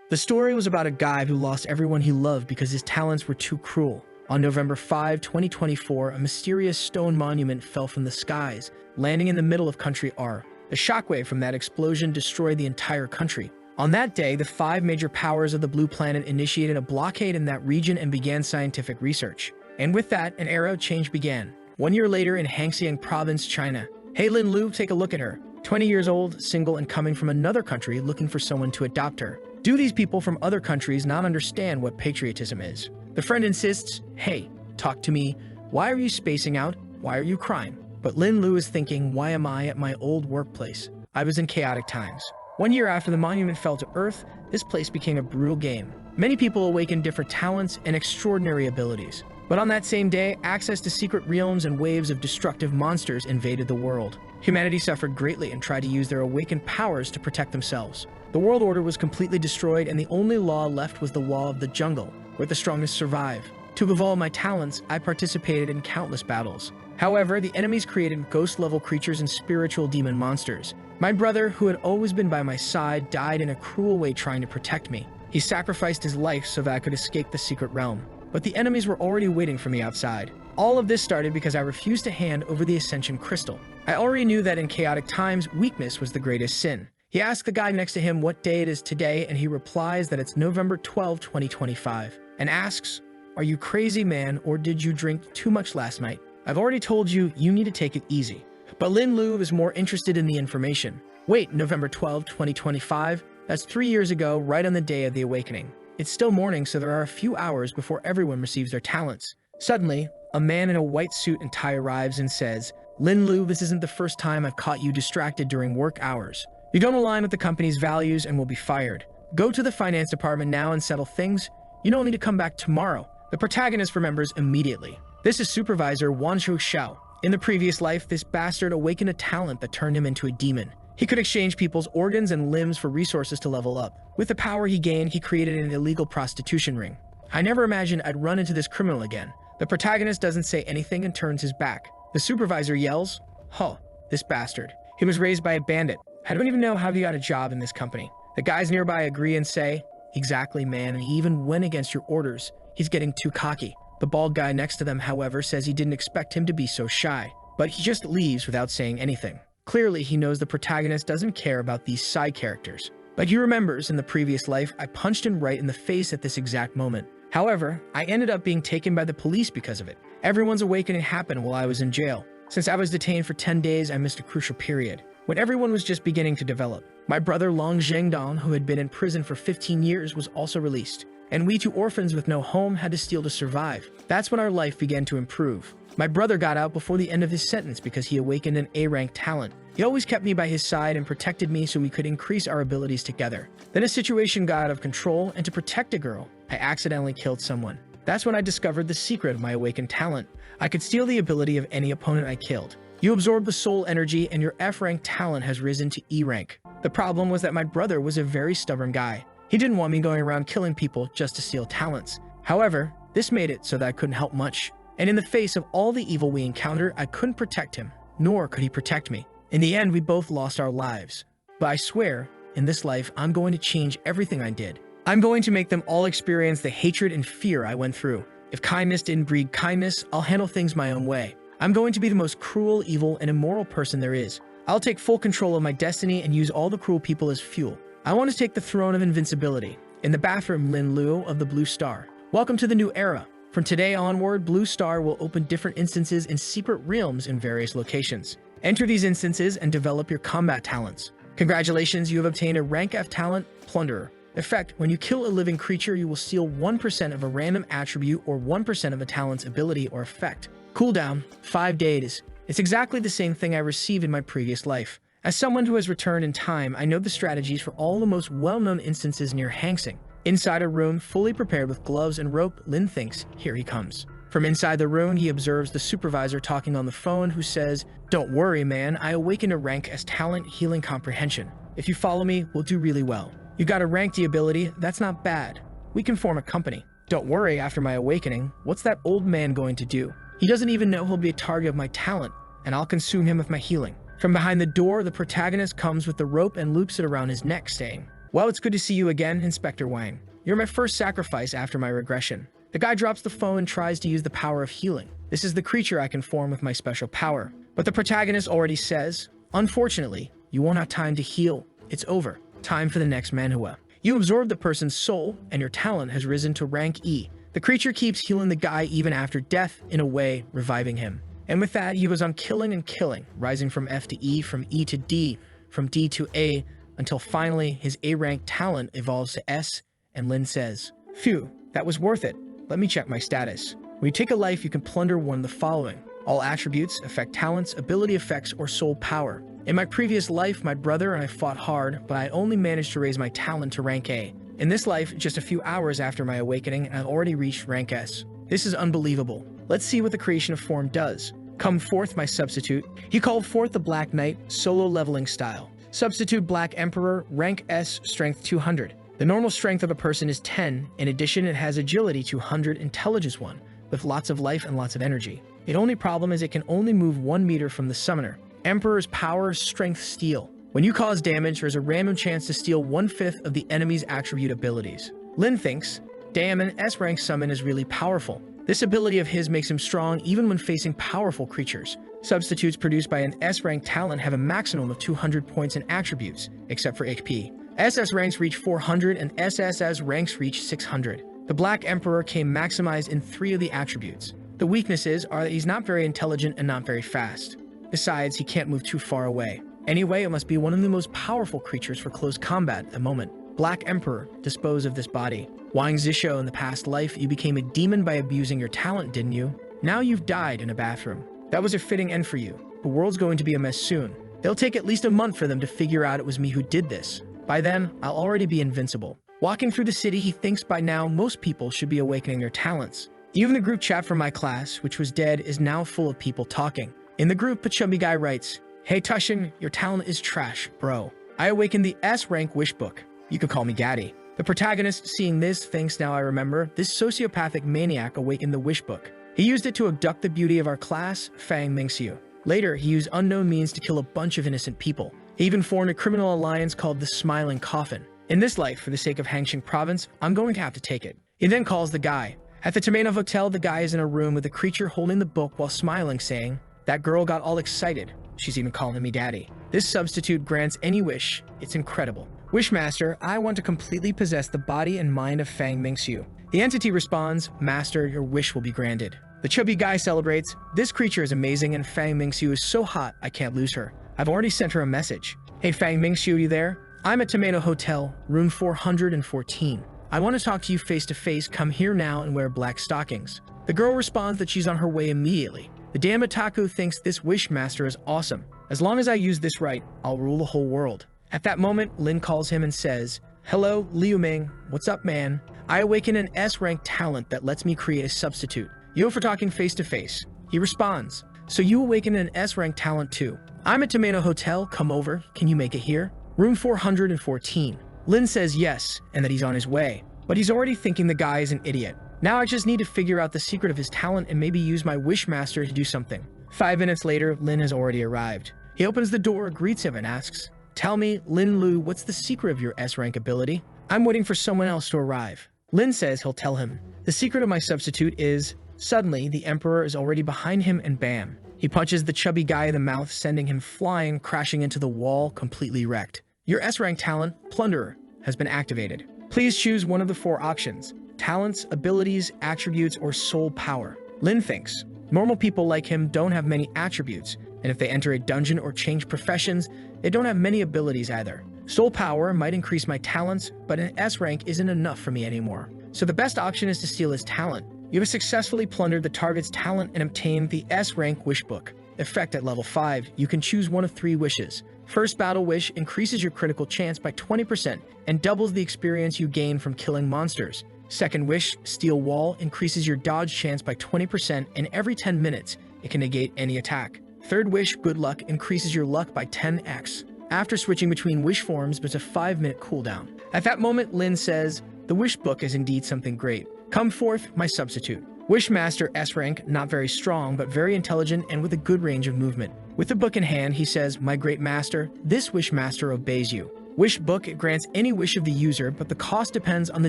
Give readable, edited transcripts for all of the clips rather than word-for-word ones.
The story was about a guy who lost everyone he loved because his talents were too cruel. On November 5, 2024, a mysterious stone monument fell from the skies, landing in the middle of Country R. The shockwave from that explosion destroyed the entire country. On that day, the 5 major powers of the Blue Planet initiated a blockade in that region and began scientific research. And with that, an era of change began. 1 year later in Hangxiang Province, China. Hey Lin Lu, take a look at her. 20 years old, single, and coming from another country looking for someone to adopt her. Do these people from other countries not understand what patriotism is? The friend insists, hey, talk to me. Why are you spacing out? Why are you crying? But Lin Lu is thinking, why am I at my old workplace? I was in chaotic times. 1 year after the monument fell to Earth, this place became a brutal game. Many people awakened different talents and extraordinary abilities. But on that same day, access to secret realms and waves of destructive monsters invaded the world. Humanity suffered greatly and tried to use their awakened powers to protect themselves. The world order was completely destroyed, and the only law left was the law of the jungle, where the strongest survive. To evolve my talents, I participated in countless battles. However, the enemies created ghost-level creatures and spiritual demon monsters. My brother, who had always been by my side, died in a cruel way trying to protect me. He sacrificed his life so that I could escape the secret realm. But the enemies were already waiting for me outside. All of this started because I refused to hand over the Ascension Crystal. I already knew that in chaotic times, weakness was the greatest sin. He asks the guy next to him what day it is today, and he replies that it's November 12, 2025, and asks, are you crazy, man, or did you drink too much last night? I've already told you, you need to take it easy. But Lin Lu is more interested in the information. Wait, November 12, 2025? That's 3 years ago, right on the day of the awakening. It's still morning, so there are a few hours before everyone receives their talents. Suddenly, a man in a white suit and tie arrives and says, Lin Lu, this isn't the first time I've caught you distracted during work hours. You don't align with the company's values and will be fired. Go to the finance department now and settle things. You don't need to come back tomorrow. The protagonist remembers immediately. This is Supervisor Wanshu Xiao. In the previous life, this bastard awakened a talent that turned him into a demon. He could exchange people's organs and limbs for resources to level up. With the power he gained, he created an illegal prostitution ring. I never imagined I'd run into this criminal again. The protagonist doesn't say anything and turns his back. The supervisor yells, huh, this bastard. He was raised by a bandit. I don't even know how he got a job in this company. The guys nearby agree and say, exactly, man, and he even went against your orders. He's getting too cocky. The bald guy next to them, however, says he didn't expect him to be so shy. But he just leaves without saying anything. Clearly, he knows the protagonist doesn't care about these side characters. But he remembers in the previous life, I punched him right in the face at this exact moment. However, I ended up being taken by the police because of it. Everyone's awakening happened while I was in jail. Since I was detained for 10 days, I missed a crucial period, when everyone was just beginning to develop. My brother Long Zhengdong, who had been in prison for 15 years, was also released. And we 2 orphans with no home had to steal to survive. That's when our life began to improve. My brother got out before the end of his sentence because he awakened an A-rank talent. He always kept me by his side and protected me so we could increase our abilities together. Then a situation got out of control, and to protect a girl, I accidentally killed someone. That's when I discovered the secret of my awakened talent. I could steal the ability of any opponent I killed. You absorb the soul energy and your F-rank talent has risen to E-rank. The problem was that my brother was a very stubborn guy. He didn't want me going around killing people just to steal talents. However, this made it so that I couldn't help much. And in the face of all the evil we encountered, I couldn't protect him, nor could he protect me. In the end, we both lost our lives. But I swear, in this life, I'm going to change everything I did. I'm going to make them all experience the hatred and fear I went through. If kindness didn't breed kindness, I'll handle things my own way. I'm going to be the most cruel, evil, and immoral person there is. I'll take full control of my destiny and use all the cruel people as fuel. I want to take the throne of invincibility. In the bathroom, Lin Lu of the Blue Star. Welcome to the new era. From today onward, Blue Star will open different instances in secret realms in various locations. Enter these instances and develop your combat talents. Congratulations, you have obtained a rank F talent, Plunderer. Effect, when you kill a living creature, you will steal 1% of a random attribute or 1% of a talent's ability or effect. Cooldown, 5 days. It's exactly the same thing I received in my previous life. As someone who has returned in time, I know the strategies for all the most well-known instances near Hangxiang. Inside a room, fully prepared with gloves and rope, Lin thinks, here he comes. From inside the room, he observes the supervisor talking on the phone who says, don't worry, man, I awakened a rank as talent healing comprehension. If you follow me, we'll do really well. You got a rank D ability, that's not bad. We can form a company. Don't worry, after my awakening, what's that old man going to do? He doesn't even know he'll be a target of my talent, and I'll consume him with my healing. From behind the door, the protagonist comes with the rope and loops it around his neck, saying, Well, it's good to see you again, Inspector Wang. You're my first sacrifice after my regression. The guy drops the phone and tries to use the power of healing. This is the creature I can form with my special power. But the protagonist already says, unfortunately, you won't have time to heal. It's over. Time for the next manhwa. You absorb the person's soul, and your talent has risen to rank E. The creature keeps healing the guy even after death, in a way, reviving him. And with that, he goes on killing and killing, rising from F to E, from E to D, from D to A, until finally his A-rank talent evolves to S, and Lin says, "Phew, that was worth it. Let me check my status." When you take a life, you can plunder one of the following. All attributes, affect talents, ability effects, or soul power. In my previous life, my brother and I fought hard, but I only managed to raise my talent to rank A. In this life, just a few hours after my awakening, I've already reached rank S. This is unbelievable. Let's see what the creation of form does. Come forth, my substitute. He called forth the Black Knight, solo leveling style. Substitute Black Emperor, rank S, strength 200. The normal strength of a person is 10. In addition, it has agility 200, intelligence 1, with lots of life and lots of energy. The only problem is it can only move 1 meter from the summoner. Emperor's power, strength steel. When you cause damage, there's a random chance to steal 1/5 of the enemy's attribute abilities. Lin thinks, damn, an S-rank summon is really powerful. This ability of his makes him strong even when facing powerful creatures. Substitutes produced by an S-rank talent have a maximum of 200 points in attributes, except for HP. SS ranks reach 400 and SSS ranks reach 600. The Black Emperor came maximized in 3 of the attributes. The weaknesses are that he's not very intelligent and not very fast. Besides, he can't move too far away. Anyway, it must be one of the most powerful creatures for close combat at the moment. Black Emperor, dispose of this body. Wang Zisho, in the past life, you became a demon by abusing your talent, didn't you? Now you've died in a bathroom. That was a fitting end for you. The world's going to be a mess soon. It'll take at least a month for them to figure out it was me who did this. By then, I'll already be invincible. Walking through the city, he thinks by now most people should be awakening their talents. Even the group chat from my class, which was dead, is now full of people talking. In the group, a chubby guy writes, "Hey Tushin, your talent is trash, bro. I awakened the S-rank wish book. You could call me Gaddy." The protagonist, seeing this, thinks, now I remember, this sociopathic maniac awakened the wish book. He used it to abduct the beauty of our class, Fang Mingxiu. Later, he used unknown means to kill a bunch of innocent people. He even formed a criminal alliance called the Smiling Coffin. In this life, for the sake of Hangqing Province, I'm going to have to take it. He then calls the guy. At the Tomato Hotel, the guy is in a room with a creature holding the book while smiling, saying, "That girl got all excited. She's even calling me daddy." This substitute grants any wish. It's incredible. Wishmaster, I want to completely possess the body and mind of Fang Mingxiu. The entity responds, "Master, your wish will be granted." The chubby guy celebrates, "This creature is amazing and Fang Mingxiu is so hot, I can't lose her. I've already sent her a message. Hey Fang Mingxiu, you there? I'm at Tomato Hotel, room 414. I want to talk to you face to face. Come here now and wear black stockings." The girl responds that she's on her way immediately. The damn otaku thinks this Wishmaster is awesome. As long as I use this right, I'll rule the whole world. At that moment, Lin calls him and says, "Hello, Liu Ming. What's up, man? I awaken an S-rank talent that lets me create a substitute. You for talking face to face." He responds, "So you awaken an S-rank talent too? I'm at Tomato Hotel. Come over. Can you make it here? Room 414. Lin says yes, and that he's on his way. But he's already thinking the guy is an idiot. Now I just need to figure out the secret of his talent and maybe use my Wishmaster to do something. 5 minutes later, Lin has already arrived. He opens the door, greets him, and asks, "Tell me, Lin Lu, what's the secret of your S-rank ability?" "I'm waiting for someone else to arrive." Lin says he'll tell him. "The secret of my substitute is..." Suddenly, the Emperor is already behind him and bam. He punches the chubby guy in the mouth, sending him flying, crashing into the wall, completely wrecked. Your S-rank talent, Plunderer, has been activated. Please choose one of the 4 options: talents, abilities, attributes, or soul power. Lin thinks, normal people like him don't have many attributes, and if they enter a dungeon or change professions, they don't have many abilities either. Soul power might increase my talents, but an S-rank isn't enough for me anymore. So the best option is to steal his talent. You have successfully plundered the target's talent and obtained the S-rank wish book. Effect at level 5, you can choose one of 3 wishes. First battle wish increases your critical chance by 20% and doubles the experience you gain from killing monsters. Second wish, Steel Wall, increases your dodge chance by 20% and every 10 minutes it can negate any attack. Third wish, Good Luck, increases your luck by 10x. After switching between wish forms, there's a 5-minute cooldown. At that moment, Lin says, "The wish book is indeed something great. Come forth, my substitute." Wishmaster S-rank, not very strong, but very intelligent and with a good range of movement. With the book in hand, he says, "My great master, this Wishmaster obeys you. Wish Book grants any wish of the user, but the cost depends on the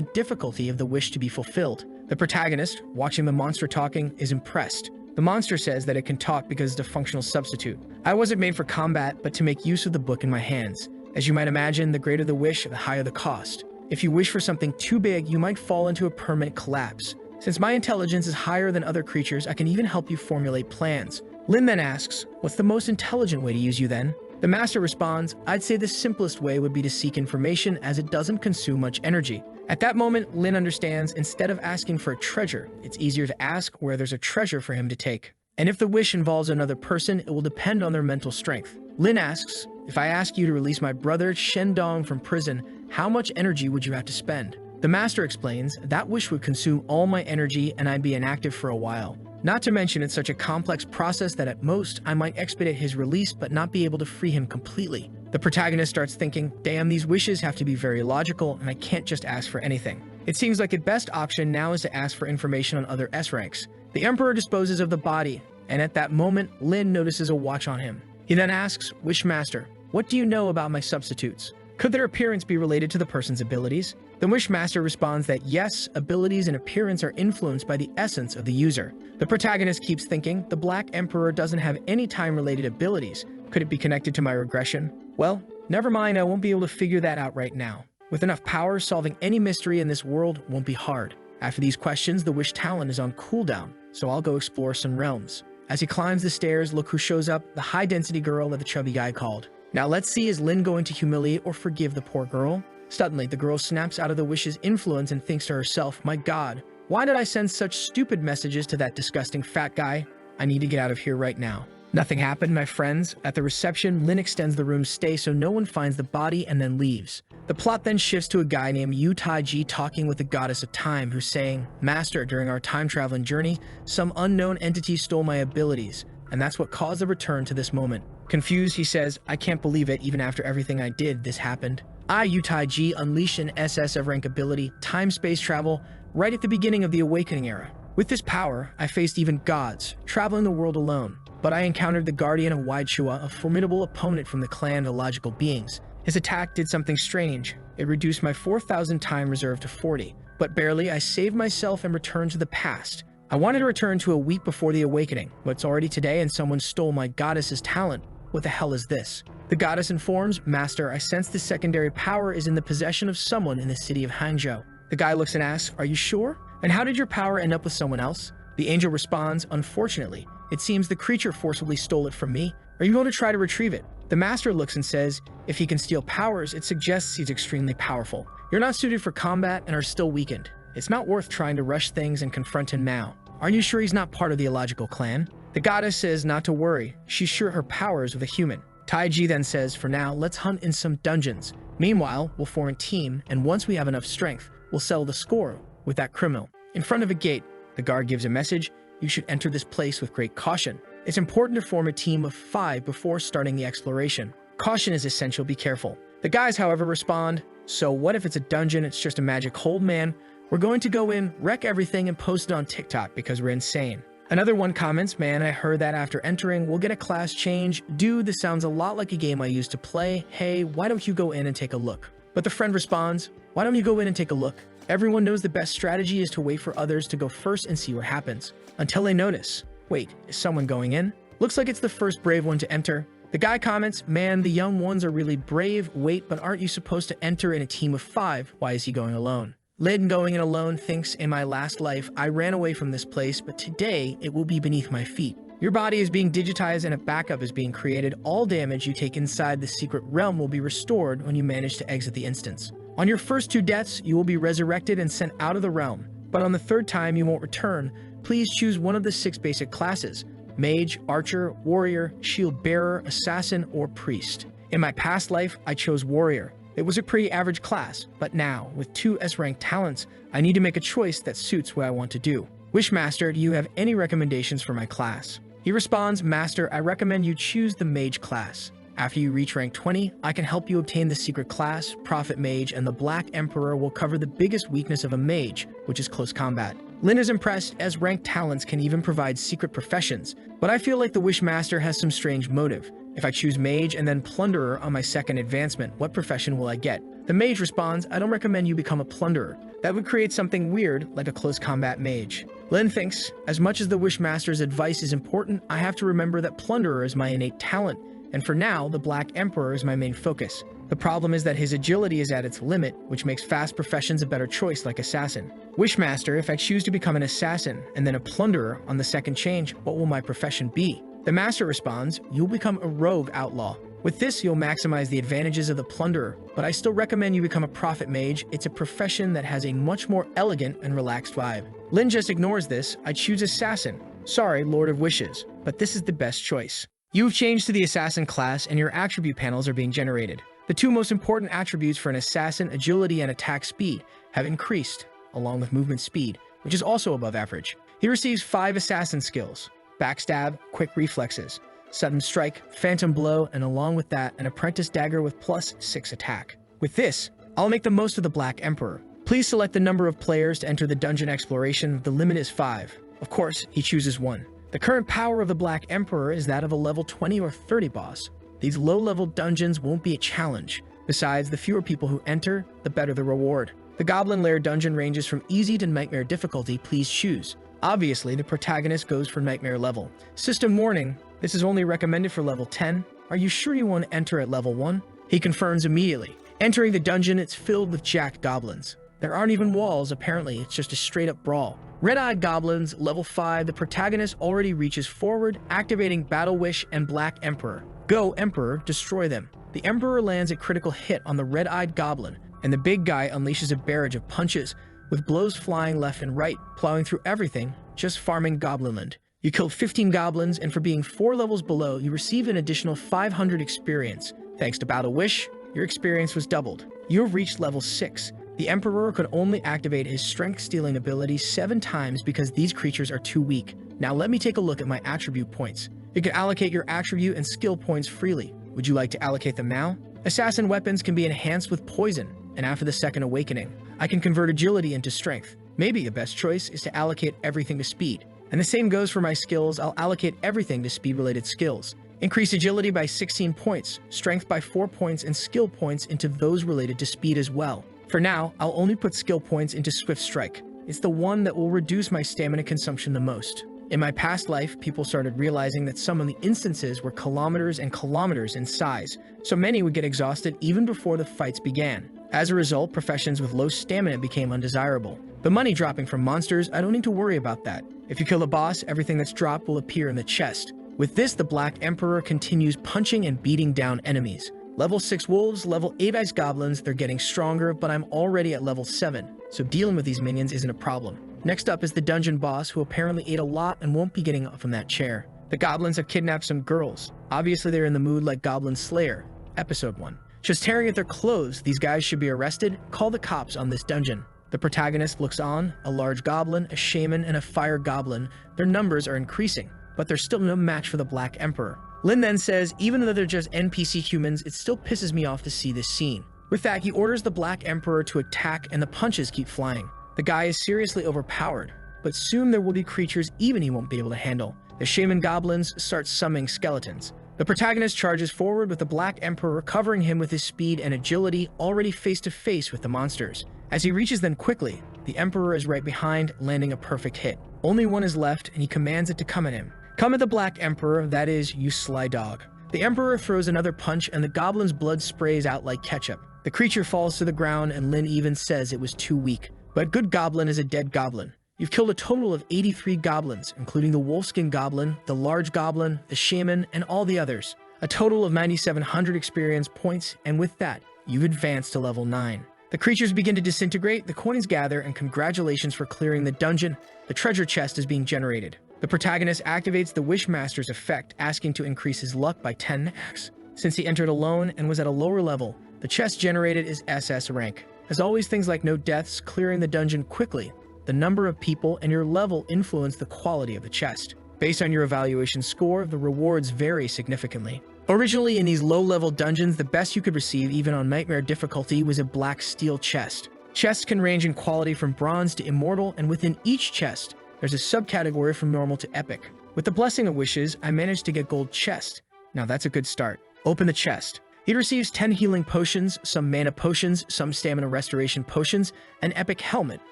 difficulty of the wish to be fulfilled. The protagonist, watching the monster talking, is impressed. The monster says that it can talk because it's a functional substitute. I wasn't made for combat, but to make use of the book in my hands. As you might imagine, the greater the wish, the higher the cost. If you wish for something too big, you might fall into a permanent collapse. Since my intelligence is higher than other creatures, I can even help you formulate plans. Lin then asks, what's the most intelligent way to use you then? The master responds, I'd say the simplest way would be to seek information as it doesn't consume much energy. At that moment, Lin understands instead of asking for a treasure, it's easier to ask where there's a treasure for him to take. And if the wish involves another person, it will depend on their mental strength. Lin asks, if I ask you to release my brother Shendong from prison, how much energy would you have to spend? The master explains, that wish would consume all my energy and I'd be inactive for a while. Not to mention it's such a complex process that at most, I might expedite his release but not be able to free him completely. The protagonist starts thinking, damn, these wishes have to be very logical and I can't just ask for anything. It seems like the best option now is to ask for information on other S ranks. The Emperor disposes of the body, and at that moment, Lin notices a watch on him. He then asks, Wishmaster, what do you know about my substitutes? Could their appearance be related to the person's abilities? The Wishmaster responds that yes, abilities and appearance are influenced by the essence of the user. The protagonist keeps thinking, the Black Emperor doesn't have any time-related abilities. Could it be connected to my regression? Well, never mind, I won't be able to figure that out right now. With enough power, solving any mystery in this world won't be hard. After these questions, the Wish talent is on cooldown, so I'll go explore some realms. As he climbs the stairs, look who shows up, the high-density girl that the chubby guy called. Now let's see, is Lin going to humiliate or forgive the poor girl? Suddenly, the girl snaps out of the Wish's influence and thinks to herself, my god, why did I send such stupid messages to that disgusting fat guy? I need to get out of here right now. Nothing happened, my friends. At the reception, Lin extends the room's stay so no one finds the body and then leaves. The plot then shifts to a guy named Yu Taiji talking with the goddess of time, who's saying, Master, during our time-traveling journey, some unknown entity stole my abilities, and that's what caused the return to this moment. Confused, he says, I can't believe it, even after everything I did, this happened. I, Yu Taiji, unleashed an SS of rank ability, time-space travel, right at the beginning of the Awakening era. With this power, I faced even gods, traveling the world alone. But I encountered the Guardian of Waidchua, a formidable opponent from the clan of logical beings. His attack did something strange. It reduced my 4,000 time reserve to 40. But barely, I saved myself and returned to the past. I wanted to return to a week before the Awakening, but it's already today and someone stole my goddess's talent. What the hell is this? The goddess informs, Master, I sense the secondary power is in the possession of someone in the city of Hangzhou. The guy looks and asks, are you sure? And how did your power end up with someone else? The angel responds, unfortunately, it seems the creature forcibly stole it from me. Are you going to try to retrieve it? The master looks and says, if he can steal powers, it suggests he's extremely powerful. You're not suited for combat and are still weakened. It's not worth trying to rush things and confront him now. Aren't you sure he's not part of the illogical clan? The goddess says not to worry. She's sure her powers with a human. Taiji then says, for now, let's hunt in some dungeons. Meanwhile, we'll form a team, and once we have enough strength, we'll settle the score with that criminal. In front of a gate, the guard gives a message. You should enter this place with great caution. It's important to form a team of 5 before starting the exploration. Caution is essential, be careful. The guys, however, respond, so what if it's a dungeon, it's just a magic hold, man? We're going to go in, wreck everything, and post it on TikTok because we're insane. Another one comments, man, I heard that after entering, we'll get a class change. Dude, this sounds a lot like a game I used to play. Hey, why don't you go in and take a look? But the friend responds, why don't you go in and take a look? Everyone knows the best strategy is to wait for others to go first and see what happens. Until they notice. Wait, is someone going in? Looks like it's the first brave one to enter. The guy comments, man, the young ones are really brave. Wait, but aren't you supposed to enter in a team of 5? Why is he going alone? Lin, going in alone, thinks, in my last life, I ran away from this place, but today it will be beneath my feet. Your body is being digitized and a backup is being created. All damage you take inside the secret realm will be restored when you manage to exit the instance. On your first 2 deaths, you will be resurrected and sent out of the realm. But on the 3rd time you won't return. Please choose one of the 6 basic classes: Mage, Archer, Warrior, Shield Bearer, Assassin, or Priest. In my past life, I chose Warrior. It was a pretty average class, but now, with 2 S-rank talents, I need to make a choice that suits what I want to do. Wishmaster, do you have any recommendations for my class? He responds, Master, I recommend you choose the Mage class. After you reach rank 20, I can help you obtain the secret class, Prophet Mage, and the Black Emperor will cover the biggest weakness of a mage, which is close combat. Lin is impressed as ranked talents can even provide secret professions, but I feel like the Wishmaster has some strange motive. If I choose Mage and then Plunderer on my second advancement, what profession will I get? The Mage responds, I don't recommend you become a Plunderer. That would create something weird, like a close combat mage. Lin thinks, as much as the Wishmaster's advice is important, I have to remember that Plunderer is my innate talent, and for now, the Black Emperor is my main focus. The problem is that his agility is at its limit, which makes fast professions a better choice like Assassin. Wishmaster, if I choose to become an Assassin and then a Plunderer on the second change, what will my profession be? The Master responds, you'll become a Rogue Outlaw. With this, you'll maximize the advantages of the Plunderer, but I still recommend you become a Prophet Mage. It's a profession that has a much more elegant and relaxed vibe. Lin just ignores this. I choose Assassin. Sorry, Lord of Wishes, but this is the best choice. You've changed to the Assassin class and your attribute panels are being generated. The two most important attributes for an Assassin, agility and attack speed, have increased, along with movement speed, which is also above average. He receives 5 Assassin skills: Backstab, Quick Reflexes, Sudden Strike, Phantom Blow, and along with that, an Apprentice Dagger with +6 attack. With this, I'll make the most of the Black Emperor. Please select the number of players to enter the dungeon exploration. The limit is 5. Of course, he chooses 1. The current power of the Black Emperor is that of a level 20 or 30 boss. These low-level dungeons won't be a challenge. Besides, the fewer people who enter, the better the reward. The Goblin Lair dungeon ranges from easy to nightmare difficulty. Please choose. Obviously, the protagonist goes for nightmare level. System warning, this is only recommended for level 10. Are you sure you want to enter at level 1? He confirms immediately. Entering the dungeon, it's filled with jacked goblins. There aren't even walls, apparently, it's just a straight-up brawl. Red-Eyed Goblins, level 5, the protagonist already reaches forward, activating Battle Wish and Black Emperor. Go, Emperor, destroy them. The Emperor lands a critical hit on the Red-Eyed Goblin, and the big guy unleashes a barrage of punches, with blows flying left and right, plowing through everything, just farming Goblinland. You killed 15 goblins, and for being 4 levels below, you receive an additional 500 experience. Thanks to Battle Wish, your experience was doubled. You have reached level 6. The Emperor could only activate his strength-stealing ability 7 times because these creatures are too weak. Now let me take a look at my attribute points. You can allocate your attribute and skill points freely. Would you like to allocate them now? Assassin weapons can be enhanced with poison, and after the second awakening, I can convert agility into strength. Maybe the best choice is to allocate everything to speed. And the same goes for my skills. I'll allocate everything to speed-related skills. Increase agility by 16 points, strength by 4 points, and skill points into those related to speed as well. For now, I'll only put skill points into Swift Strike. It's the one that will reduce my stamina consumption the most. In my past life, people started realizing that some of the instances were kilometers and kilometers in size, so many would get exhausted even before the fights began. As a result, professions with low stamina became undesirable. The money dropping from monsters, I don't need to worry about that. If you kill a boss, everything that's dropped will appear in the chest. With this, the Black Emperor continues punching and beating down enemies. Level 6 wolves, level 8 ice goblins, they're getting stronger, but I'm already at level 7, so dealing with these minions isn't a problem. Next up is the dungeon boss, who apparently ate a lot and won't be getting up from that chair. The goblins have kidnapped some girls. Obviously they're in the mood like Goblin Slayer, episode 1. Just tearing at their clothes, these guys should be arrested. Call the cops on this dungeon. The protagonist looks on, a large goblin, a shaman, and a fire goblin. Their numbers are increasing, but they're still no match for the Black Emperor. Lin then says, even though they're just NPC humans, it still pisses me off to see this scene. With that, he orders the Black Emperor to attack and the punches keep flying. The guy is seriously overpowered, but soon there will be creatures even he won't be able to handle. The shaman goblins start summoning skeletons. The protagonist charges forward with the Black Emperor covering him with his speed and agility, already face to face with the monsters. As he reaches them quickly, the Emperor is right behind, landing a perfect hit. Only one is left, and he commands it to come at him. Come at the Black Emperor, that is, you sly dog. The Emperor throws another punch, and the goblin's blood sprays out like ketchup. The creature falls to the ground, and Lin even says it was too weak. But good goblin is a dead goblin. You've killed a total of 83 goblins, including the wolfskin goblin, the large goblin, the shaman, and all the others. A total of 9,700 experience points, and with that, you've advanced to level 9. The creatures begin to disintegrate, the coins gather, and congratulations for clearing the dungeon. The treasure chest is being generated. The protagonist activates the Wishmaster's effect, asking to increase his luck by 10x. Since he entered alone and was at a lower level, the chest generated is SS rank. As always, things like no deaths, clearing the dungeon quickly, the number of people, and your level influence the quality of the chest. Based on your evaluation score, the rewards vary significantly. Originally, in these low-level dungeons, the best you could receive, even on nightmare difficulty, was a black steel chest. Chests can range in quality from bronze to immortal, and within each chest, there's a subcategory from normal to epic. With the Blessing of Wishes, I managed to get gold chest. Now that's a good start. Open the chest. He receives 10 healing potions, some mana potions, some stamina restoration potions, an epic helmet,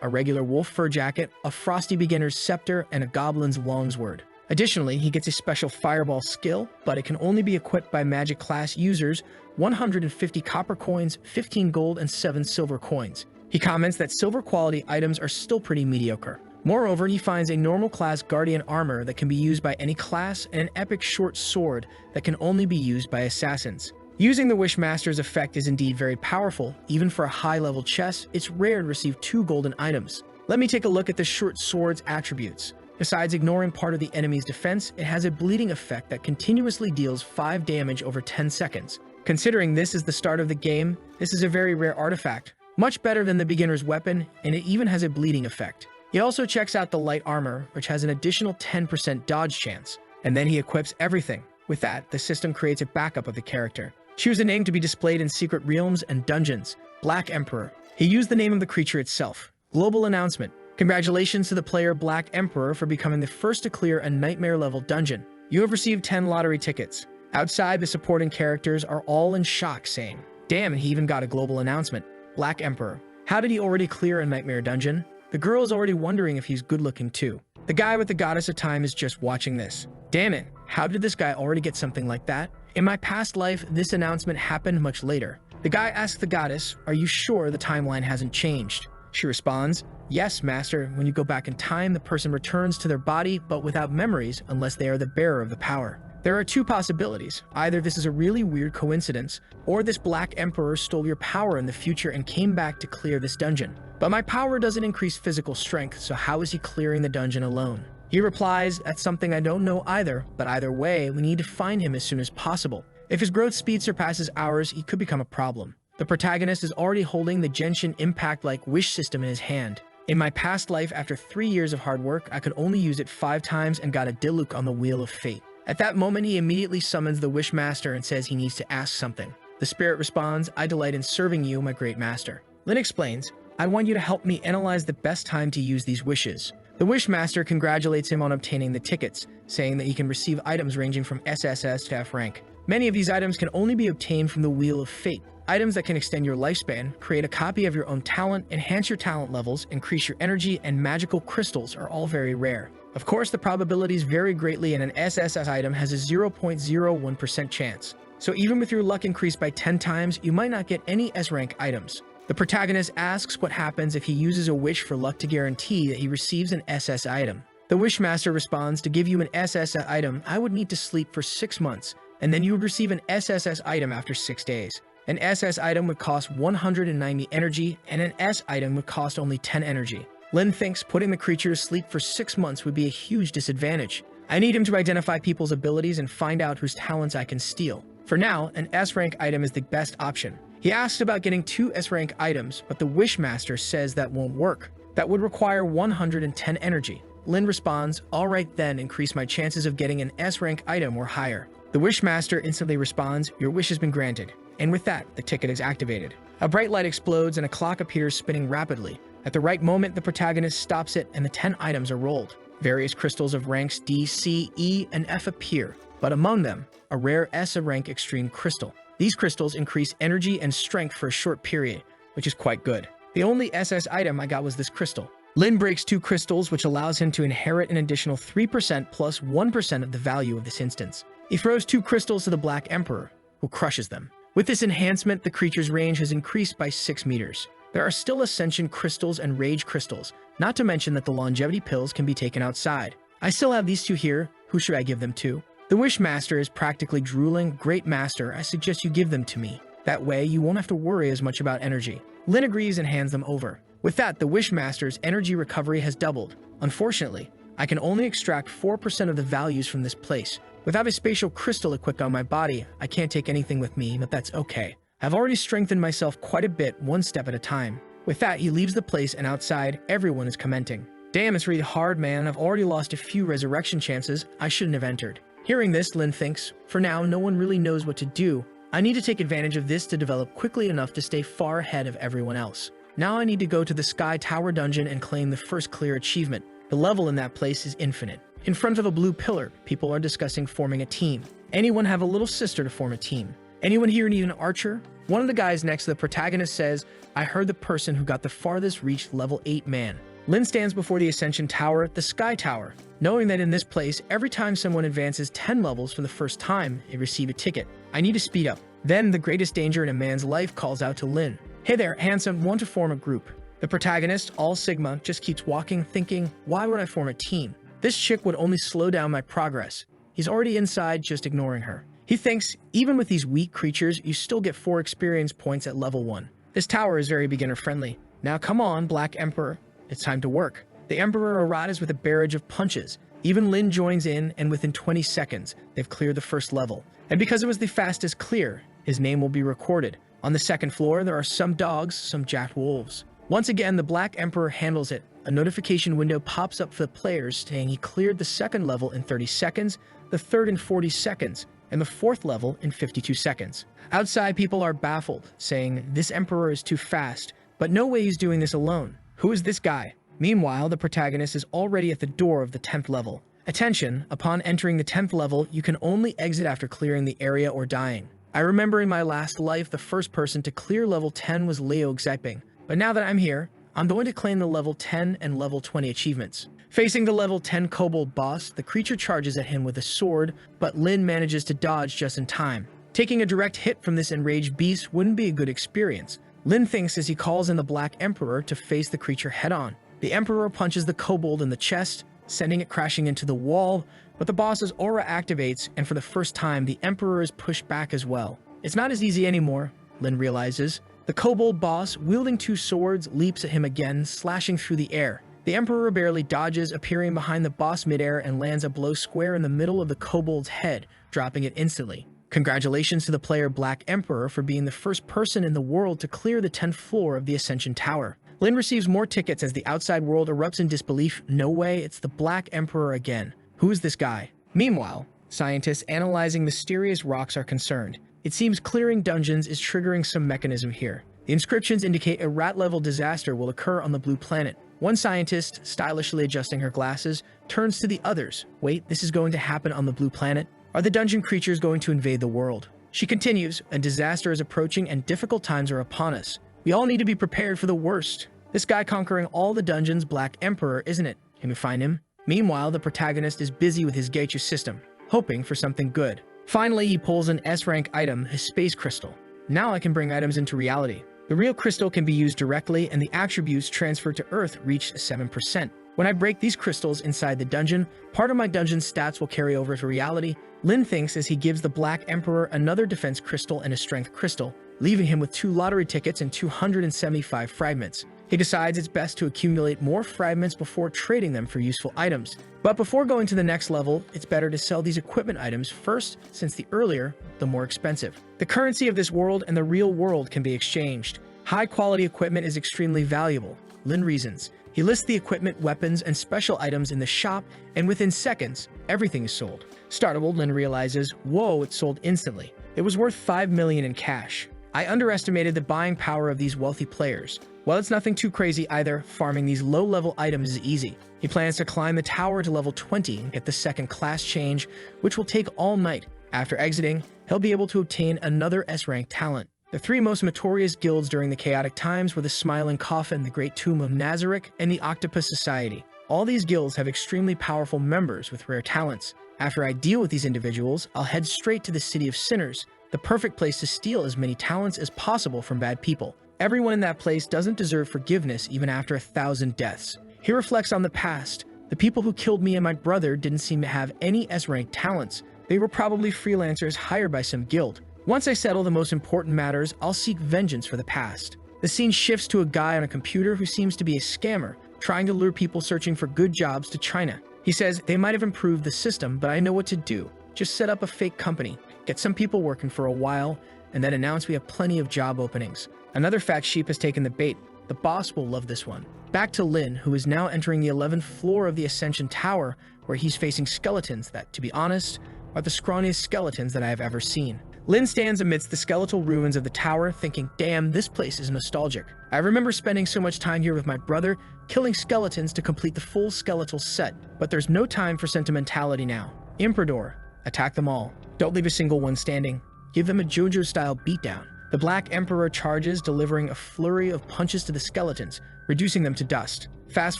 a regular wolf fur jacket, a frosty beginner's scepter, and a goblin's longsword. Additionally, he gets a special fireball skill, but it can only be equipped by magic class users, 150 copper coins, 15 gold, and 7 silver coins. He comments that silver quality items are still pretty mediocre. Moreover, he finds a normal class guardian armor that can be used by any class and an epic short sword that can only be used by assassins. Using the Wishmaster's effect is indeed very powerful. Even for a high-level chest, it's rare to receive 2 golden items. Let me take a look at the short sword's attributes. Besides ignoring part of the enemy's defense, it has a bleeding effect that continuously deals 5 damage over 10 seconds. Considering this is the start of the game, this is a very rare artifact, much better than the beginner's weapon, and it even has a bleeding effect. He also checks out the light armor, which has an additional 10% dodge chance, and then he equips everything. With that, the system creates a backup of the character. Choose a name to be displayed in secret realms and dungeons. Black Emperor. He used the name of the creature itself. Global announcement. Congratulations to the player Black Emperor for becoming the first to clear a nightmare-level dungeon. You have received 10 lottery tickets. Outside, the supporting characters are all in shock, saying, "Damn, he even got a global announcement." Black Emperor. How did he already clear a nightmare dungeon? The girl is already wondering if he's good-looking too. The guy with the Goddess of Time is just watching this. Damn it, how did this guy already get something like that? In my past life, this announcement happened much later. The guy asks the goddess, "Are you sure the timeline hasn't changed?" She responds, "Yes, master. When you go back in time, the person returns to their body, but without memories unless they are the bearer of the power." There are 2 possibilities. Either this is a really weird coincidence, or this Black Emperor stole your power in the future and came back to clear this dungeon. But my power doesn't increase physical strength, so how is he clearing the dungeon alone? He replies, "That's something I don't know either, but either way, we need to find him as soon as possible. If his growth speed surpasses ours, he could become a problem." The protagonist is already holding the Genshin Impact-like wish system in his hand. In my past life, after 3 years of hard work, I could only use it 5 times and got a Diluc on the Wheel of Fate. At that moment, he immediately summons the Wishmaster and says he needs to ask something. The spirit responds, "I delight in serving you, my great master." Lin explains, "I want you to help me analyze the best time to use these wishes." The Wishmaster congratulates him on obtaining the tickets, saying that he can receive items ranging from SSS to F rank. Many of these items can only be obtained from the Wheel of Fate. Items that can extend your lifespan, create a copy of your own talent, enhance your talent levels, increase your energy, and magical crystals are all very rare. Of course, the probabilities vary greatly, and an SSS item has a 0.01% chance. So even with your luck increased by 10 times, you might not get any S-rank items. The protagonist asks what happens if he uses a wish for luck to guarantee that he receives an SS item. The Wishmaster responds, "To give you an SSS item, I would need to sleep for 6 months, and then you would receive an SSS item after 6 days. An SS item would cost 190 energy, and an S item would cost only 10 energy. Lin thinks putting the creature to sleep for 6 months would be a huge disadvantage. I need him to identify people's abilities and find out whose talents I can steal. For now, an S-rank item is the best option. He asks about getting 2 S-rank items, but the Wishmaster says that won't work. That would require 110 energy. Lin responds, "Alright then, increase my chances of getting an S-rank item or higher." The Wishmaster instantly responds, "Your wish has been granted." And with that, the ticket is activated. A bright light explodes and a clock appears spinning rapidly. At the right moment, the protagonist stops it and the 10 items are rolled. Various crystals of ranks D, C, E, and F appear, but among them, a rare S rank extreme crystal. These crystals increase energy and strength for a short period, which is quite good. The only SS item I got was this crystal. Lin breaks 2 crystals, which allows him to inherit an additional 3% plus 1% of the value of this instance. He throws 2 crystals to the Black Emperor, who crushes them. With this enhancement, the creature's range has increased by 6 meters. There are still Ascension crystals and Rage crystals, not to mention that the longevity pills can be taken outside. I still have these 2 here. Who should I give them to? The Wishmaster is practically drooling. "Great master, I suggest you give them to me. That way, you won't have to worry as much about energy." Lin agrees and hands them over. With that, the Wishmaster's energy recovery has doubled. Unfortunately, I can only extract 4% of the values from this place. Without a spatial crystal equipped on my body, I can't take anything with me, but that's okay. I've already strengthened myself quite a bit, one step at a time. With that, he leaves the place, and outside, everyone is commenting. "Damn, it's really hard, man. I've already lost a few resurrection chances. I shouldn't have entered." Hearing this, Lin thinks, "For now, no one really knows what to do. I need to take advantage of this to develop quickly enough to stay far ahead of everyone else. Now I need to go to the Sky Tower dungeon and claim the first clear achievement. The level in that place is infinite." In front of a blue pillar, people are discussing forming a team. Anyone have a little sister to form a team? Anyone here need an archer? One of the guys next to the protagonist says, I heard the person who got the farthest reached level 8 man. Lin stands before the Ascension Tower, the Sky Tower, knowing that in this place, every time someone advances 10 levels for the first time, they receive a ticket. I need to speed up. Then, the greatest danger in a man's life calls out to Lin. Hey there, handsome, want to form a group? The protagonist, all Sigma, just keeps walking, thinking, why would I form a team? This chick would only slow down my progress. He's already inside, just ignoring her. He thinks, even with these weak creatures, you still get 4 experience points at level 1. This tower is very beginner-friendly. Now come on, Black Emperor. It's time to work. The Emperor arrives with a barrage of punches. Even Lin joins in, and within 20 seconds, they've cleared the first level. And because it was the fastest clear, his name will be recorded. On the second floor, there are some dogs, some jacked wolves. Once again, the Black Emperor handles it. A notification window pops up for the players saying he cleared the second level in 30 seconds, the third in 40 seconds, and the fourth level in 52 seconds. Outside, people are baffled, saying, this Emperor is too fast, but no way he's doing this alone. Who is this guy? Meanwhile, the protagonist is already at the door of the 10th level. Attention, upon entering the 10th level, you can only exit after clearing the area or dying. I remember in my last life, the first person to clear level 10 was Leo Xiping, but now that I'm here, I'm going to claim the level 10 and level 20 achievements. Facing the level 10 kobold boss, the creature charges at him with a sword, but Lin manages to dodge just in time. Taking a direct hit from this enraged beast wouldn't be a good experience. Lin thinks as he calls in the Black Emperor to face the creature head-on. The Emperor punches the kobold in the chest, sending it crashing into the wall, but the boss's aura activates, and for the first time, the Emperor is pushed back as well. It's not as easy anymore, Lin realizes. The kobold boss, wielding 2 swords, leaps at him again, slashing through the air. The Emperor barely dodges, appearing behind the boss midair and lands a blow square in the middle of the kobold's head, dropping it instantly. Congratulations to the player Black Emperor for being the first person in the world to clear the 10th floor of the Ascension Tower. Lin receives more tickets as the outside world erupts in disbelief. No way, it's the Black Emperor again. Who is this guy? Meanwhile, scientists analyzing mysterious rocks are concerned. It seems clearing dungeons is triggering some mechanism here. The inscriptions indicate a rat-level disaster will occur on the blue planet. One scientist, stylishly adjusting her glasses, turns to the others. Wait, this is going to happen on the blue planet? Are the dungeon creatures going to invade the world? She continues, a disaster is approaching and difficult times are upon us. We all need to be prepared for the worst. This guy conquering all the dungeons, Black Emperor, isn't it? Can we find him? Meanwhile, the protagonist is busy with his Geisha system, hoping for something good. Finally, he pulls an S-rank item, his space crystal. Now I can bring items into reality. The real crystal can be used directly, and the attributes transferred to Earth reach 7%. When I break these crystals inside the dungeon, part of my dungeon's stats will carry over to reality. Lin thinks as he gives the Black Emperor another defense crystal and a strength crystal, leaving him with 2 lottery tickets and 275 fragments. He decides it's best to accumulate more fragments before trading them for useful items. But before going to the next level, it's better to sell these equipment items first, since the earlier, the more expensive. The currency of this world and the real world can be exchanged. High-quality equipment is extremely valuable. Lin reasons. He lists the equipment, weapons, and special items in the shop, and within seconds, everything is sold. Startled, Lin realizes, whoa, it sold instantly. It was worth 5 million in cash. I underestimated the buying power of these wealthy players. Well, it's nothing too crazy either. Farming these low-level items is easy. He plans to climb the tower to level 20 and get the second class change, which will take all night. After exiting, he'll be able to obtain another S-rank talent. The 3 most notorious guilds during the chaotic times were the Smiling Coffin, the Great Tomb of Nazareth, and the Octopus Society. All these guilds have extremely powerful members with rare talents. After I deal with these individuals, I'll head straight to the City of Sinners, the perfect place to steal as many talents as possible from bad people. Everyone in that place doesn't deserve forgiveness even after 1,000 deaths. He reflects on the past. The people who killed me and my brother didn't seem to have any S-rank talents. They were probably freelancers hired by some guild. Once I settle the most important matters, I'll seek vengeance for the past. The scene shifts to a guy on a computer who seems to be a scammer, trying to lure people searching for good jobs to China. He says, they might have improved the system, but I know what to do. Just set up a fake company, get some people working for a while, and then announce we have plenty of job openings. Another fat sheep has taken the bait. The boss will love this one. Back to Lin, who is now entering the 11th floor of the Ascension Tower, where he's facing skeletons that, to be honest, are the scrawniest skeletons that I have ever seen. Lin stands amidst the skeletal ruins of the tower, thinking, damn, this place is nostalgic. I remember spending so much time here with my brother, killing skeletons to complete the full skeletal set, but there's no time for sentimentality now. Emperador, attack them all. Don't leave a single one standing. Give them a JoJo-style beatdown. The Black Emperor charges, delivering a flurry of punches to the skeletons, reducing them to dust. Fast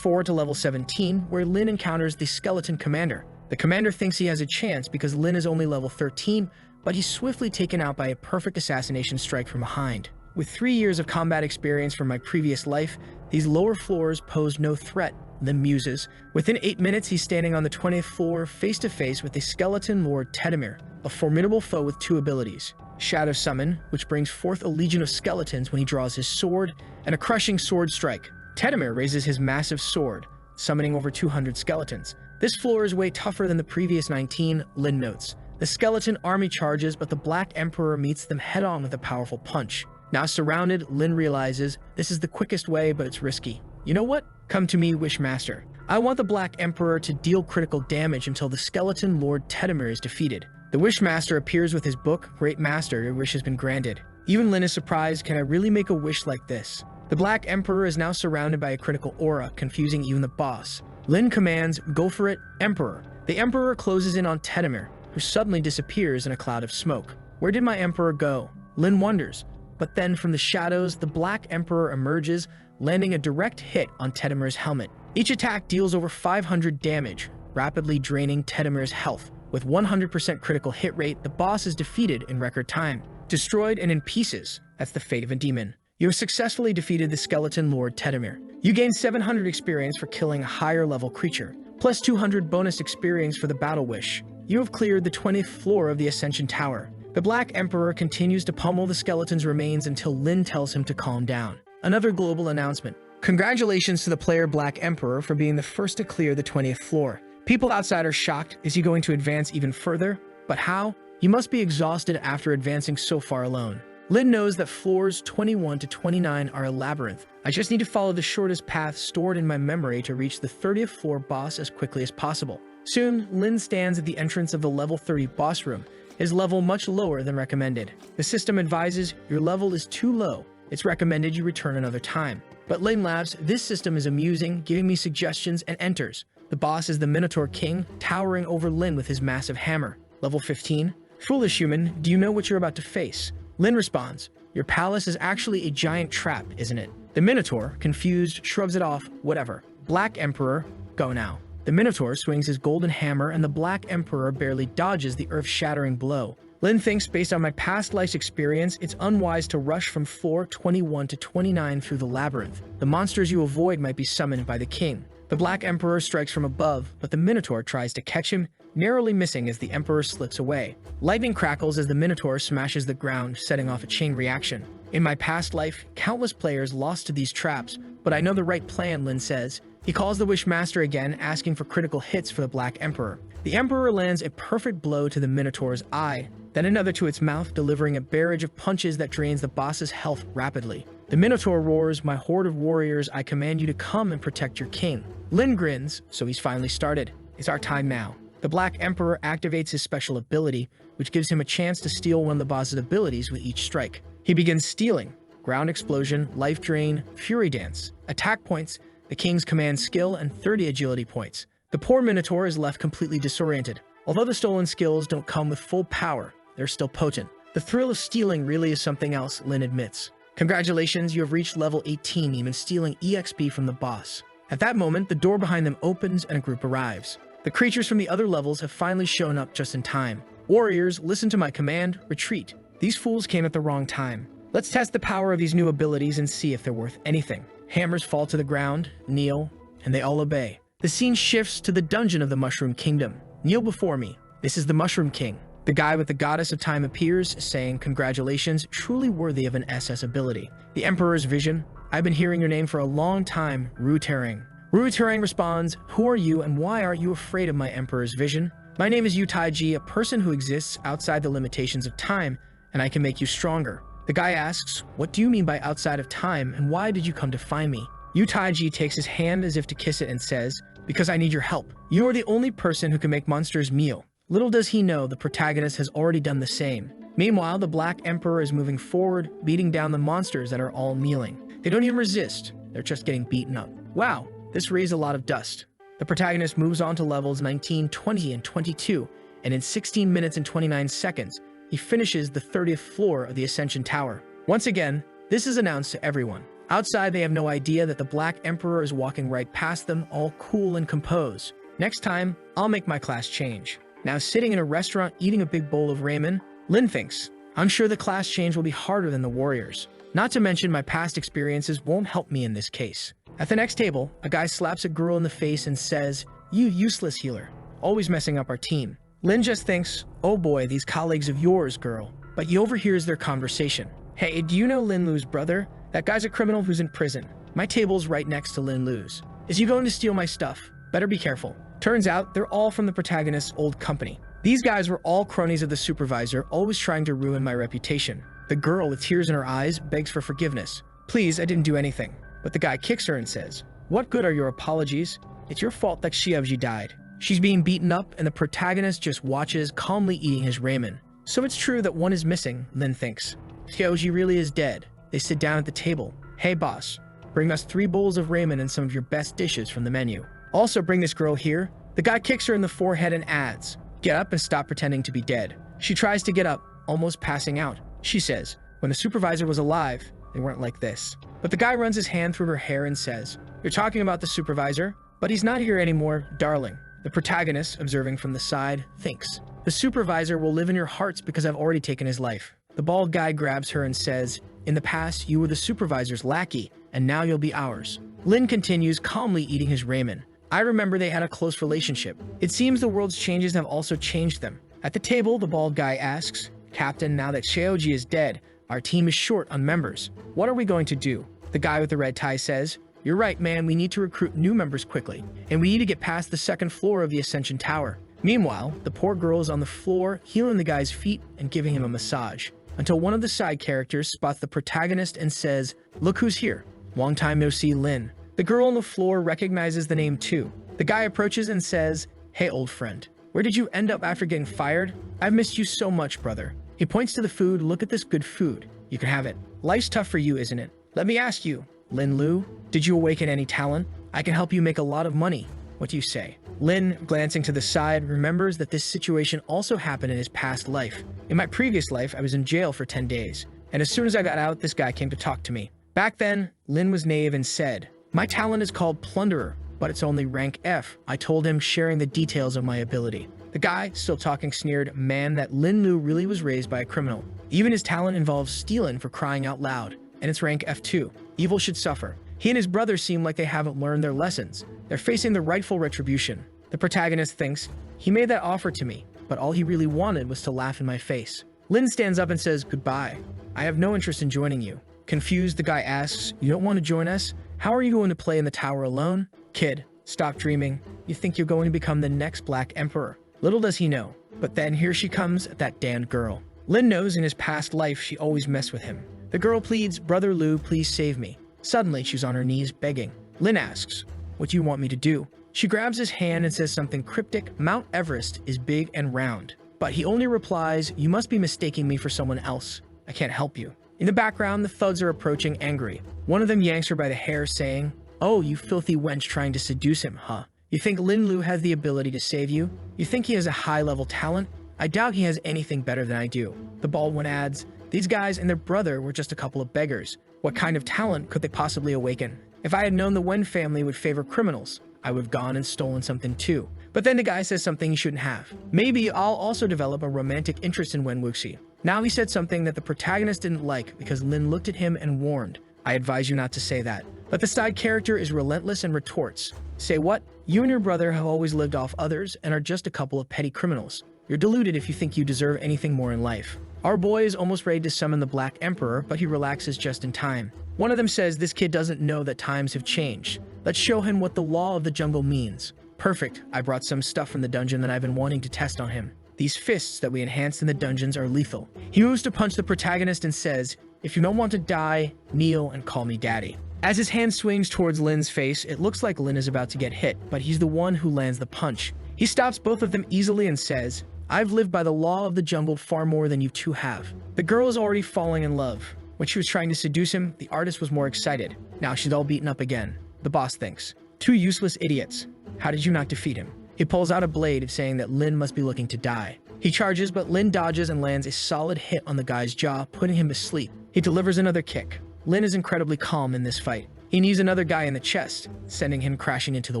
forward to level 17, where Lin encounters the skeleton commander. The commander thinks he has a chance because Lin is only level 13, but he's swiftly taken out by a perfect assassination strike from behind. With 3 years of combat experience from my previous life, these lower floors pose no threat. Lin muses. Within 8 minutes, he's standing on the 20th floor, face-to-face with the skeleton Lord Tedemir, a formidable foe with 2 abilities. Shadow Summon, which brings forth a legion of skeletons when he draws his sword, and a crushing sword strike. Tedemir raises his massive sword, summoning over 200 skeletons. This floor is way tougher than the previous 19, Lin notes. The skeleton army charges, but the Black Emperor meets them head-on with a powerful punch. Now surrounded, Lin realizes this is the quickest way, but it's risky. You know what? Come to me, Wishmaster. I want the Black Emperor to deal critical damage until the skeleton Lord Tedemir is defeated. The Wishmaster appears with his book, Great Master, your wish has been granted. Even Lin is surprised, can I really make a wish like this? The Black Emperor is now surrounded by a critical aura, confusing even the boss. Lin commands, go for it, Emperor. The Emperor closes in on Tedemir, who suddenly disappears in a cloud of smoke. Where did my Emperor go? Lin wonders. But then from the shadows, the Black Emperor emerges, landing a direct hit on Tedemir's helmet. Each attack deals over 500 damage, rapidly draining Tedemir's health. With 100% critical hit rate, the boss is defeated in record time. Destroyed and in pieces, that's the fate of a demon. You have successfully defeated the skeleton Lord Tedemir. You gain 700 experience for killing a higher level creature, plus 200 bonus experience for the battle wish. You have cleared the 20th floor of the Ascension Tower. The Black Emperor continues to pummel the skeleton's remains until Lin tells him to calm down. Another global announcement. Congratulations to the player Black Emperor for being the first to clear the 20th floor. People outside are shocked. Is he going to advance even further? But how? You must be exhausted after advancing so far alone. Lin knows that floors 21 to 29 are a labyrinth. I just need to follow the shortest path stored in my memory to reach the 30th floor boss as quickly as possible. Soon, Lin stands at the entrance of the level 30 boss room, his level much lower than recommended. The system advises your level is too low. It's recommended you return another time. But Lin laughs, this system is amusing, giving me suggestions, and enters. The boss is the Minotaur King, towering over Lin with his massive hammer. Level 15. Foolish human, do you know what you're about to face? Lin responds, your palace is actually a giant trap, isn't it? The Minotaur, confused, shrugs it off, whatever. Black Emperor, go now. The Minotaur swings his golden hammer and the Black Emperor barely dodges the earth-shattering blow. Lin thinks based on my past life's experience, it's unwise to rush from floor 21 to 29 through the labyrinth. The monsters you avoid might be summoned by the king. The Black Emperor strikes from above, but the Minotaur tries to catch him, narrowly missing as the Emperor slips away. Lightning crackles as the Minotaur smashes the ground, setting off a chain reaction. In my past life, countless players lost to these traps, but I know the right plan, Lin says. He calls the Wishmaster again, asking for critical hits for the Black Emperor. The Emperor lands a perfect blow to the Minotaur's eye, then another to its mouth, delivering a barrage of punches that drains the boss's health rapidly. The Minotaur roars, my horde of warriors, I command you to come and protect your king. Lin grins, so he's finally started. It's our time now. The Black Emperor activates his special ability, which gives him a chance to steal one of the boss's abilities with each strike. He begins stealing. Ground Explosion, Life Drain, Fury Dance, Attack Points, the King's Command Skill, and 30 Agility Points. The poor Minotaur is left completely disoriented. Although the stolen skills don't come with full power, they're still potent. The thrill of stealing really is something else, Lin admits. Congratulations, you have reached level 18, even stealing EXP from the boss. At that moment, the door behind them opens and a group arrives. The creatures from the other levels have finally shown up just in time. Warriors, listen to my command, retreat. These fools came at the wrong time. Let's test the power of these new abilities and see if they're worth anything. Hammers fall to the ground, kneel, and they all obey. The scene shifts to the dungeon of the Mushroom Kingdom. Kneel before me. This is the Mushroom King. The guy with the Goddess of Time appears, saying, congratulations, truly worthy of an SS ability. The Emperor's vision. I've been hearing your name for a long time, Ru-Terang. Ru-Terang responds, who are you and why aren't you afraid of my Emperor's vision? My name is Utaiji, a person who exists outside the limitations of time, and I can make you stronger. The guy asks, what do you mean by outside of time, and why did you come to find me? Utaiji takes his hand as if to kiss it and says, because I need your help. You are the only person who can make monsters meal. Little does he know the protagonist has already done the same. Meanwhile, the Black Emperor is moving forward, beating down the monsters that are all kneeling. They don't even resist, they're just getting beaten up. Wow, this raised a lot of dust. The protagonist moves on to levels 19, 20, and 22, and in 16 minutes and 29 seconds, he finishes the 30th floor of the Ascension Tower. Once again, this is announced to everyone. Outside, they have no idea that the Black Emperor is walking right past them, all cool and composed. Next time, I'll make my class change. Now sitting in a restaurant eating a big bowl of ramen, Lin thinks, I'm sure the class change will be harder than the warriors. Not to mention my past experiences won't help me in this case. At the next table, a guy slaps a girl in the face and says, "You useless healer, always messing up our team." Lin just thinks, oh boy, these colleagues of yours, girl. But he overhears their conversation. Hey, do you know Lin Lu's brother? That guy's a criminal who's in prison. My table's right next to Lin Lu's. Is he going to steal my stuff? Better be careful. Turns out, they're all from the protagonist's old company. These guys were all cronies of the supervisor, always trying to ruin my reputation. The girl, with tears in her eyes, begs for forgiveness. Please, I didn't do anything. But the guy kicks her and says, what good are your apologies? It's your fault that Xiaoji died. She's being beaten up, and the protagonist just watches, calmly eating his ramen. So it's true that one is missing, Lin thinks. Xiaoji really is dead. They sit down at the table. Hey boss, bring us 3 bowls of ramen and some of your best dishes from the menu. Also bring this girl here. The guy kicks her in the forehead and adds, get up and stop pretending to be dead. She tries to get up, almost passing out. She says, when the supervisor was alive, they weren't like this. But the guy runs his hand through her hair and says, you're talking about the supervisor? But he's not here anymore, darling. The protagonist, observing from the side, thinks, the supervisor will live in your hearts because I've already taken his life. The bald guy grabs her and says, in the past, you were the supervisor's lackey, and now you'll be ours. Lin continues calmly eating his ramen. I remember they had a close relationship. It seems the world's changes have also changed them. At the table, the bald guy asks, Captain, now that Xiaoji is dead, our team is short on members. What are we going to do? The guy with the red tie says, you're right, man, we need to recruit new members quickly, and we need to get past the 2nd floor of the Ascension Tower. Meanwhile, the poor girl is on the floor, healing the guy's feet and giving him a massage, until one of the side characters spots the protagonist and says, look who's here. Long time no see, Lin. The girl on the floor recognizes the name too. The guy approaches and says, hey old friend, where did you end up after getting fired? I've missed you so much, brother. He points to the food. Look at this good food. You can have it. Life's tough for you, isn't it? Let me ask you, Lin Lu, did you awaken any talent? I can help you make a lot of money. What do you say? Lin, glancing to the side, remembers that this situation also happened in his past life. In my previous life, I was in jail for 10 days, and as soon as I got out, this guy came to talk to me. Back then, Lin was naive and said, my talent is called Plunderer, but it's only rank F. I told him, sharing the details of my ability. The guy, still talking, sneered, man, that Lin Lu really was raised by a criminal. Even his talent involves stealing, for crying out loud, and it's rank F2. Evil should suffer. He and his brother seem like they haven't learned their lessons. They're facing the rightful retribution. The protagonist thinks, he made that offer to me, but all he really wanted was to laugh in my face. Lin stands up and says, goodbye. I have no interest in joining you. Confused, the guy asks, you don't want to join us? How are you going to play in the tower alone? Kid, stop dreaming. You think you're going to become the next Black Emperor. Little does he know. But then here she comes, that damned girl. Lin knows in his past life she always messed with him. The girl pleads, brother Lu, please save me. Suddenly, she's on her knees begging. Lin asks, what do you want me to do? She grabs his hand and says something cryptic. Mount Everest is big and round. But he only replies, you must be mistaking me for someone else. I can't help you. In the background, the thugs are approaching angry. One of them yanks her by the hair, saying, oh, you filthy wench trying to seduce him, huh? You think Lin Lu has the ability to save you? You think he has a high-level talent? I doubt he has anything better than I do. The bald one adds, these guys and their brother were just a couple of beggars. What kind of talent could they possibly awaken? If I had known the Wen family would favor criminals, I would have gone and stolen something too. But then the guy says something he shouldn't have. Maybe I'll also develop a romantic interest in Wen Wuxi. Now he said something that the protagonist didn't like because Lin looked at him and warned, I advise you not to say that. But the side character is relentless and retorts, say what? You and your brother have always lived off others and are just a couple of petty criminals. You're deluded if you think you deserve anything more in life. Our boy is almost ready to summon the Black Emperor, but he relaxes just in time. One of them says this kid doesn't know that times have changed. Let's show him what the law of the jungle means. Perfect, I brought some stuff from the dungeon that I've been wanting to test on him. These fists that we enhanced in the dungeons are lethal. He moves to punch the protagonist and says, if you don't want to die, kneel and call me daddy. As his hand swings towards Lin's face, it looks like Lin is about to get hit, but he's the one who lands the punch. He stops both of them easily and says, I've lived by the law of the jungle far more than you two have. The girl is already falling in love. When she was trying to seduce him, the artist was more excited. Now she's all beaten up again. The boss thinks, two useless idiots. How did you not defeat him? He pulls out a blade, saying that Lin must be looking to die. He charges, but Lin dodges and lands a solid hit on the guy's jaw, putting him to sleep. He delivers another kick. Lin is incredibly calm in this fight. He knees another guy in the chest, sending him crashing into the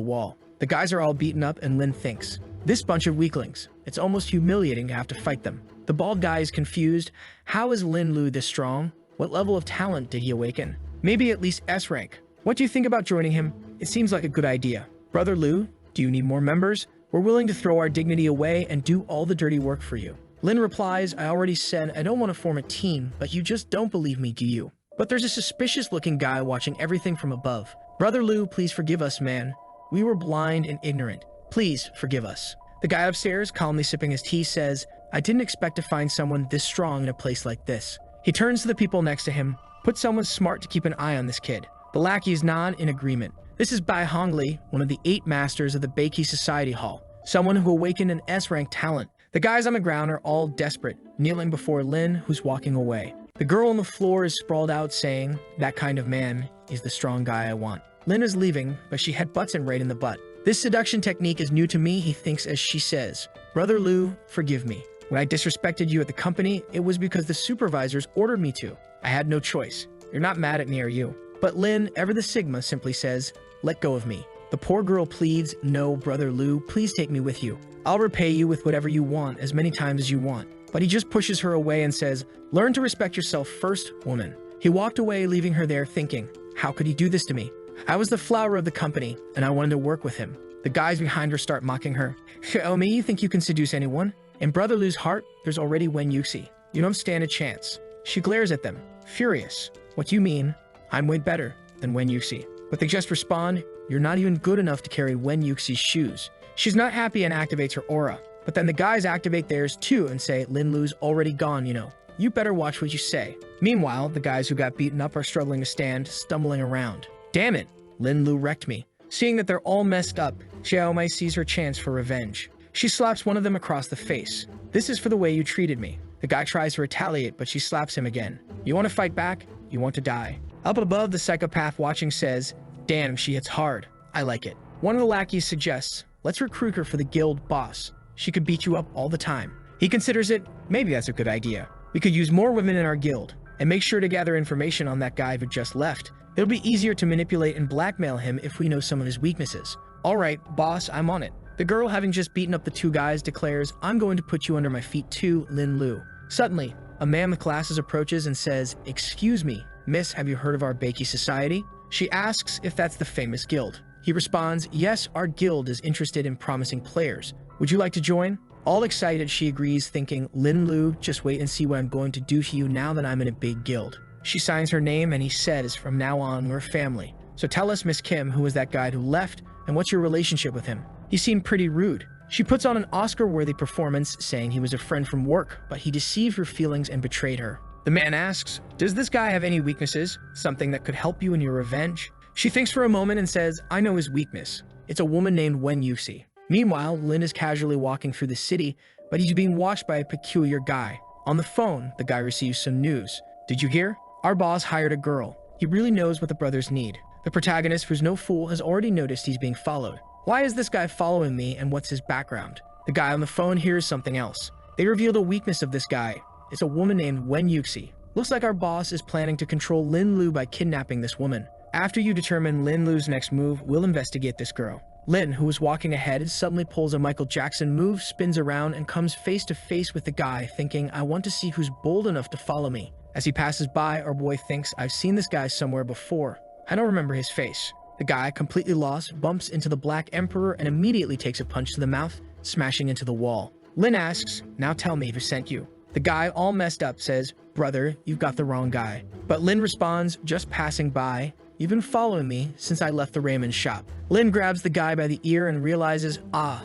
wall. The guys are all beaten up, and Lin thinks, this bunch of weaklings. It's almost humiliating to have to fight them. The bald guy is confused. How is Lin Lu this strong? What level of talent did he awaken? Maybe at least S rank. What do you think about joining him? It seems like a good idea. Brother Lu, do you need more members? We're willing to throw our dignity away and do all the dirty work for you. Lin replies, I already said I don't want to form a team, but you just don't believe me, do you? But there's a suspicious-looking guy watching everything from above. Brother Lu, please forgive us, man. We were blind and ignorant. Please forgive us. The guy upstairs, calmly sipping his tea, says, I didn't expect to find someone this strong in a place like this. He turns to the people next to him. Put someone smart to keep an eye on this kid. The lackeys nod in agreement. This is Bai Hongli, one of the 8 masters of the Beiki Society Hall. Someone who awakened an S-rank talent. The guys on the ground are all desperate, kneeling before Lin, who's walking away. The girl on the floor is sprawled out, saying, that kind of man is the strong guy I want. Lin is leaving, but she headbutts him right in the butt. This seduction technique is new to me, he thinks as she says, Brother Lu, forgive me. When I disrespected you at the company, it was because the supervisors ordered me to. I had no choice. You're not mad at me, are you? But Lin, ever the Sigma, simply says, let go of me. The poor girl pleads, no, Brother Lu, please take me with you. I'll repay you with whatever you want, as many times as you want. But he just pushes her away and says, learn to respect yourself first, woman. He walked away, leaving her there thinking, how could he do this to me? I was the flower of the company, and I wanted to work with him. The guys behind her start mocking her. Xiaomi, you think you can seduce anyone? In Brother Lu's heart, there's already Wen Yuxi. You don't stand a chance. She glares at them, furious. What do you mean? I'm way better than Wen Yuxi. But they just respond, you're not even good enough to carry Wen Yuxi's shoes. She's not happy and activates her aura. But then the guys activate theirs too and say, Lin Lu's already gone, you know. You better watch what you say. Meanwhile, the guys who got beaten up are struggling to stand, stumbling around. Damn it, Lin Lu wrecked me. Seeing that they're all messed up, Xiaomai sees her chance for revenge. She slaps one of them across the face. This is for the way you treated me. The guy tries to retaliate, but she slaps him again. You want to fight back? You want to die. Up above, the psychopath watching says, damn, she hits hard. I like it. One of the lackeys suggests, let's recruit her for the guild boss. She could beat you up all the time. He considers it, maybe that's a good idea. We could use more women in our guild, and make sure to gather information on that guy who just left. It'll be easier to manipulate and blackmail him if we know some of his weaknesses. All right, boss, I'm on it. The girl, having just beaten up the 2 guys, declares, I'm going to put you under my feet too, Lin Lu. Suddenly, a man with glasses approaches and says, excuse me, miss, have you heard of our Beiki Society? She asks if that's the famous guild. He responds, yes, our guild is interested in promising players. Would you like to join? All excited, she agrees, thinking, Lin Lu, just wait and see what I'm going to do to you now that I'm in a big guild. She signs her name and he says, from now on, we're family. So tell us, Miss Kim, who was that guy who left, and what's your relationship with him? He seemed pretty rude. She puts on an Oscar-worthy performance, saying he was a friend from work, but he deceived her feelings and betrayed her. The man asks, does this guy have any weaknesses? Something that could help you in your revenge? She thinks for a moment and says, I know his weakness. It's a woman named Wen Yuxi. Meanwhile, Lin is casually walking through the city, but he's being watched by a peculiar guy. On the phone, the guy receives some news. Did you hear? Our boss hired a girl. He really knows what the brothers need. The protagonist, who's no fool, has already noticed he's being followed. Why is this guy following me, and what's his background? The guy on the phone hears something else. They reveal the weakness of this guy. It's a woman named Wen Yuxi. Looks like our boss is planning to control Lin Lu by kidnapping this woman. After you determine Lin Lu's next move, we'll investigate this girl. Lin, who was walking ahead, suddenly pulls a Michael Jackson move, spins around, and comes face to face with the guy, thinking, I want to see who's bold enough to follow me. As he passes by, our boy thinks, I've seen this guy somewhere before. I don't remember his face. The guy, completely lost, bumps into the Black Emperor and immediately takes a punch to the mouth, smashing into the wall. Lin asks, now tell me who sent you. The guy, all messed up, says, brother, you've got the wrong guy. But Lin responds, just passing by. You've been following me since I left the ramen shop. Lin grabs the guy by the ear and realizes,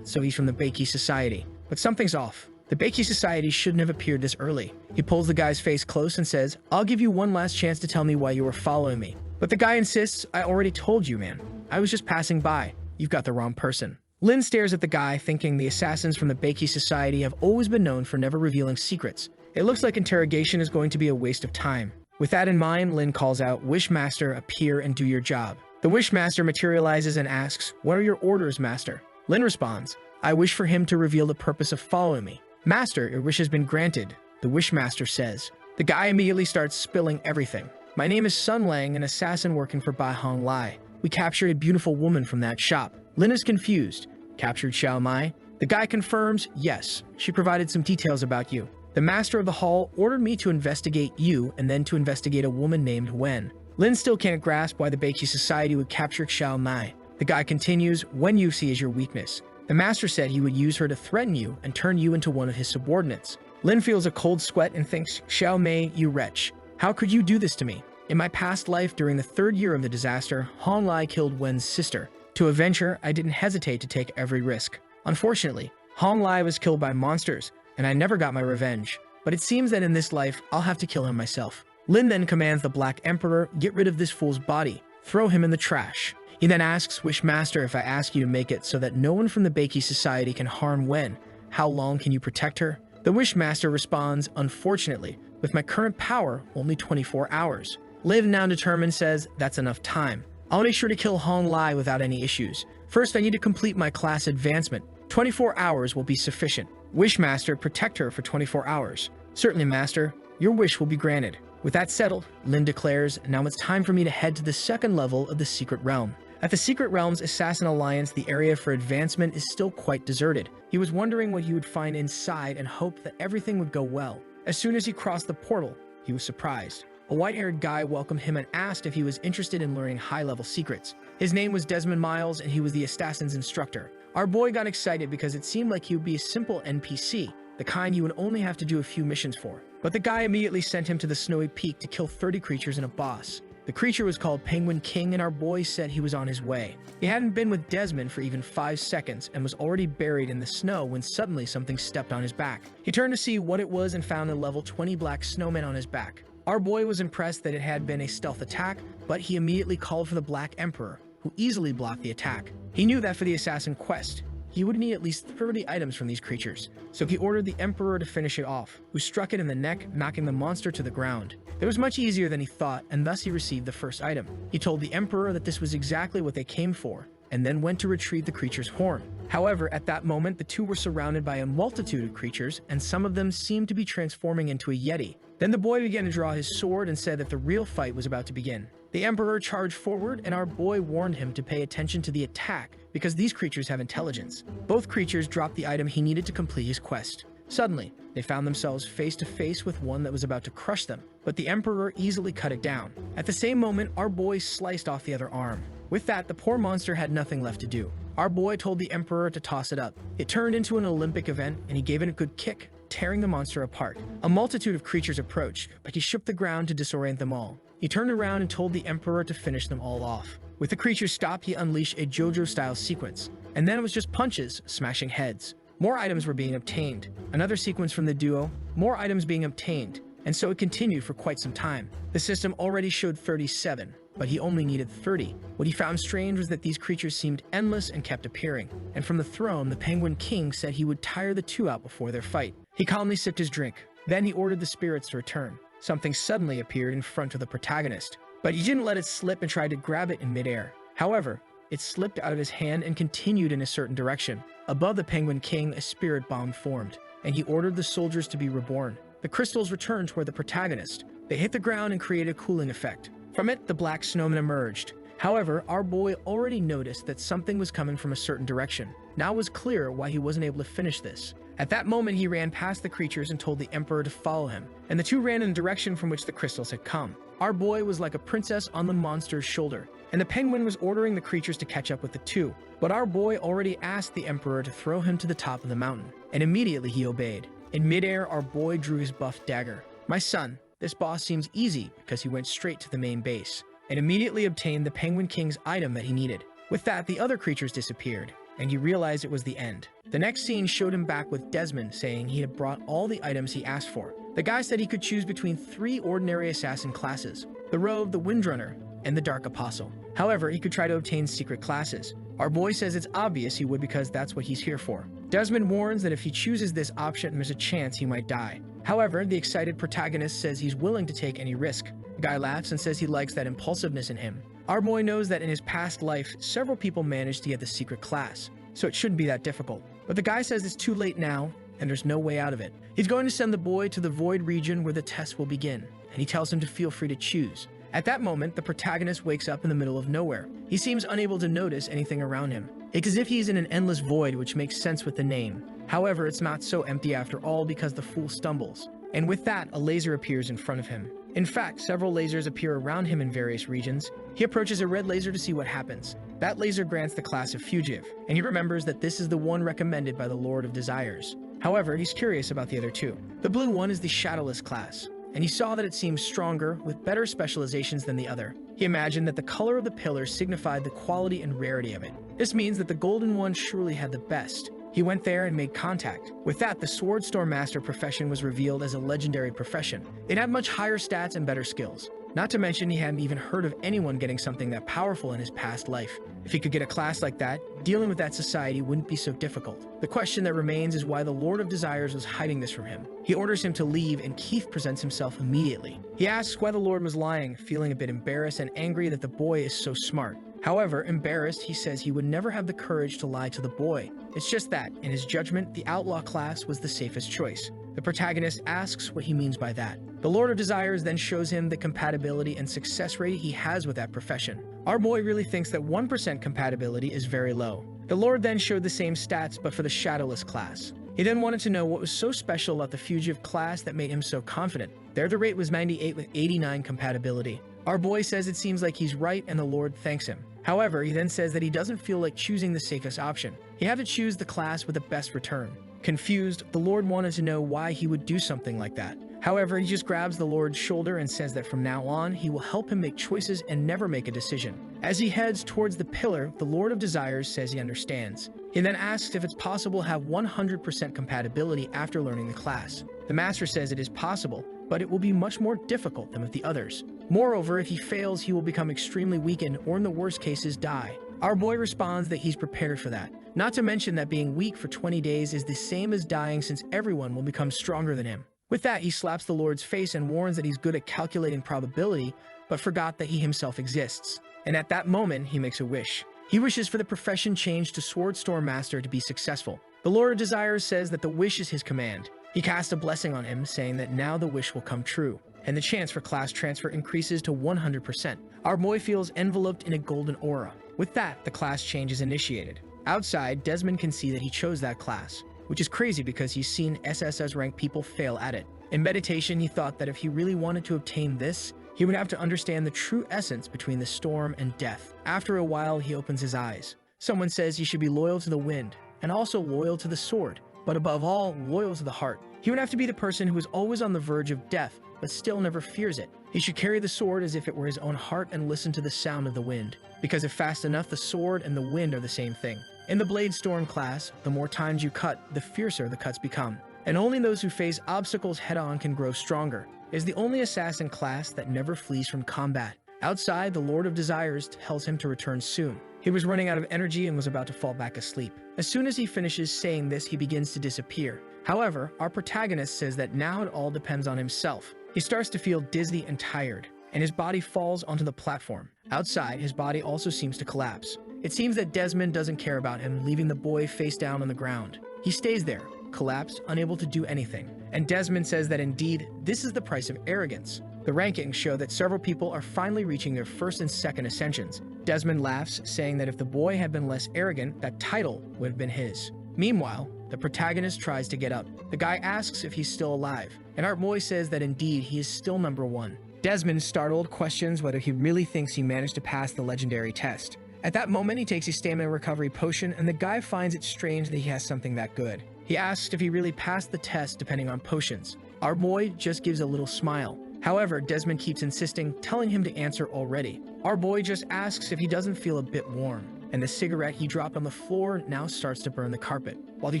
so he's from the Beiki Society. But something's off. The Beiki Society shouldn't have appeared this early. He pulls the guy's face close and says, I'll give you one last chance to tell me why you were following me. But the guy insists, I already told you, man. I was just passing by. You've got the wrong person. Lin stares at the guy, thinking the assassins from the Beiki Society have always been known for never revealing secrets. It looks like interrogation is going to be a waste of time. With that in mind, Lin calls out, "Wishmaster, appear and do your job." The Wishmaster materializes and asks, "What are your orders, Master?" Lin responds, "I wish for him to reveal the purpose of following me." "Master, your wish has been granted," the Wishmaster says. The guy immediately starts spilling everything. "My name is Sun Lang, an assassin working for Bai Hong Lai. We captured a beautiful woman from that shop." Lin is confused. "Captured Xiao Mai?" The guy confirms, "Yes, she provided some details about you. The master of the hall ordered me to investigate you and then to investigate a woman named Wen." Lin still can't grasp why the Beiki Society would capture Xiao Mai. The guy continues, "Wen Yuxi is your weakness. The master said he would use her to threaten you and turn you into one of his subordinates." Lin feels a cold sweat and thinks, "Xiao Mei, you wretch. How could you do this to me? In my past life, during the 3rd year of the disaster, Hong Lai killed Wen's sister. To avenge her, I didn't hesitate to take every risk. Unfortunately, Hong Lai was killed by monsters, and I never got my revenge. But it seems that in this life, I'll have to kill him myself." Lin then commands the Black Emperor, "Get rid of this fool's body. Throw him in the trash." He then asks, "Wishmaster, if I ask you to make it so that no one from the Beiki Society can harm Wen, how long can you protect her?" The Wishmaster responds, "Unfortunately, with my current power, only 24 hours. Liv, now determined, says, "That's enough time. I'll make sure to kill Hong Lai without any issues. First, I need to complete my class advancement. 24 hours will be sufficient. Wishmaster, protect her for 24 hours. "Certainly, Master. Your wish will be granted." With that settled, Lin declares, "Now it's time for me to head to the 2nd level of the Secret Realm." At the Secret Realm's Assassin Alliance, the area for advancement is still quite deserted. He was wondering what he would find inside and hoped that everything would go well. As soon as he crossed the portal, he was surprised. A white-haired guy welcomed him and asked if he was interested in learning high-level secrets. His name was Desmond Miles, and he was the assassin's instructor. Our boy got excited because it seemed like he would be a simple NPC, the kind you would only have to do a few missions for. But the guy immediately sent him to the snowy peak to kill 30 creatures and a boss. The creature was called Penguin King, and our boy said he was on his way. He hadn't been with Desmond for even 5 seconds and was already buried in the snow when suddenly something stepped on his back. He turned to see what it was and found a level 20 black snowman on his back. Our boy was impressed that it had been a stealth attack, but he immediately called for the Black Emperor, who easily blocked the attack. He knew that for the assassin quest, he would need at least 30 items from these creatures, so he ordered the Emperor to finish it off, who struck it in the neck, knocking the monster to the ground. It was much easier than he thought, and thus he received the first item. He told the Emperor that this was exactly what they came for, and then went to retrieve the creature's horn. However, at that moment, the two were surrounded by a multitude of creatures, and some of them seemed to be transforming into a Yeti. Then the boy began to draw his sword and said that the real fight was about to begin. The Emperor charged forward, and our boy warned him to pay attention to the attack, because these creatures have intelligence. Both creatures dropped the item he needed to complete his quest. Suddenly, they found themselves face to face with one that was about to crush them, but the Emperor easily cut it down. At the same moment, our boy sliced off the other arm. With that, the poor monster had nothing left to do. Our boy told the Emperor to toss it up. It turned into an Olympic event, and he gave it a good kick, tearing the monster apart. A multitude of creatures approached, but he shook the ground to disorient them all. He turned around and told the Emperor to finish them all off. With the creatures stopped, he unleashed a JoJo-style sequence, and then it was just punches, smashing heads. More items were being obtained. Another sequence from the duo, more items being obtained, and so it continued for quite some time. The system already showed 37, but he only needed 30. What he found strange was that these creatures seemed endless and kept appearing, and from the throne, the Penguin King said he would tire the two out before their fight. He calmly sipped his drink. Then he ordered the spirits to return. Something suddenly appeared in front of the protagonist, but he didn't let it slip and tried to grab it in midair. However, it slipped out of his hand and continued in a certain direction. Above the Penguin King, a spirit bomb formed, and he ordered the soldiers to be reborn. The crystals returned toward the protagonist. They hit the ground and created a cooling effect. From it, the black snowman emerged. However, our boy already noticed that something was coming from a certain direction. Now it was clear why he wasn't able to finish this. At that moment, he ran past the creatures and told the Emperor to follow him, and the two ran in the direction from which the crystals had come. Our boy was like a princess on the monster's shoulder, and the penguin was ordering the creatures to catch up with the two. But our boy already asked the Emperor to throw him to the top of the mountain, and immediately he obeyed. In midair, our boy drew his buff dagger. "My son, this boss seems easy," because he went straight to the main base, and immediately obtained the Penguin King's item that he needed. With that, the other creatures disappeared, and he realized it was the end. The next scene showed him back with Desmond, saying he had brought all the items he asked for. The guy said he could choose between 3 ordinary assassin classes: the Rogue, the Windrunner, and the Dark Apostle. However, he could try to obtain secret classes. Our boy says it's obvious he would because that's what he's here for. Desmond warns that if he chooses this option, there's a chance he might die. However, the excited protagonist says he's willing to take any risk. The guy laughs and says he likes that impulsiveness in him. Our boy knows that in his past life, several people managed to get the secret class, so it shouldn't be that difficult. But the guy says it's too late now, and there's no way out of it. He's going to send the boy to the void region where the test will begin, and he tells him to feel free to choose. At that moment, the protagonist wakes up in the middle of nowhere. He seems unable to notice anything around him. It's as if he's in an endless void, which makes sense with the name. However, it's not so empty after all because the fool stumbles. And with that, a laser appears in front of him. In fact, several lasers appear around him in various regions. He approaches a red laser to see what happens. That laser grants the class of Fugitive, and he remembers that this is the one recommended by the Lord of Desires. However, he's curious about the other two. The blue one is the Shadowless class, and he saw that it seemed stronger with better specializations than the other. He imagined that the color of the pillar signified the quality and rarity of it. This means that the golden one surely had the best. He went there and made contact. With that, the Swordstorm Master profession was revealed as a legendary profession. It had much higher stats and better skills. Not to mention he hadn't even heard of anyone getting something that powerful in his past life. If he could get a class like that, dealing with that society wouldn't be so difficult. The question that remains is why the Lord of Desires was hiding this from him. He orders him to leave and Keith presents himself immediately. He asks why the Lord was lying, feeling a bit embarrassed and angry that the boy is so smart. However, embarrassed, he says he would never have the courage to lie to the boy. It's just that, in his judgment, the outlaw class was the safest choice. The protagonist asks what he means by that. The Lord of Desires then shows him the compatibility and success rate he has with that profession. Our boy really thinks that 1% compatibility is very low. The Lord then showed the same stats but for the Shadowless class. He then wanted to know what was so special about the Fugitive class that made him so confident. There the rate was 98 with 89 compatibility. Our boy says it seems like he's right and the Lord thanks him. However, he then says that he doesn't feel like choosing the safest option. He had to choose the class with the best return. Confused, the Lord wanted to know why he would do something like that. However, he just grabs the Lord's shoulder and says that from now on, he will help him make choices and never make a decision. As he heads towards the pillar, the Lord of Desires says he understands. He then asks if it's possible to have 100% compatibility after learning the class. The Master says it is possible, but it will be much more difficult than with the others. Moreover, if he fails, he will become extremely weakened or in the worst cases die. Our boy responds that he's prepared for that. Not to mention that being weak for 20 days is the same as dying since everyone will become stronger than him. With that, he slaps the Lord's face and warns that he's good at calculating probability, but forgot that he himself exists. And at that moment, he makes a wish. He wishes for the profession change to Swordstorm Master to be successful. The Lord of Desires says that the wish is his command. He casts a blessing on him, saying that now the wish will come true, and the chance for class transfer increases to 100%. Our boy feels enveloped in a golden aura. With that, the class change is initiated. Outside, Desmond can see that he chose that class, which is crazy because he's seen SSS-ranked people fail at it. In meditation, he thought that if he really wanted to obtain this, he would have to understand the true essence between the storm and death. After a while, he opens his eyes. Someone says he should be loyal to the wind, and also loyal to the sword, but above all, loyal to the heart. He would have to be the person who is always on the verge of death, but still never fears it. He should carry the sword as if it were his own heart and listen to the sound of the wind, because if fast enough, the sword and the wind are the same thing. In the Blade Storm class, the more times you cut, the fiercer the cuts become. And only those who face obstacles head-on can grow stronger. It is the only assassin class that never flees from combat. Outside, the Lord of Desires tells him to return soon. He was running out of energy and was about to fall back asleep. As soon as he finishes saying this, he begins to disappear. However, our protagonist says that now it all depends on himself. He starts to feel dizzy and tired, and his body falls onto the platform. Outside, his body also seems to collapse. It seems that Desmond doesn't care about him, leaving the boy face down on the ground. He stays there, collapsed, unable to do anything. And Desmond says that indeed, this is the price of arrogance. The rankings show that several people are finally reaching their first and second ascensions. Desmond laughs, saying that if the boy had been less arrogant, that title would have been his. Meanwhile, the protagonist tries to get up. The guy asks if he's still alive, and our boy says that indeed he is still number one. Desmond, startled, questions whether he really thinks he managed to pass the legendary test. At that moment, he takes a stamina recovery potion, and the guy finds it strange that he has something that good. He asks if he really passed the test depending on potions. Our boy just gives a little smile. However, Desmond keeps insisting, telling him to answer already. Our boy just asks if he doesn't feel a bit warm, and the cigarette he dropped on the floor now starts to burn the carpet. While he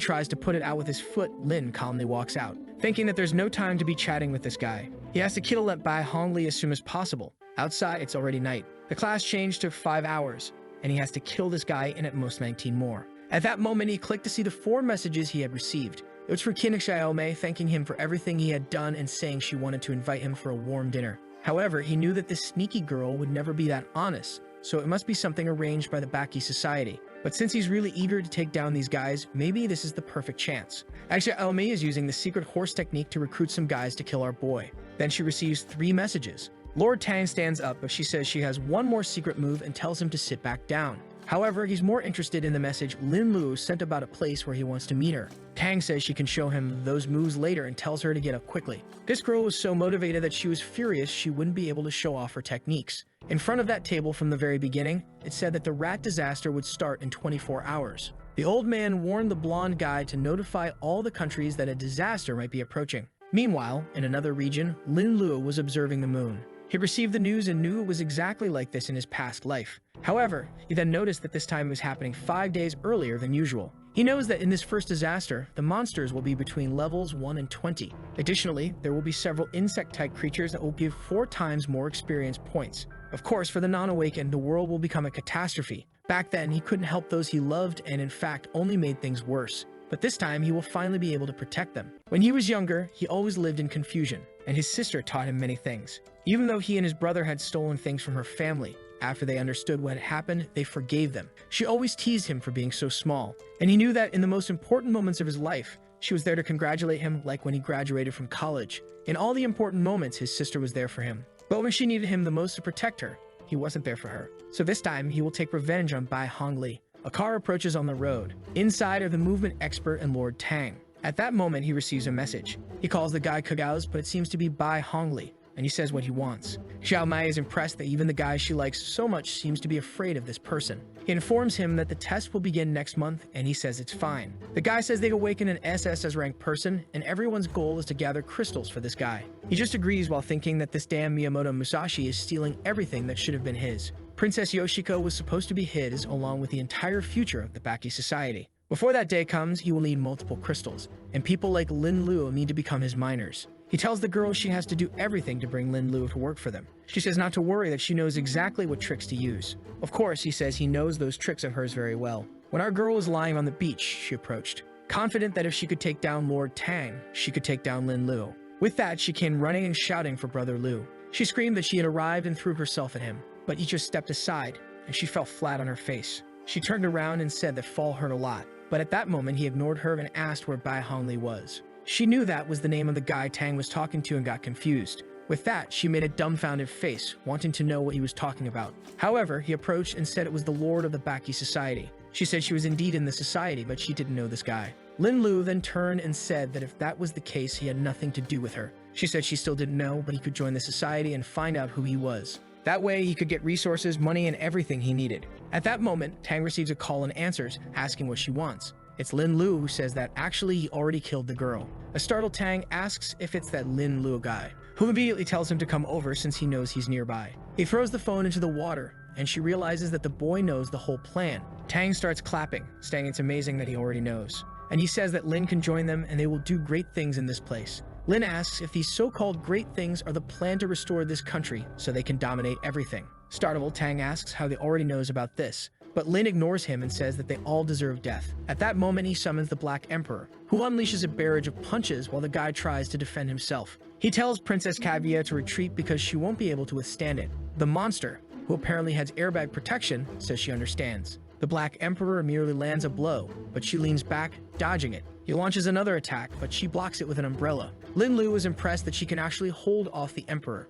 tries to put it out with his foot, Lin calmly walks out, thinking that there's no time to be chatting with this guy. He has to Kittle by Hong Li as soon as possible. Outside, it's already night. The class changed to 5 hours, and he has to kill this guy and at most 19 more. At that moment, he clicked to see the 4 messages he had received. It was for Yahello thanking him for everything he had done and saying she wanted to invite him for a warm dinner. However, he knew that this sneaky girl would never be that honest, so it must be something arranged by the Baki Society. But since he's really eager to take down these guys, maybe this is the perfect chance. Yahello is using the secret horse technique to recruit some guys to kill our boy. Then she receives 3 messages. Lord Tang stands up, but she says she has one more secret move and tells him to sit back down. However, he's more interested in the message Lin Lu sent about a place where he wants to meet her. Tang says she can show him those moves later and tells her to get up quickly. This girl was so motivated that she was furious she wouldn't be able to show off her techniques. In front of that table from the very beginning, it said that the rat disaster would start in 24 hours. The old man warned the blonde guy to notify all the countries that a disaster might be approaching. Meanwhile, in another region, Lin Lu was observing the moon. He received the news and knew it was exactly like this in his past life. However, he then noticed that this time was happening 5 days earlier than usual. He knows that in this first disaster, the monsters will be between levels 1 and 20. Additionally, there will be several insect-type creatures that will give 4 times more experience points. Of course, for the non-awakened, the world will become a catastrophe. Back then, he couldn't help those he loved and in fact only made things worse. But this time, he will finally be able to protect them. When he was younger, he always lived in confusion, and his sister taught him many things. Even though he and his brother had stolen things from her family, after they understood what had happened, they forgave them. She always teased him for being so small, and he knew that in the most important moments of his life, she was there to congratulate him like when he graduated from college. In all the important moments, his sister was there for him. But when she needed him the most to protect her, he wasn't there for her. So this time, he will take revenge on Bai Hongli. A car approaches on the road. Inside are the movement expert and Lord Tang. At that moment, he receives a message. He calls the guy Kagao's, but it seems to be Bai Hongli, and he says what he wants. Xiao Mai is impressed that even the guy she likes so much seems to be afraid of this person. He informs him that the test will begin next month, and he says it's fine. The guy says they awaken an SS rank person, and everyone's goal is to gather crystals for this guy. He just agrees while thinking that this damn Miyamoto Musashi is stealing everything that should have been his. Princess Yoshiko was supposed to be his, along with the entire future of the Baki Society. Before that day comes, he will need multiple crystals, and people like Lin Lu need to become his miners. He tells the girl she has to do everything to bring Lin Lu to work for them. She says not to worry, that she knows exactly what tricks to use. Of course, he says he knows those tricks of hers very well. When our girl was lying on the beach, she approached, confident that if she could take down Lord Tang, she could take down Lin Lu. With that, she came running and shouting for Brother Lu. She screamed that she had arrived and threw herself at him, but he just stepped aside, and she fell flat on her face. She turned around and said that fall hurt a lot, but at that moment he ignored her and asked where Bai Hongli was. She knew that was the name of the guy Tang was talking to and got confused. With that, she made a dumbfounded face, wanting to know what he was talking about. However, he approached and said it was the Lord of the Baki Society. She said she was indeed in the society, but she didn't know this guy. Lin Lu then turned and said that if that was the case, he had nothing to do with her. She said she still didn't know, but he could join the society and find out who he was. That way, he could get resources, money, and everything he needed. At that moment, Tang receives a call and answers, asking what she wants. It's Lin Lu who says that actually he already killed the girl. A startled Tang asks if it's that Lin Lu guy, who immediately tells him to come over since he knows he's nearby. He throws the phone into the water, and she realizes that the boy knows the whole plan. Tang starts clapping, saying it's amazing that he already knows. And he says that Lin can join them and they will do great things in this place. Lin asks if these so-called great things are the plan to restore this country so they can dominate everything. Startled, Tang asks how they already knows about this, but Lin ignores him and says that they all deserve death. At that moment, he summons the Black Emperor, who unleashes a barrage of punches while the guy tries to defend himself. He tells Princess Kaguya to retreat because she won't be able to withstand it. The monster, who apparently has airbag protection, says she understands. The Black Emperor merely lands a blow, but she leans back, dodging it. He launches another attack, but she blocks it with an umbrella. Lin Lu is impressed that she can actually hold off the Emperor.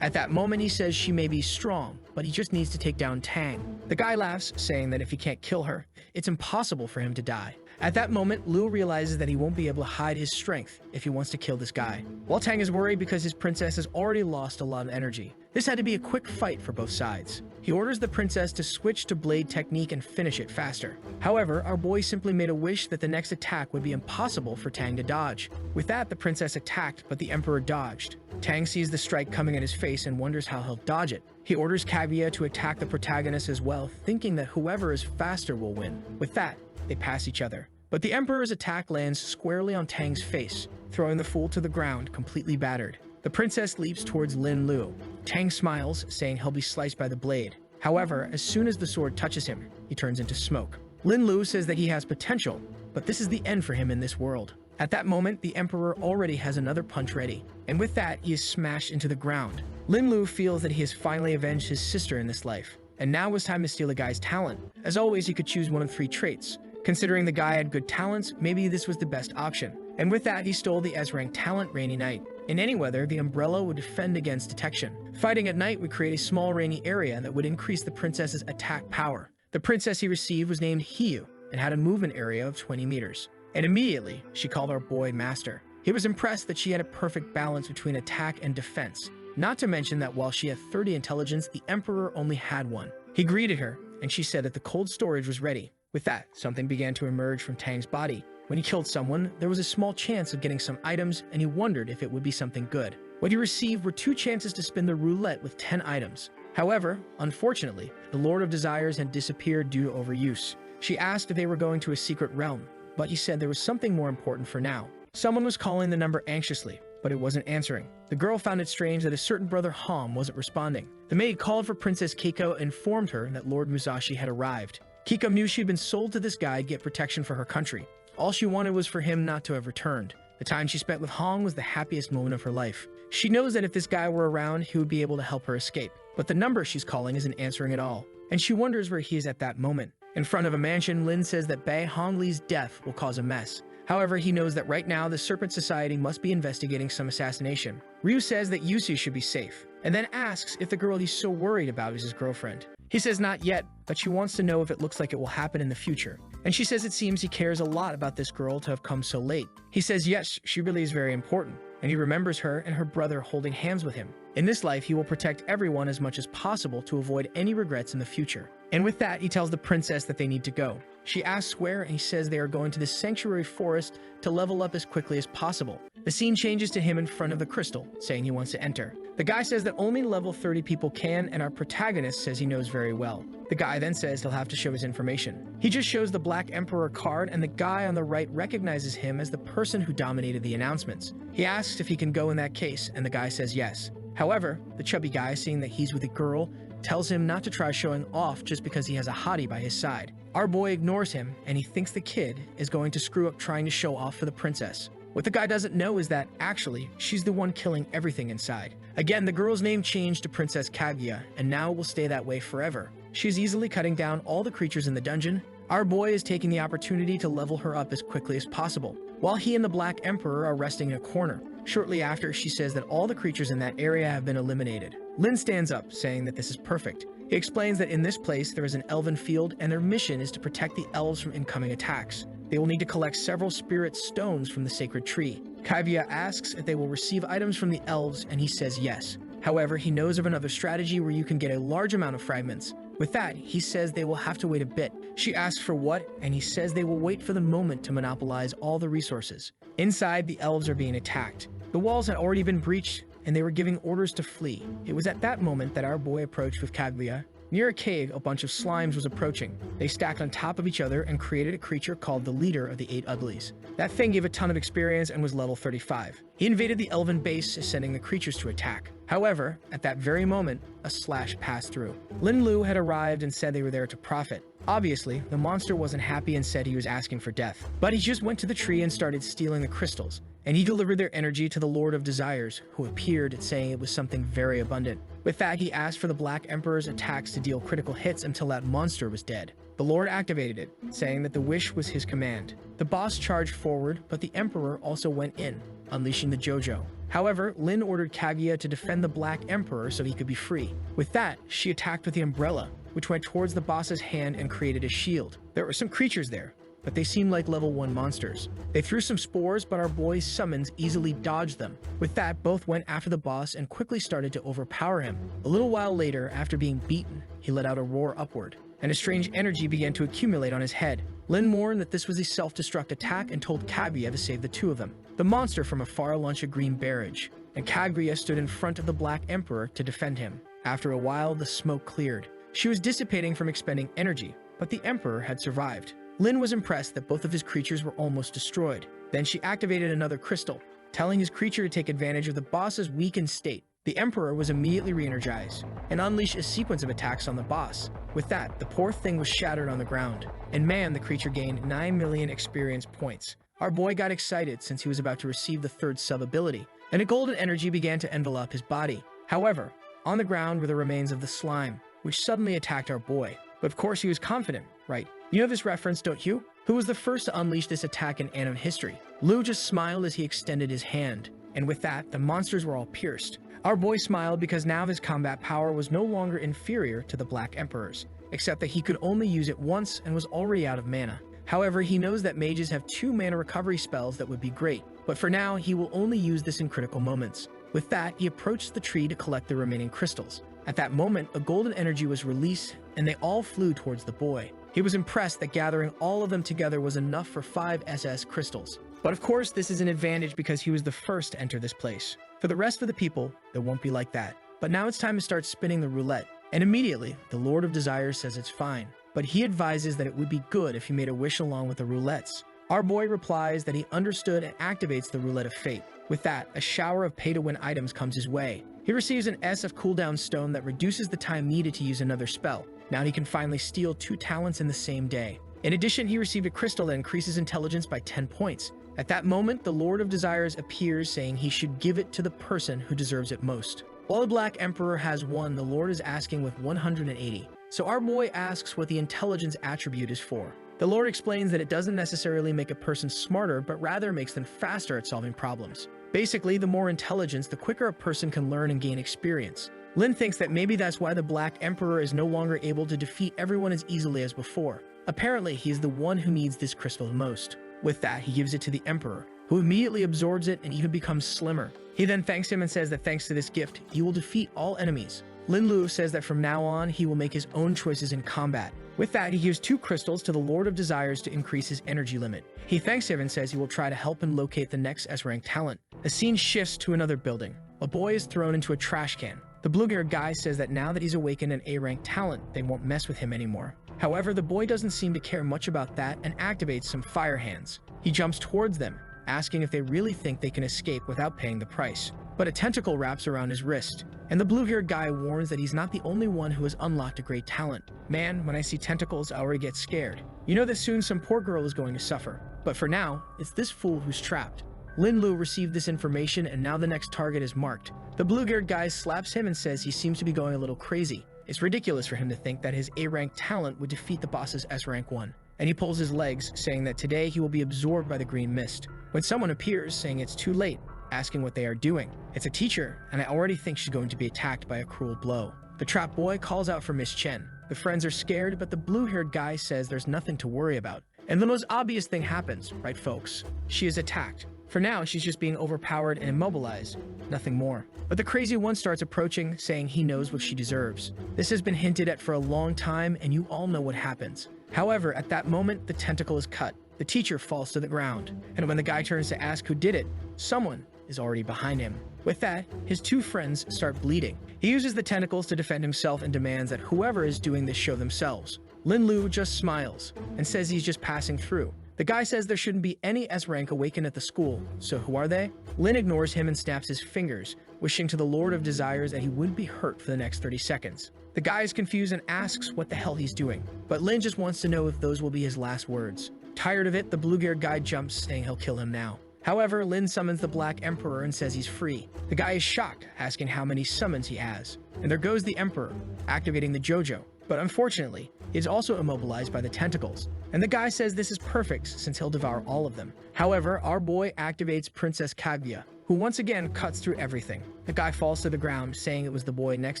At that moment, he says she may be strong, but he just needs to take down Tang. The guy laughs, saying that if he can't kill her, it's impossible for him to die. At that moment, Lu realizes that he won't be able to hide his strength if he wants to kill this guy. While Tang is worried because his princess has already lost a lot of energy. This had to be a quick fight for both sides. He orders the princess to switch to blade technique and finish it faster. However, our boy simply made a wish that the next attack would be impossible for Tang to dodge. With that, the princess attacked, but the emperor dodged. Tang sees the strike coming at his face and wonders how he'll dodge it. He orders Kaguya to attack the protagonist as well, thinking that whoever is faster will win. With that, they pass each other. But the emperor's attack lands squarely on Tang's face, throwing the fool to the ground, completely battered. The princess leaps towards Lin Lu. Tang smiles, saying he'll be sliced by the blade. However, as soon as the sword touches him, he turns into smoke. Lin Lu says that he has potential, but this is the end for him in this world. At that moment, the emperor already has another punch ready, and with that, he is smashed into the ground. Lin Lu feels that he has finally avenged his sister in this life, and now was time to steal the guy's talent. As always, he could choose one of 3 traits. Considering the guy had good talents, maybe this was the best option. And with that, he stole the S-rank talent, Rainy Night. In any weather, the umbrella would defend against detection. Fighting at night would create a small rainy area that would increase the princess's attack power. The princess he received was named Hiyu and had a movement area of 20 meters. And immediately, she called our boy Master. He was impressed that she had a perfect balance between attack and defense. Not to mention that while she had 30 intelligence, the emperor only had 1. He greeted her, and she said that the cold storage was ready. With that, something began to emerge from Tang's body. When he killed someone, there was a small chance of getting some items, and he wondered if it would be something good. What he received were 2 chances to spin the roulette with 10 items. However, unfortunately, the Lord of Desires had disappeared due to overuse. She asked if they were going to a secret realm, but he said there was something more important for now. Someone was calling the number anxiously, but it wasn't answering. The girl found it strange that a certain brother Ham wasn't responding. The maid called for Princess Keiko and informed her that Lord Musashi had arrived. Keiko knew she'd been sold to this guy to get protection for her country. All she wanted was for him not to have returned. The time she spent with Hong was the happiest moment of her life. She knows that if this guy were around, he would be able to help her escape. But the number she's calling isn't answering at all, and she wonders where he is at that moment. In front of a mansion, Lin says that Bei Hongli's death will cause a mess. However, he knows that right now the Serpent Society must be investigating some assassination. Ryu says that Yusu should be safe, and then asks if the girl he's so worried about is his girlfriend. He says not yet, but she wants to know if it looks like it will happen in the future. And she says it seems he cares a lot about this girl to have come so late. He says yes, she really is very important, and he remembers her and her brother holding hands with him. In this life, he will protect everyone as much as possible to avoid any regrets in the future. And with that, he tells the princess that they need to go. She asks where, and he says they are going to the sanctuary forest to level up as quickly as possible. The scene changes to him in front of the crystal, saying he wants to enter. The guy says that only level 30 people can, and our protagonist says he knows very well. The guy then says he'll have to show his information. He just shows the Black Emperor card, and the guy on the right recognizes him as the person who dominated the announcements. He asks if he can go in that case, and the guy says yes. However, the chubby guy, seeing that he's with a girl, tells him not to try showing off just because he has a hottie by his side. Our boy ignores him, and he thinks the kid is going to screw up trying to show off for the princess. What the guy doesn't know is that, actually, she's the one killing everything inside. Again, the girl's name changed to Princess Kaguya, and now will stay that way forever. She's easily cutting down all the creatures in the dungeon. Our boy is taking the opportunity to level her up as quickly as possible, while he and the Black Emperor are resting in a corner. Shortly after, she says that all the creatures in that area have been eliminated. Lin stands up, saying that this is perfect. He explains that in this place there is an elven field, and their mission is to protect the elves from incoming attacks. They will need to collect several spirit stones from the sacred tree. Kaguya asks if they will receive items from the elves, and he says yes. However, he knows of another strategy where you can get a large amount of fragments. With that, he says they will have to wait a bit. She asks for what, and he says they will wait for the moment to monopolize all the resources. Inside, the elves are being attacked. The walls had already been breached, and they were giving orders to flee. It was at that moment that our boy approached with Kaguya. Near a cave, a bunch of slimes was approaching. They stacked on top of each other and created a creature called the Leader of the 8 Uglies. That thing gave a ton of experience and was level 35. He invaded the elven base, sending the creatures to attack. However, at that very moment, a slash passed through. Lin Lu had arrived and said they were there to profit. Obviously, the monster wasn't happy and said he was asking for death. But he just went to the tree and started stealing the crystals. And he delivered their energy to the Lord of Desires, who appeared saying it was something very abundant. With that, he asked for the Black Emperor's attacks to deal critical hits until that monster was dead. The Lord activated it, saying that the wish was his command. The boss charged forward, but the Emperor also went in, unleashing the JoJo. However, Lin ordered Kaguya to defend the Black Emperor so he could be free. With that, she attacked with the umbrella, which went towards the boss's hand and created a shield. There were some creatures there, but they seemed like level 1 monsters. They threw some spores, but our boy's summons easily dodged them. With that, both went after the boss and quickly started to overpower him. A little while later, after being beaten, he let out a roar upward, and a strange energy began to accumulate on his head. Lin warned that this was a self-destruct attack and told Kaguya to save the two of them. The monster from afar launched a green barrage, and Kaguya stood in front of the Black Emperor to defend him. After a while, the smoke cleared. She was dissipating from expending energy, but the Emperor had survived. Lin was impressed that both of his creatures were almost destroyed. Then she activated another crystal, telling his creature to take advantage of the boss's weakened state. The Emperor was immediately re-energized and unleashed a sequence of attacks on the boss. With that, the poor thing was shattered on the ground, and man, the creature gained 9 million experience points. Our boy got excited since he was about to receive the third sub-ability, and a golden energy began to envelop his body. However, on the ground were the remains of the slime, which suddenly attacked our boy. But of course he was confident, right? You know this reference, don't you? Who was the first to unleash this attack in anime history? Lou just smiled as he extended his hand, and with that, the monsters were all pierced. Our boy smiled because now his combat power was no longer inferior to the Black Emperor's, except that he could only use it once and was already out of mana. However, he knows that mages have 2 mana recovery spells that would be great, but for now, he will only use this in critical moments. With that, he approached the tree to collect the remaining crystals. At that moment, a golden energy was released, and they all flew towards the boy. He was impressed that gathering all of them together was enough for 5 SS crystals. But of course, this is an advantage because he was the first to enter this place. For the rest of the people, it won't be like that. But now it's time to start spinning the roulette. And immediately, the Lord of Desire says it's fine. But he advises that it would be good if he made a wish along with the roulettes. Our boy replies that he understood and activates the Roulette of Fate. With that, a shower of pay-to-win items comes his way. He receives an S of cooldown stone that reduces the time needed to use another spell. Now he can finally steal 2 talents in the same day. In addition, he received a crystal that increases intelligence by 10 points. At that moment, the Lord of Desires appears, saying he should give it to the person who deserves it most. While the Black Emperor has 1, the Lord is asking with 180. So our boy asks what the intelligence attribute is for. The Lord explains that it doesn't necessarily make a person smarter, but rather makes them faster at solving problems. Basically, the more intelligence, the quicker a person can learn and gain experience. Lin thinks that maybe that's why the Black Emperor is no longer able to defeat everyone as easily as before. Apparently, he's the one who needs this crystal the most. With that, he gives it to the Emperor, who immediately absorbs it and even becomes slimmer. He then thanks him and says that thanks to this gift, he will defeat all enemies. Lin Lu says that from now on, he will make his own choices in combat. With that, he gives 2 crystals to the Lord of Desires to increase his energy limit. He thanks him and says he will try to help him locate the next S-rank talent. The scene shifts to another building. A boy is thrown into a trash can. The blue-haired guy says that now that he's awakened an A-rank talent, they won't mess with him anymore. However, the boy doesn't seem to care much about that and activates some fire hands. He jumps towards them, asking if they really think they can escape without paying the price. But a tentacle wraps around his wrist, and the blue-haired guy warns that he's not the only one who has unlocked a great talent. Man, when I see tentacles, I already get scared. You know that soon some poor girl is going to suffer. But for now, it's this fool who's trapped. Lin Lu received this information, and now the next target is marked. The blue-haired guy slaps him and says he seems to be going a little crazy. It's ridiculous for him to think that his A-rank talent would defeat the boss's S-rank one. And he pulls his legs, saying that today he will be absorbed by the green mist. When someone appears, saying it's too late, asking what they are doing. It's a teacher, and I already think she's going to be attacked by a cruel blow. The trapped boy calls out for Miss Chen. The friends are scared, but the blue-haired guy says there's nothing to worry about. And the most obvious thing happens, right folks? She is attacked. For now, she's just being overpowered and immobilized. Nothing more. But the crazy one starts approaching, saying he knows what she deserves. This has been hinted at for a long time, and you all know what happens. However, at that moment, the tentacle is cut. The teacher falls to the ground. And when the guy turns to ask who did it, someone is already behind him. With that, his 2 friends start bleeding. He uses the tentacles to defend himself and demands that whoever is doing this show themselves. Lin Lu just smiles and says he's just passing through. The guy says there shouldn't be any S-rank awakened at the school, so who are they? Lin ignores him and snaps his fingers, wishing to the Lord of Desires that he wouldn't be hurt for the next 30 seconds. The guy is confused and asks what the hell he's doing, but Lin just wants to know if those will be his last words. Tired of it, the blue-haired guy jumps, saying he'll kill him now. However, Lin summons the Black Emperor and says he's free. The guy is shocked, asking how many summons he has. And there goes the Emperor, activating the JoJo. But unfortunately, he is also immobilized by the tentacles. And the guy says this is perfect, since he'll devour all of them. However, our boy activates Princess Kaguya, who once again cuts through everything. The guy falls to the ground, saying it was the boy next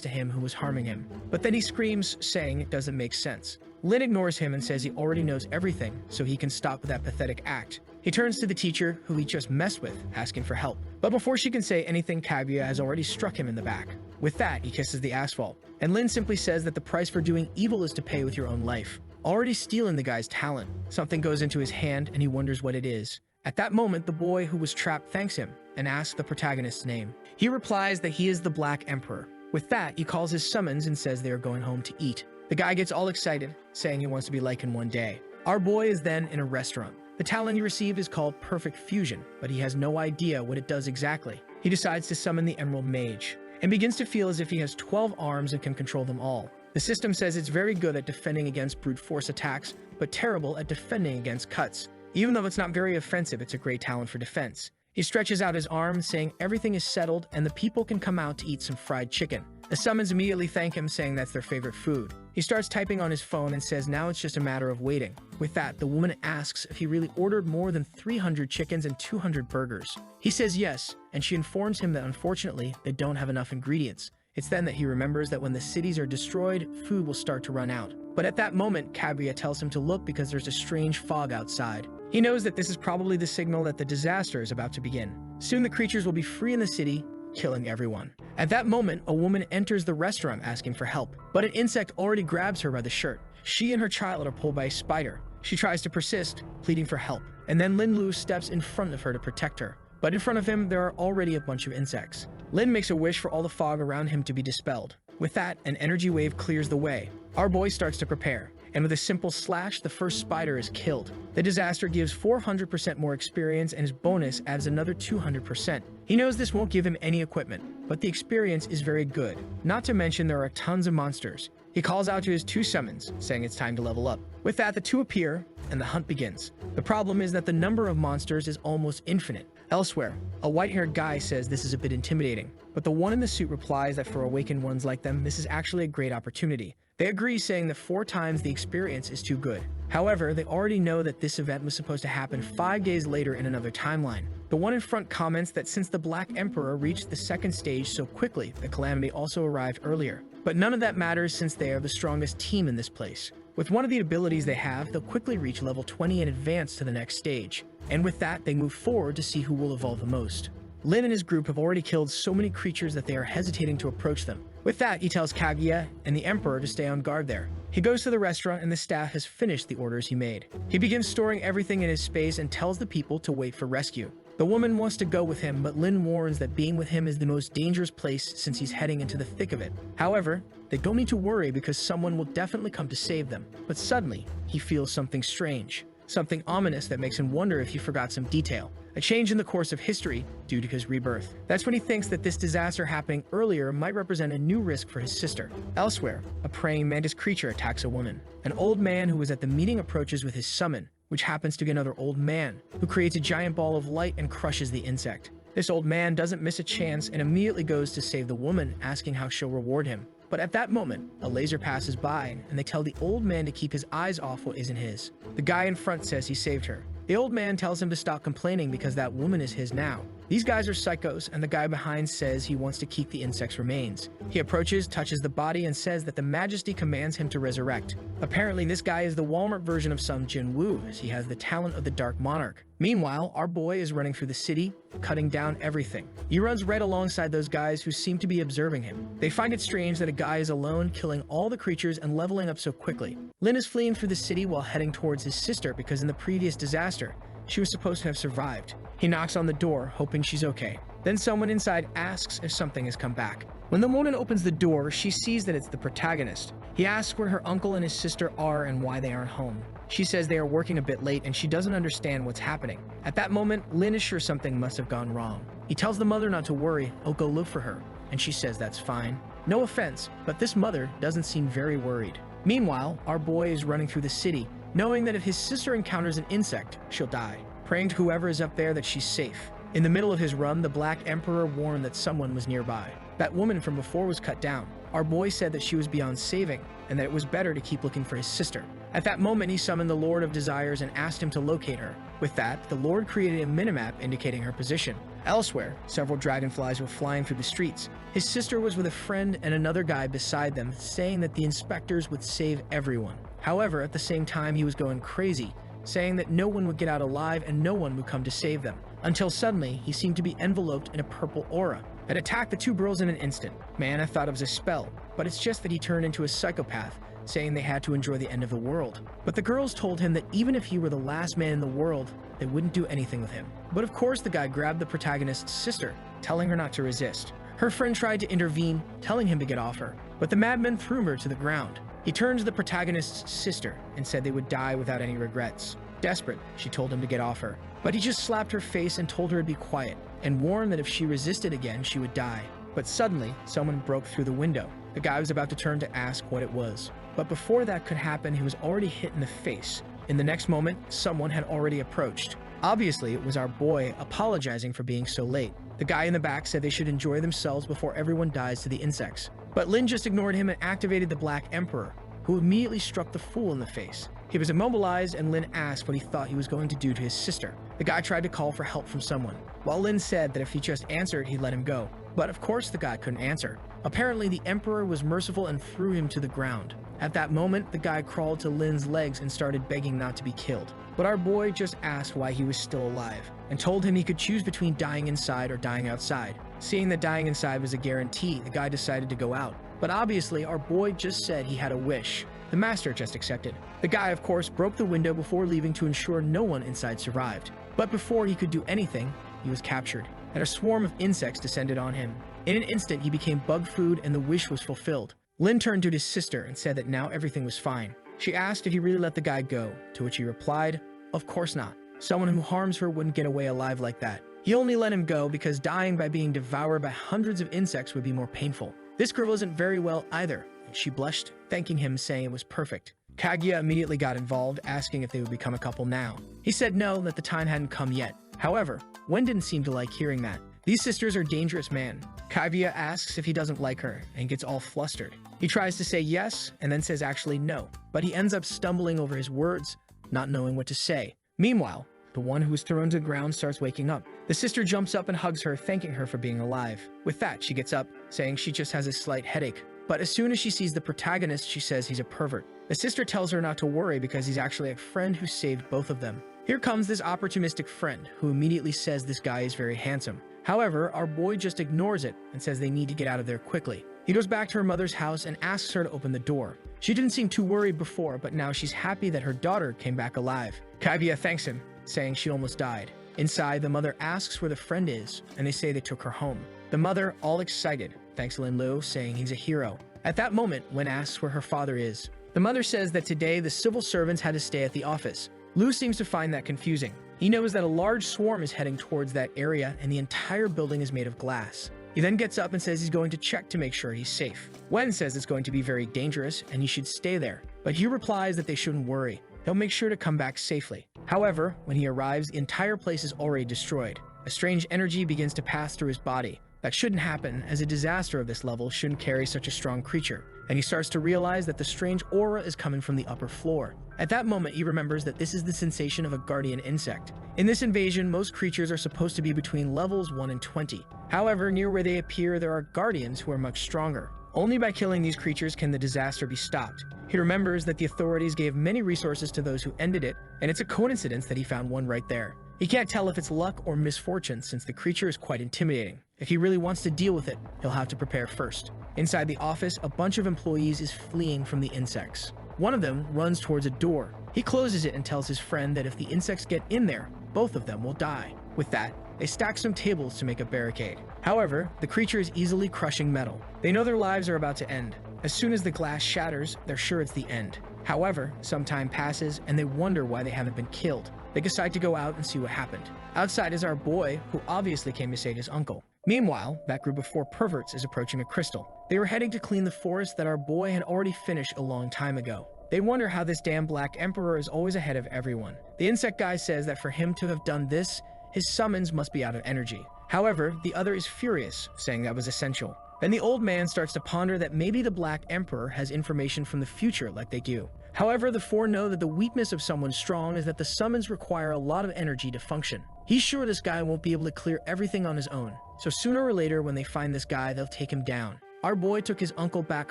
to him who was harming him. But then he screams, saying it doesn't make sense. Lin ignores him and says he already knows everything, so he can stop with that pathetic act. He turns to the teacher, who he just messed with, asking for help. But before she can say anything, Kaguya has already struck him in the back. With that, he kisses the asphalt. And Lin simply says that the price for doing evil is to pay with your own life. Already stealing the guy's talent. Something goes into his hand, and he wonders what it is. At that moment, the boy who was trapped thanks him and asks the protagonist's name. He replies that he is the Black Emperor. With that, he calls his summons and says they are going home to eat. The guy gets all excited, saying he wants to be like him one day. Our boy is then in a restaurant. The talent he received is called Perfect Fusion, but he has no idea what it does exactly. He decides to summon the Emerald Mage, and begins to feel as if he has 12 arms and can control them all. The system says it's very good at defending against brute force attacks, but terrible at defending against cuts. Even though it's not very offensive, it's a great talent for defense. He stretches out his arm, saying everything is settled and the people can come out to eat some fried chicken. The summons immediately thank him, saying that's their favorite food. He starts typing on his phone and says now it's just a matter of waiting. With that, the woman asks if he really ordered more than 300 chickens and 200 burgers. He says yes, and she informs him that unfortunately, they don't have enough ingredients. It's then that he remembers that when the cities are destroyed, food will start to run out. But at that moment, Kaguya tells him to look because there's a strange fog outside. He knows that this is probably the signal that the disaster is about to begin. Soon the creatures will be free in the city, killing everyone. At that moment, a woman enters the restaurant asking for help, but an insect already grabs her by the shirt. She and her child are pulled by a spider. She tries to persist, pleading for help, and then Lin Lu steps in front of her to protect her. But in front of him, there are already a bunch of insects. Lin makes a wish for all the fog around him to be dispelled. With that, an energy wave clears the way. Our boy starts to prepare, and with a simple slash, the first spider is killed. The disaster gives 400% more experience, and his bonus adds another 200%. He knows this won't give him any equipment, but the experience is very good. Not to mention there are tons of monsters. He calls out to his 2 summons, saying it's time to level up. With that, the 2 appear, and the hunt begins. The problem is that the number of monsters is almost infinite. Elsewhere, a white-haired guy says this is a bit intimidating, but the one in the suit replies that for awakened ones like them, this is actually a great opportunity. They agree, saying that 4 times the experience is too good. However, they already know that this event was supposed to happen 5 days later in another timeline. The one in front comments that since the Black Emperor reached the 2nd stage so quickly, the Calamity also arrived earlier. But none of that matters since they are the strongest team in this place. With one of the abilities they have, they'll quickly reach level 20 and advance to the next stage. And with that, they move forward to see who will evolve the most. Lin and his group have already killed so many creatures that they are hesitating to approach them. With that, he tells Kaguya and the Emperor to stay on guard there. He goes to the restaurant and the staff has finished the orders he made. He begins storing everything in his space and tells the people to wait for rescue. The woman wants to go with him, but Lin warns that being with him is the most dangerous place since he's heading into the thick of it. However, they don't need to worry because someone will definitely come to save them. But suddenly, he feels something strange. Something ominous that makes him wonder if he forgot some detail. A change in the course of history due to his rebirth. That's when he thinks that this disaster happening earlier might represent a new risk for his sister. Elsewhere, a praying mantis creature attacks a woman. An old man who was at the meeting approaches with his summon, which happens to be another old man, who creates a giant ball of light and crushes the insect. This old man doesn't miss a chance and immediately goes to save the woman, asking how she'll reward him. But at that moment, a laser passes by, and they tell the old man to keep his eyes off what isn't his. The guy in front says he saved her. The old man tells him to stop complaining because that woman is his now. These guys are psychos, and the guy behind says he wants to keep the insect's remains. He approaches, touches the body, and says that the Majesty commands him to resurrect. Apparently, this guy is the Walmart version of some Jin Woo, as he has the talent of the Dark Monarch. Meanwhile, our boy is running through the city, cutting down everything. He runs right alongside those guys who seem to be observing him. They find it strange that a guy is alone, killing all the creatures and leveling up so quickly. Lin is fleeing through the city while heading towards his sister because in the previous disaster, she was supposed to have survived. He knocks on the door, hoping she's okay. Then someone inside asks if something has come back. When the woman opens the door, she sees that it's the protagonist. He asks where her uncle and his sister are and why they aren't home. She says they are working a bit late and she doesn't understand what's happening. At that moment, Lin is sure something must have gone wrong. He tells the mother not to worry, he'll go look for her, and she says that's fine. No offense, but this mother doesn't seem very worried. Meanwhile, our boy is running through the city, knowing that if his sister encounters an insect, she'll die, praying to whoever is up there that she's safe. In the middle of his run, the Black Emperor warned that someone was nearby. That woman from before was cut down. Our boy said that she was beyond saving, and that it was better to keep looking for his sister. At that moment, he summoned the Lord of Desires and asked him to locate her. With that, the Lord created a minimap indicating her position. Elsewhere, several dragonflies were flying through the streets. His sister was with a friend and another guy beside them, saying that the inspectors would save everyone. However, at the same time, he was going crazy, saying that no one would get out alive and no one would come to save them. Until suddenly, he seemed to be enveloped in a purple aura. It attacked the 2 girls in an instant. Mana thought it was a spell, but it's just that he turned into a psychopath, saying they had to enjoy the end of the world. But the girls told him that even if he were the last man in the world, they wouldn't do anything with him. But of course the guy grabbed the protagonist's sister, telling her not to resist. Her friend tried to intervene, telling him to get off her, but the madman threw her to the ground. He turned to the protagonist's sister and said they would die without any regrets. Desperate, she told him to get off her. But he just slapped her face and told her to be quiet, and warned that if she resisted again, she would die. But suddenly, someone broke through the window. The guy was about to turn to ask what it was. But before that could happen, he was already hit in the face. In the next moment, someone had already approached. Obviously, it was our boy apologizing for being so late. The guy in the back said they should enjoy themselves before everyone dies to the insects. But Lin just ignored him and activated the Black Emperor, who immediately struck the fool in the face. He was immobilized, and Lin asked what he thought he was going to do to his sister. The guy tried to call for help from someone, while Lin said that if he just answered, he'd let him go. But of course the guy couldn't answer. Apparently the Emperor was merciful and threw him to the ground. At that moment, the guy crawled to Lin's legs and started begging not to be killed. But our boy just asked why he was still alive, and told him he could choose between dying inside or dying outside. Seeing that dying inside was a guarantee, the guy decided to go out. But obviously, our boy just said he had a wish. The master just accepted. The guy, of course, broke the window before leaving to ensure no one inside survived. But before he could do anything, he was captured, and a swarm of insects descended on him. In an instant, he became bug food, and the wish was fulfilled. Lin turned to his sister and said that now everything was fine. She asked if he really let the guy go, to which he replied, "Of course not. Someone who harms her wouldn't get away alive like that. He only let him go because dying by being devoured by hundreds of insects would be more painful." This girl isn't very well either, and she blushed, thanking him, saying it was perfect. Kaguya immediately got involved, asking if they would become a couple now. He said no, that the time hadn't come yet. However, Wen didn't seem to like hearing that. These sisters are dangerous, man. Kaguya asks if he doesn't like her, and gets all flustered. He tries to say yes, and then says actually no, but he ends up stumbling over his words, not knowing what to say. Meanwhile, the one who was thrown to the ground starts waking up. The sister jumps up and hugs her, thanking her for being alive. With that, she gets up, saying she just has a slight headache. But as soon as she sees the protagonist, she says he's a pervert. The sister tells her not to worry because he's actually a friend who saved both of them. Here comes this opportunistic friend, who immediately says this guy is very handsome. However, our boy just ignores it and says they need to get out of there quickly. He goes back to her mother's house and asks her to open the door. She didn't seem too worried before, but now she's happy that her daughter came back alive. Kaguya thanks him, saying she almost died. Inside, the mother asks where the friend is, and they say they took her home. The mother, all excited, thanks Lin Lu, saying he's a hero. At that moment, Wen asks where her father is. The mother says that today the civil servants had to stay at the office. Lu seems to find that confusing. He knows that a large swarm is heading towards that area, and the entire building is made of glass. He then gets up and says he's going to check to make sure he's safe. Wen says it's going to be very dangerous and he should stay there, but he replies that they shouldn't worry. He'll make sure to come back safely. However, when he arrives, the entire place is already destroyed. A strange energy begins to pass through his body. That shouldn't happen, as a disaster of this level shouldn't carry such a strong creature, and he starts to realize that the strange aura is coming from the upper floor. At that moment, he remembers that this is the sensation of a guardian insect. In this invasion, most creatures are supposed to be between levels 1 and 20. However, near where they appear, there are guardians who are much stronger. Only by killing these creatures can the disaster be stopped. He remembers that the authorities gave many resources to those who ended it, and it's a coincidence that he found one right there. He can't tell if it's luck or misfortune since the creature is quite intimidating. If he really wants to deal with it, he'll have to prepare first. Inside the office, a bunch of employees is fleeing from the insects. One of them runs towards a door. He closes it and tells his friend that if the insects get in there, both of them will die. With that, they stack some tables to make a barricade. However, the creature is easily crushing metal. They know their lives are about to end. As soon as the glass shatters, they're sure it's the end. However, some time passes and they wonder why they haven't been killed. They decide to go out and see what happened. Outside is our boy, who obviously came to save his uncle. Meanwhile, that group of 4 perverts is approaching a crystal. They were heading to clean the forest that our boy had already finished a long time ago. They wonder how this damn Black Emperor is always ahead of everyone. The insect guy says that for him to have done this, his summons must be out of energy. However, the other is furious, saying that was essential. Then the old man starts to ponder that maybe the Black Emperor has information from the future like they do. However, the 4 know that the weakness of someone strong is that the summons require a lot of energy to function. He's sure this guy won't be able to clear everything on his own, so sooner or later when they find this guy, they'll take him down. Our boy took his uncle back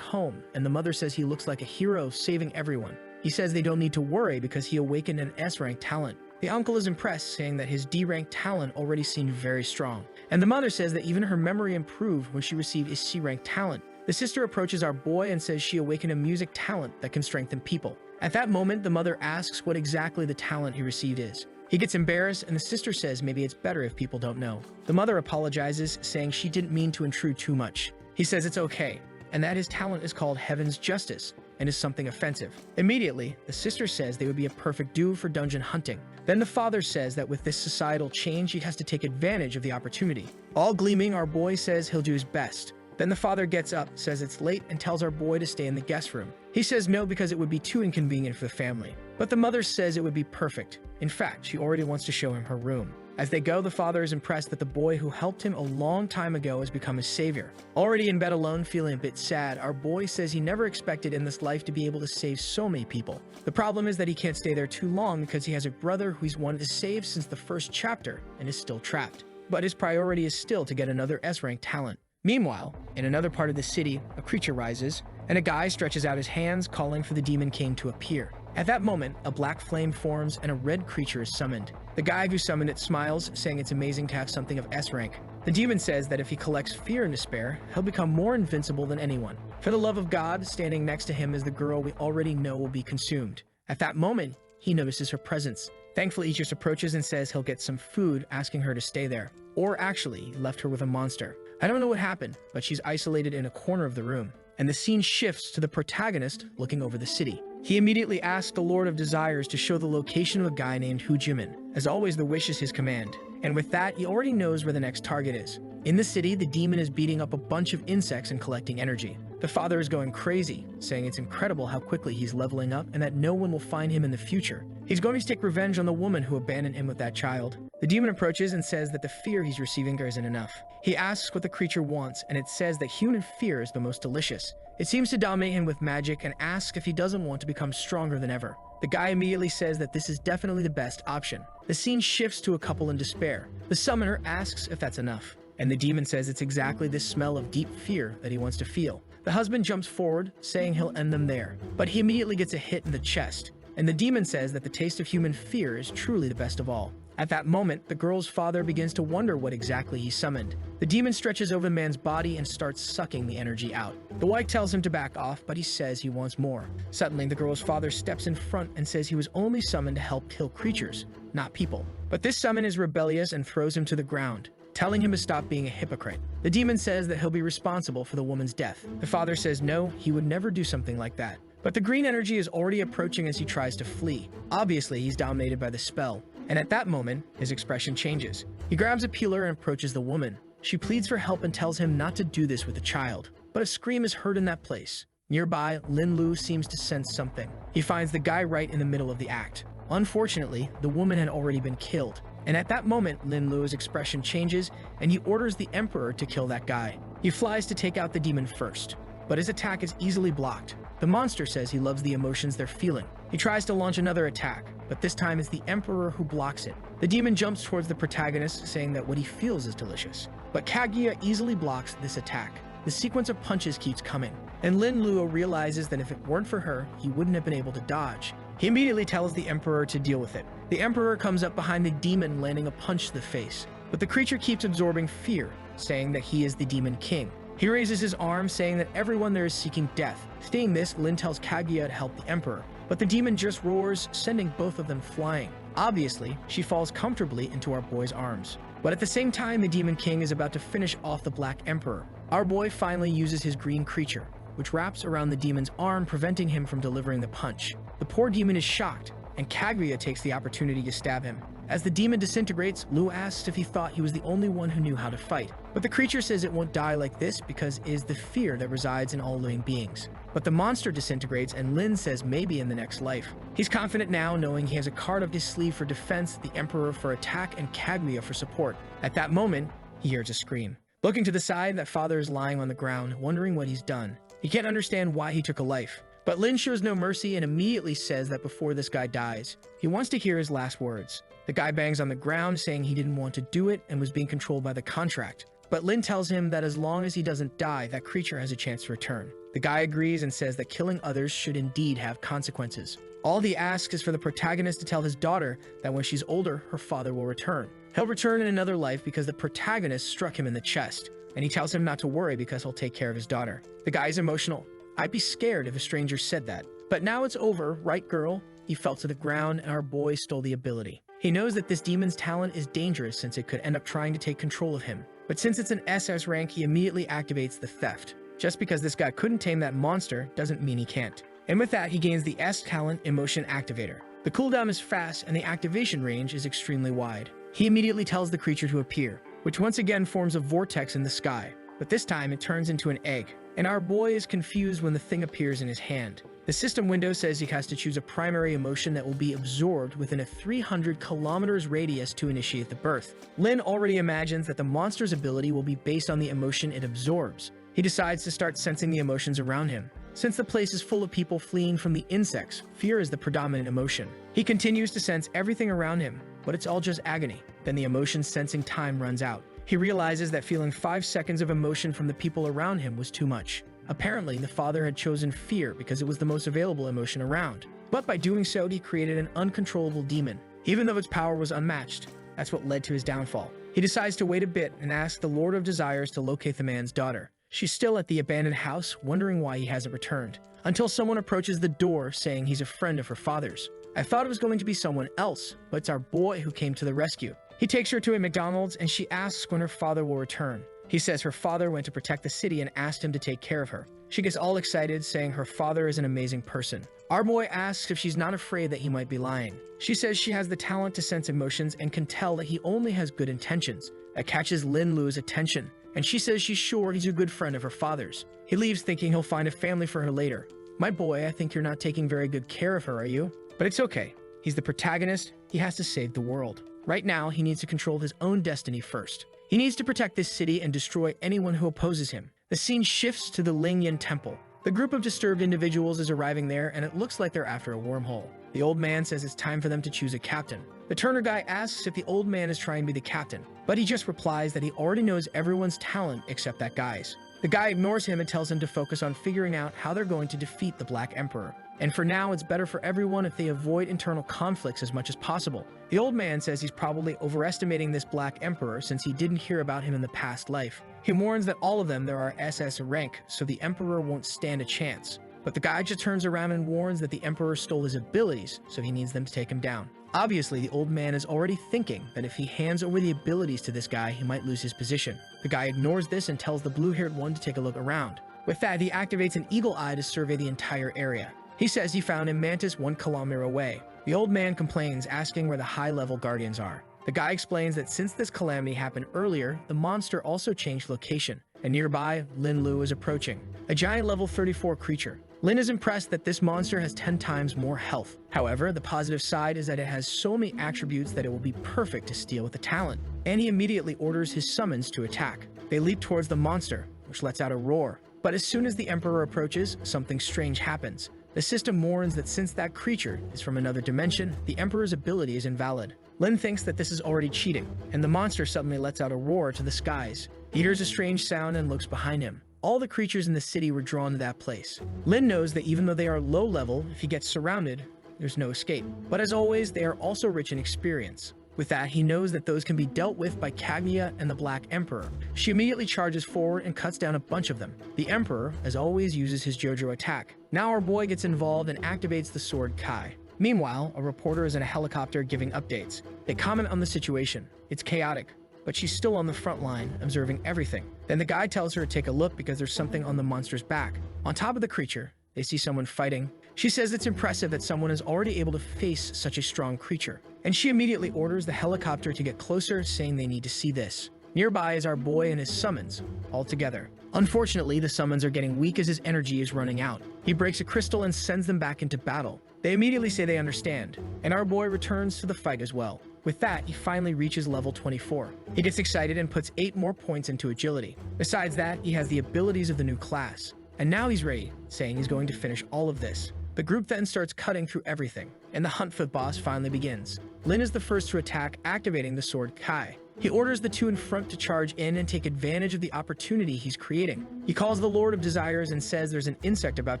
home, and the mother says he looks like a hero saving everyone. He says they don't need to worry because he awakened an S-rank talent. The uncle is impressed, saying that his D-rank talent already seemed very strong. And the mother says that even her memory improved when she received his C-rank talent. The sister approaches our boy and says she awakened a music talent that can strengthen people. At that moment, the mother asks what exactly the talent he received is. He gets embarrassed, and the sister says maybe it's better if people don't know. The mother apologizes, saying she didn't mean to intrude too much. He says it's okay, and that his talent is called Heaven's Justice. and is something offensive. Immediately, the sister says they would be a perfect duo for dungeon hunting. Then the father says that with this societal change, he has to take advantage of the opportunity. All gleaming, our boy says he'll do his best. Then the father gets up, says it's late, and tells our boy to stay in the guest room. He says no because it would be too inconvenient for the family. But the mother says it would be perfect. In fact, she already wants to show him her room. As they go, the father is impressed that the boy who helped him a long time ago has become his savior. Already in bed alone, feeling a bit sad, our boy says he never expected in this life to be able to save so many people. The problem is that he can't stay there too long because he has a brother who he's wanted to save since the first chapter and is still trapped. But his priority is still to get another S-rank talent. Meanwhile, in another part of the city, a creature rises, and a guy stretches out his hands, calling for the Demon King to appear. At that moment, a black flame forms and a red creature is summoned. The guy who summoned it smiles, saying it's amazing to have something of S rank. The demon says that if he collects fear and despair, he'll become more invincible than anyone. For the love of God, standing next to him is the girl we already know will be consumed. At that moment, he notices her presence. Thankfully, he just approaches and says he'll get some food, asking her to stay there. Or actually, he left her with a monster. I don't know what happened, but she's isolated in a corner of the room. And the scene shifts to the protagonist looking over the city. He immediately asks the Lord of Desires to show the location of a guy named Hu Jimin. As always, the wish is his command. And with that, he already knows where the next target is. In the city, the demon is beating up a bunch of insects and collecting energy. The father is going crazy, saying it's incredible how quickly he's leveling up and that no one will find him in the future. He's going to take revenge on the woman who abandoned him with that child. The demon approaches and says that the fear he's receiving isn't enough. He asks what the creature wants, and it says that human fear is the most delicious. It seems to dominate him with magic and asks if he doesn't want to become stronger than ever. The guy immediately says that this is definitely the best option. The scene shifts to a couple in despair. The summoner asks if that's enough, and the demon says it's exactly this smell of deep fear that he wants to feel. The husband jumps forward, saying he'll end them there, but he immediately gets a hit in the chest, and the demon says that the taste of human fear is truly the best of all. At that moment, the girl's father begins to wonder what exactly he summoned. The demon stretches over the man's body and starts sucking the energy out. The wife tells him to back off, but he says he wants more. Suddenly, the girl's father steps in front and says he was only summoned to help kill creatures, not people. But this summon is rebellious and throws him to the ground, telling him to stop being a hypocrite. The demon says that he'll be responsible for the woman's death. The father says no, he would never do something like that. But the green energy is already approaching as he tries to flee. Obviously, he's dominated by the spell. And at that moment, his expression changes. He grabs a peeler and approaches the woman. She pleads for help and tells him not to do this with a child. But a scream is heard in that place. Nearby, Lin Lu seems to sense something. He finds the guy right in the middle of the act. Unfortunately, the woman had already been killed. And at that moment, Lin Lu's expression changes, and he orders the Emperor to kill that guy. He flies to take out the demon first, but his attack is easily blocked. The monster says he loves the emotions they're feeling. He tries to launch another attack, but this time it's the Emperor who blocks it. The demon jumps towards the protagonist, saying that what he feels is delicious. But Kaguya easily blocks this attack. The sequence of punches keeps coming, and Lin Luo realizes that if it weren't for her, he wouldn't have been able to dodge. He immediately tells the Emperor to deal with it. The Emperor comes up behind the demon, landing a punch to the face. But the creature keeps absorbing fear, saying that he is the Demon King. He raises his arm, saying that everyone there is seeking death. Seeing this, Lin tells Kaguya to help the Emperor, but the demon just roars, sending both of them flying. Obviously, she falls comfortably into our boy's arms. But at the same time, the Demon King is about to finish off the Black Emperor. Our boy finally uses his green creature, which wraps around the demon's arm, preventing him from delivering the punch. The poor demon is shocked, and Kaguya takes the opportunity to stab him. As the demon disintegrates, Lu asks if he thought he was the only one who knew how to fight. But the creature says it won't die like this because it is the fear that resides in all living beings. But the monster disintegrates, and Lin says maybe in the next life. He's confident now, knowing he has a card up his sleeve for defense, the Emperor for attack, and Kaguya for support. At that moment, he hears a scream. Looking to the side, that father is lying on the ground, wondering what he's done. He can't understand why he took a life. But Lin shows no mercy and immediately says that before this guy dies, he wants to hear his last words. The guy bangs on the ground, saying he didn't want to do it and was being controlled by the contract. But Lin tells him that as long as he doesn't die, that creature has a chance to return. The guy agrees and says that killing others should indeed have consequences. All he asks is for the protagonist to tell his daughter that when she's older, her father will return. He'll return in another life because the protagonist struck him in the chest, and he tells him not to worry because he'll take care of his daughter. The guy's emotional. I'd be scared if a stranger said that. But now it's over, right girl? He fell to the ground and our boy stole the ability. He knows that this demon's talent is dangerous since it could end up trying to take control of him. But since it's an SS rank, he immediately activates the theft. Just because this guy couldn't tame that monster doesn't mean he can't. And with that, he gains the S talent Emotion Activator. The cooldown is fast and the activation range is extremely wide. He immediately tells the creature to appear, which once again forms a vortex in the sky, but this time it turns into an egg, and our boy is confused when the thing appears in his hand. The system window says he has to choose a primary emotion that will be absorbed within a 300 kilometers radius to initiate the birth. Lin already imagines that the monster's ability will be based on the emotion it absorbs. He decides to start sensing the emotions around him. Since the place is full of people fleeing from the insects, fear is the predominant emotion. He continues to sense everything around him, but it's all just agony. Then the emotion sensing time runs out. He realizes that feeling 5 seconds of emotion from the people around him was too much. Apparently, the father had chosen fear because it was the most available emotion around. But by doing so, he created an uncontrollable demon. Even though its power was unmatched, that's what led to his downfall. He decides to wait a bit and asks the Lord of Desires to locate the man's daughter. She's still at the abandoned house, wondering why he hasn't returned, until someone approaches the door saying he's a friend of her father's. I thought it was going to be someone else, but it's our boy who came to the rescue. He takes her to a McDonald's and she asks when her father will return. He says her father went to protect the city and asked him to take care of her. She gets all excited, saying her father is an amazing person. Our boy asks if she's not afraid that he might be lying. She says she has the talent to sense emotions and can tell that he only has good intentions. That catches Lin Lu's attention, and she says she's sure he's a good friend of her father's. He leaves thinking he'll find a family for her later. My boy, I think you're not taking very good care of her, are you? But it's okay. He's the protagonist. He has to save the world. Right now, he needs to control his own destiny first. He needs to protect this city and destroy anyone who opposes him. The scene shifts to the Lingyan Temple. The group of disturbed individuals is arriving there, and it looks like they're after a wormhole. The old man says it's time for them to choose a captain. The Turner guy asks if the old man is trying to be the captain, but he just replies that he already knows everyone's talent except that guy's. The guy ignores him and tells him to focus on figuring out how they're going to defeat the Black Emperor. And for now, it's better for everyone if they avoid internal conflicts as much as possible. The old man says he's probably overestimating this Black Emperor since he didn't hear about him in the past life. He warns that all of them there are SS rank, so the Emperor won't stand a chance. But the guy just turns around and warns that the Emperor stole his abilities, so he needs them to take him down. Obviously, the old man is already thinking that if he hands over the abilities to this guy, he might lose his position. The guy ignores this and tells the blue-haired one to take a look around. With that, he activates an eagle eye to survey the entire area. He says he found a mantis 1 kilometer away. The old man complains, asking where the high-level guardians are. The guy explains that since this calamity happened earlier, the monster also changed location, and nearby, Lin Lu is approaching, a giant level 34 creature. Lin is impressed that this monster has 10 times more health. However, the positive side is that it has so many attributes that it will be perfect to steal with the talent, and he immediately orders his summons to attack. They leap towards the monster, which lets out a roar. But as soon as the Emperor approaches, something strange happens. The system warns that since that creature is from another dimension, the Emperor's ability is invalid. Lin thinks that this is already cheating, and the monster suddenly lets out a roar to the skies. He hears a strange sound and looks behind him. All the creatures in the city were drawn to that place. Lin knows that even though they are low level, if he gets surrounded, there's no escape. But as always, they are also rich in experience. With that, he knows that those can be dealt with by Kaguya and the Black Emperor. She immediately charges forward and cuts down a bunch of them. The Emperor, as always, uses his JoJo attack. Now our boy gets involved and activates the sword Kai. Meanwhile, a reporter is in a helicopter giving updates. They comment on the situation. It's chaotic, but she's still on the front line, observing everything. Then the guy tells her to take a look because there's something on the monster's back. On top of the creature, they see someone fighting. She says it's impressive that someone is already able to face such a strong creature. And she immediately orders the helicopter to get closer, saying they need to see this. Nearby is our boy and his summons, all together. Unfortunately, the summons are getting weak as his energy is running out. He breaks a crystal and sends them back into battle. They immediately say they understand, and our boy returns to the fight as well. With that, he finally reaches level 24. He gets excited and puts 8 more points into agility. Besides that, he has the abilities of the new class. And now he's ready, saying he's going to finish all of this. The group then starts cutting through everything, and the hunt for the boss finally begins. Lin is the first to attack, activating the sword Kai. He orders the two in front to charge in and take advantage of the opportunity he's creating. He calls the Lord of Desires and says there's an insect about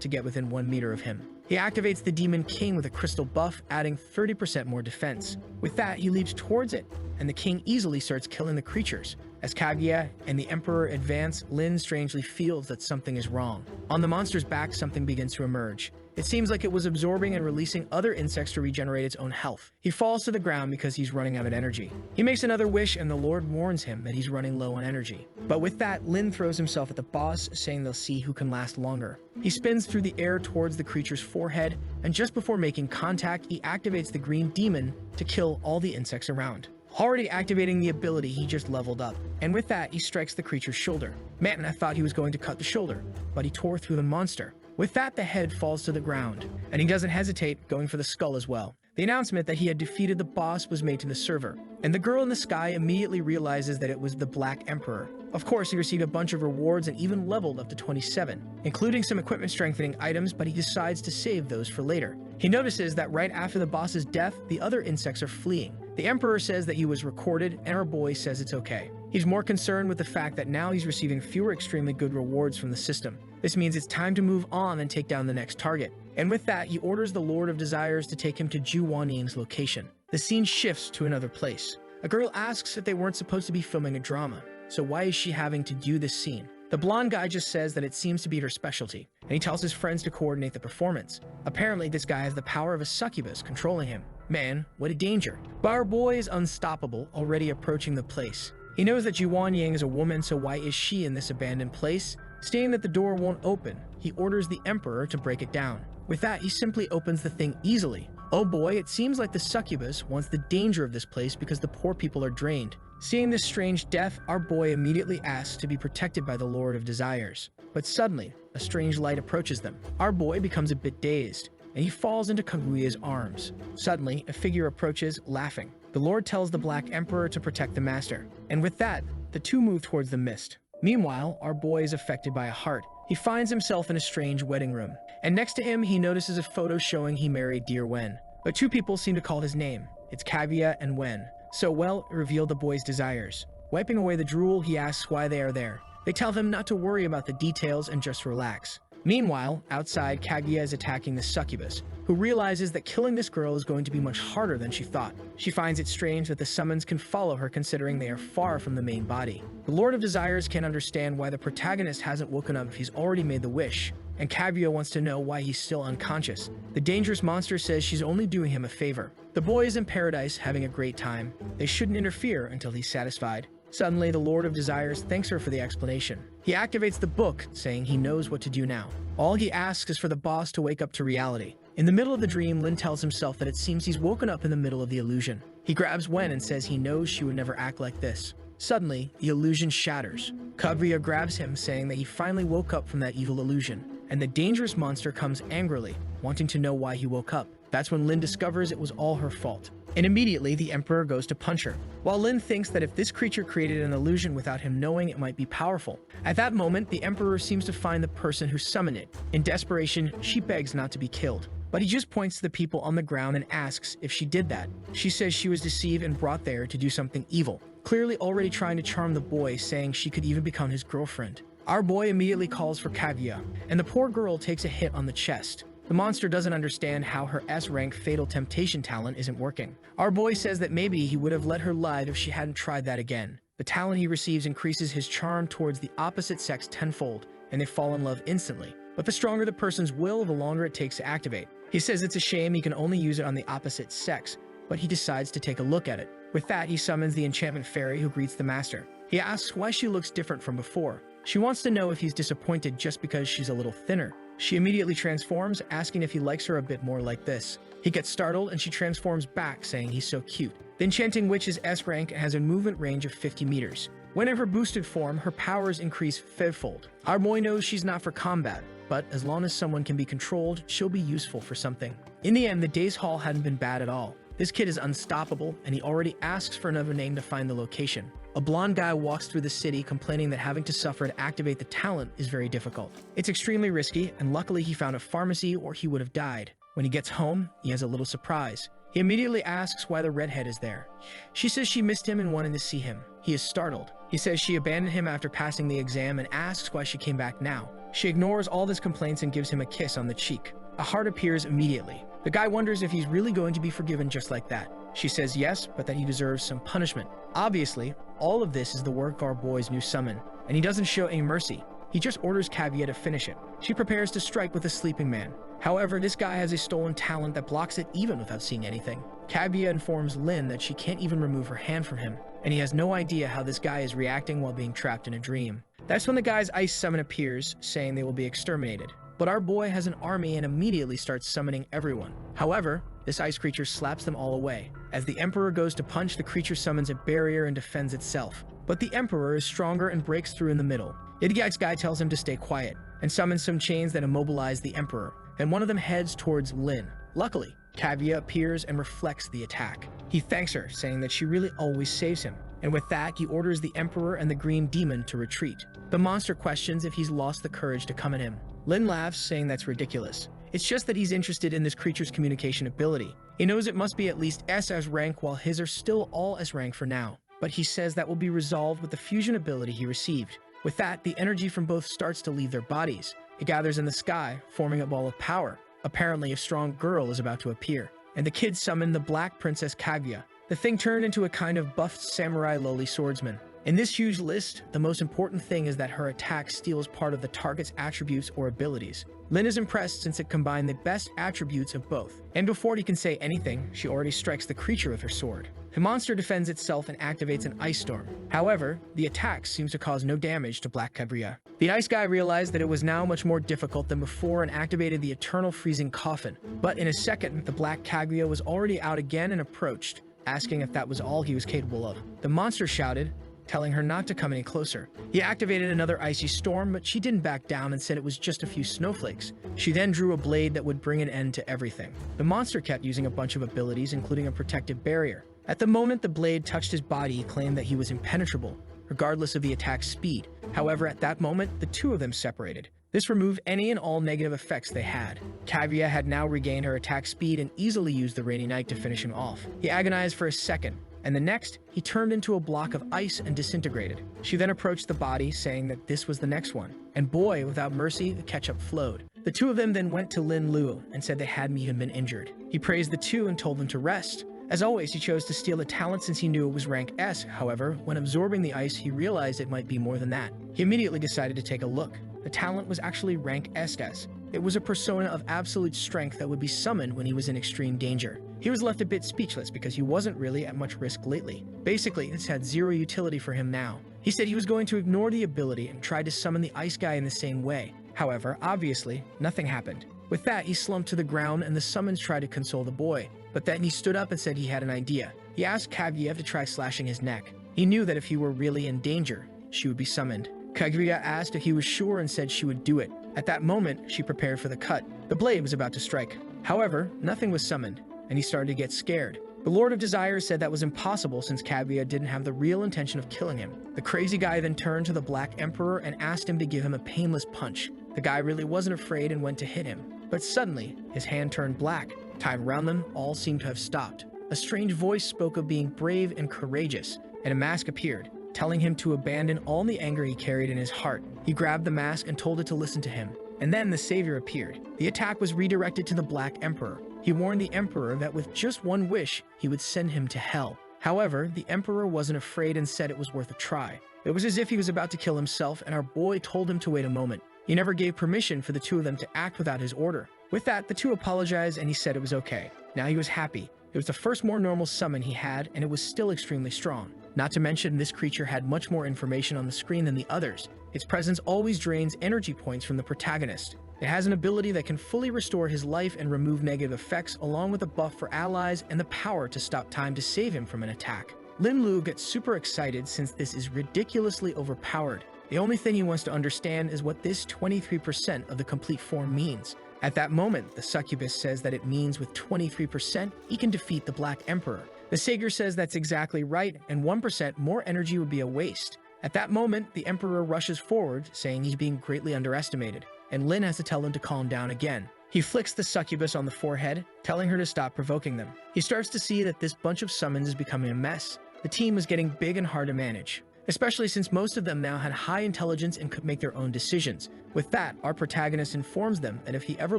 to get within 1 meter of him. He activates the Demon King with a crystal buff, adding 30% more defense. With that, he leaps towards it, and the king easily starts killing the creatures. As Kaguya and the Emperor advance, Lin strangely feels that something is wrong. On the monster's back, something begins to emerge. It seems like it was absorbing and releasing other insects to regenerate its own health. He falls to the ground because he's running out of energy. He makes another wish and the Lord warns him that he's running low on energy. But with that, Lin throws himself at the boss, saying they'll see who can last longer. He spins through the air towards the creature's forehead, and just before making contact, he activates the green demon to kill all the insects around. Already activating the ability he just leveled up, and with that, he strikes the creature's shoulder. Man, I thought he was going to cut the shoulder, but he tore through the monster. With that, the head falls to the ground, and he doesn't hesitate, going for the skull as well. The announcement that he had defeated the boss was made to the server, and the girl in the sky immediately realizes that it was the Black Emperor. Of course, he received a bunch of rewards and even leveled up to 27, including some equipment strengthening items, but he decides to save those for later. He notices that right after the boss's death, the other insects are fleeing. The Emperor says that he was recorded, and our boy says it's okay. He's more concerned with the fact that now he's receiving fewer extremely good rewards from the system. This means it's time to move on and take down the next target. And with that, he orders the Lord of Desires to take him to Ju Waning's location. The scene shifts to another place. A girl asks if they weren't supposed to be filming a drama, so why is she having to do this scene? The blonde guy just says that it seems to be her specialty, and he tells his friends to coordinate the performance. Apparently, this guy has the power of a succubus controlling him. Man, what a danger. But our boy is unstoppable, already approaching the place. He knows that Ju Wanying is a woman, so why is she in this abandoned place? Seeing that the door won't open, he orders the Emperor to break it down. With that, he simply opens the thing easily. Oh boy, it seems like the succubus wants the danger of this place because the poor people are drained. Seeing this strange death, our boy immediately asks to be protected by the Lord of Desires. But suddenly, a strange light approaches them. Our boy becomes a bit dazed, and he falls into Kaguya's arms. Suddenly, a figure approaches, laughing. The Lord tells the Black Emperor to protect the Master, and with that, the two move towards the mist. Meanwhile, our boy is affected by a heart. He finds himself in a strange wedding room, and next to him, he notices a photo showing he married dear Wen. But two people seem to call his name. It's Kaguya and Wen. So well, it revealed the boy's desires. Wiping away the drool, he asks why they are there. They tell him not to worry about the details and just relax. Meanwhile, outside, Kaguya is attacking the succubus, who realizes that killing this girl is going to be much harder than she thought. She finds it strange that the summons can follow her considering they are far from the main body. The Lord of Desires can't understand why the protagonist hasn't woken up if he's already made the wish, and Kaguya wants to know why he's still unconscious. The dangerous monster says she's only doing him a favor. The boy is in paradise having a great time. They shouldn't interfere until he's satisfied. Suddenly, the Lord of Desires thanks her for the explanation. He activates the book, saying he knows what to do now. All he asks is for the boss to wake up to reality. In the middle of the dream, Lin tells himself that it seems he's woken up in the middle of the illusion. He grabs Wen and says he knows she would never act like this. Suddenly, the illusion shatters. Kaguya grabs him, saying that he finally woke up from that evil illusion, and the dangerous monster comes angrily, wanting to know why he woke up. That's when Lin discovers it was all her fault. And immediately, the Emperor goes to punch her, while Lin thinks that if this creature created an illusion without him knowing, it might be powerful. At that moment, the Emperor seems to find the person who summoned it. In desperation, she begs not to be killed, but he just points to the people on the ground and asks if she did that. She says she was deceived and brought there to do something evil, clearly already trying to charm the boy, saying she could even become his girlfriend. Our boy immediately calls for Kaguya, and the poor girl takes a hit on the chest. The monster doesn't understand how her S-rank Fatal Temptation talent isn't working. Our boy says that maybe he would have let her live if she hadn't tried that again. The talent he receives increases his charm towards the opposite sex tenfold, and they fall in love instantly. But the stronger the person's will, the longer it takes to activate. He says it's a shame he can only use it on the opposite sex, but he decides to take a look at it. With that, he summons the enchantment fairy who greets the master. He asks why she looks different from before. She wants to know if he's disappointed just because she's a little thinner. She immediately transforms, asking if he likes her a bit more like this. He gets startled and she transforms back, saying he's so cute. The enchanting witch's S-rank has a movement range of 50 meters. When in her boosted form, her powers increase fivefold. Our boy knows she's not for combat, but as long as someone can be controlled, she'll be useful for something. In the end, the day's haul hadn't been bad at all. This kid is unstoppable, and he already asks for another name to find the location. A blonde guy walks through the city complaining that having to suffer to activate the talent is very difficult. It's extremely risky, and luckily he found a pharmacy or he would have died. When he gets home, he has a little surprise. He immediately asks why the redhead is there. She says she missed him and wanted to see him. He is startled. He says she abandoned him after passing the exam and asks why she came back now. She ignores all his complaints and gives him a kiss on the cheek. A heart appears immediately. The guy wonders if he's really going to be forgiven just like that. She says yes, but that he deserves some punishment. Obviously, all of this is the work of our boy's new summon, and he doesn't show any mercy. He just orders Kaguya to finish it. She prepares to strike with a sleeping man, However, this guy has a stolen talent that blocks it even without seeing anything. Kaguya informs Lin that she can't even remove her hand from him, and he has no idea how this guy is reacting while being trapped in a dream. That's when the guy's ice summon appears, saying they will be exterminated. But our boy has an army and immediately starts summoning everyone. However, this ice creature slaps them all away. As the Emperor goes to punch, the creature summons a barrier and defends itself. But the Emperor is stronger and breaks through in the middle. Idiot's guy tells him to stay quiet, and summons some chains that immobilize the Emperor, and one of them heads towards Lin. Luckily, Kaguya appears and reflects the attack. He thanks her, saying that she really always saves him, and with that, he orders the Emperor and the Green Demon to retreat. The monster questions if he's lost the courage to come at him. Lin laughs, saying that's ridiculous. It's just that he's interested in this creature's communication ability. He knows it must be at least SS rank, while his are still all S rank for now. But he says that will be resolved with the fusion ability he received. With that, the energy from both starts to leave their bodies. It gathers in the sky, forming a ball of power. Apparently, a strong girl is about to appear, and the kids summon the Black Princess Kaguya. The thing turned into a kind of buffed samurai lowly swordsman. In this huge list, the most important thing is that her attack steals part of the target's attributes or abilities. Lin is impressed since it combined the best attributes of both, and before he can say anything, she already strikes the creature with her sword. The monster defends itself and activates an ice storm. However, the attack seems to cause no damage to Black Kaguya. The ice guy realized that it was now much more difficult than before and activated the eternal freezing coffin. But in a second, the Black Kaguya was already out again and approached, asking if that was all he was capable of. The monster shouted, telling her not to come any closer. He activated another icy storm, but she didn't back down and said it was just a few snowflakes. She then drew a blade that would bring an end to everything. The monster kept using a bunch of abilities, including a protective barrier. At the moment the blade touched his body, he claimed that he was impenetrable, regardless of the attack's speed. However, at that moment, the two of them separated. This removed any and all negative effects they had. Kaguya had now regained her attack speed and easily used the Rainy Night to finish him off. He agonized for a second, and the next, he turned into a block of ice and disintegrated. She then approached the body, saying that this was the next one. And boy, without mercy, the ketchup flowed. The two of them then went to Lin Lu and said they hadn't even been injured. He praised the two and told them to rest. As always, he chose to steal the talent since he knew it was rank S. However, when absorbing the ice, he realized it might be more than that. He immediately decided to take a look. The talent was actually rank SS. It was a persona of absolute strength that would be summoned when he was in extreme danger. He was left a bit speechless because he wasn't really at much risk lately. Basically, this had zero utility for him now. He said he was going to ignore the ability and tried to summon the ice guy in the same way. However, obviously, nothing happened. With that, he slumped to the ground and the summons tried to console the boy. But then he stood up and said he had an idea. He asked Kaguya to try slashing his neck. He knew that if he were really in danger, she would be summoned. Kaguya asked if he was sure and said she would do it. At that moment, she prepared for the cut. The blade was about to strike. However, nothing was summoned, and he started to get scared. The Lord of Desire said that was impossible since Kaguya didn't have the real intention of killing him. The crazy guy then turned to the Black Emperor and asked him to give him a painless punch. The guy really wasn't afraid and went to hit him. But suddenly, his hand turned black. Time around them all seemed to have stopped. A strange voice spoke of being brave and courageous, and a mask appeared, telling him to abandon all the anger he carried in his heart. He grabbed the mask and told it to listen to him. And then the savior appeared. The attack was redirected to the Black Emperor. He warned the Emperor that with just one wish, he would send him to hell. However, the Emperor wasn't afraid and said it was worth a try. It was as if he was about to kill himself, and our boy told him to wait a moment. He never gave permission for the two of them to act without his order. With that, the two apologized and he said it was okay. Now he was happy. It was the first more normal summon he had, and it was still extremely strong. Not to mention, this creature had much more information on the screen than the others. Its presence always drains energy points from the protagonist. It has an ability that can fully restore his life and remove negative effects, along with a buff for allies and the power to stop time to save him from an attack. Lin Lu gets super excited since this is ridiculously overpowered. The only thing he wants to understand is what this 23% of the complete form means. At that moment, the succubus says that it means with 23%, he can defeat the Black Emperor. The savior says that's exactly right, and 1% more energy would be a waste. At that moment, the Emperor rushes forward, saying he's being greatly underestimated, and Lin has to tell him to calm down again. He flicks the succubus on the forehead, telling her to stop provoking them. He starts to see that this bunch of summons is becoming a mess. The team is getting big and hard to manage, especially since most of them now had high intelligence and could make their own decisions. With that, our protagonist informs them that if he ever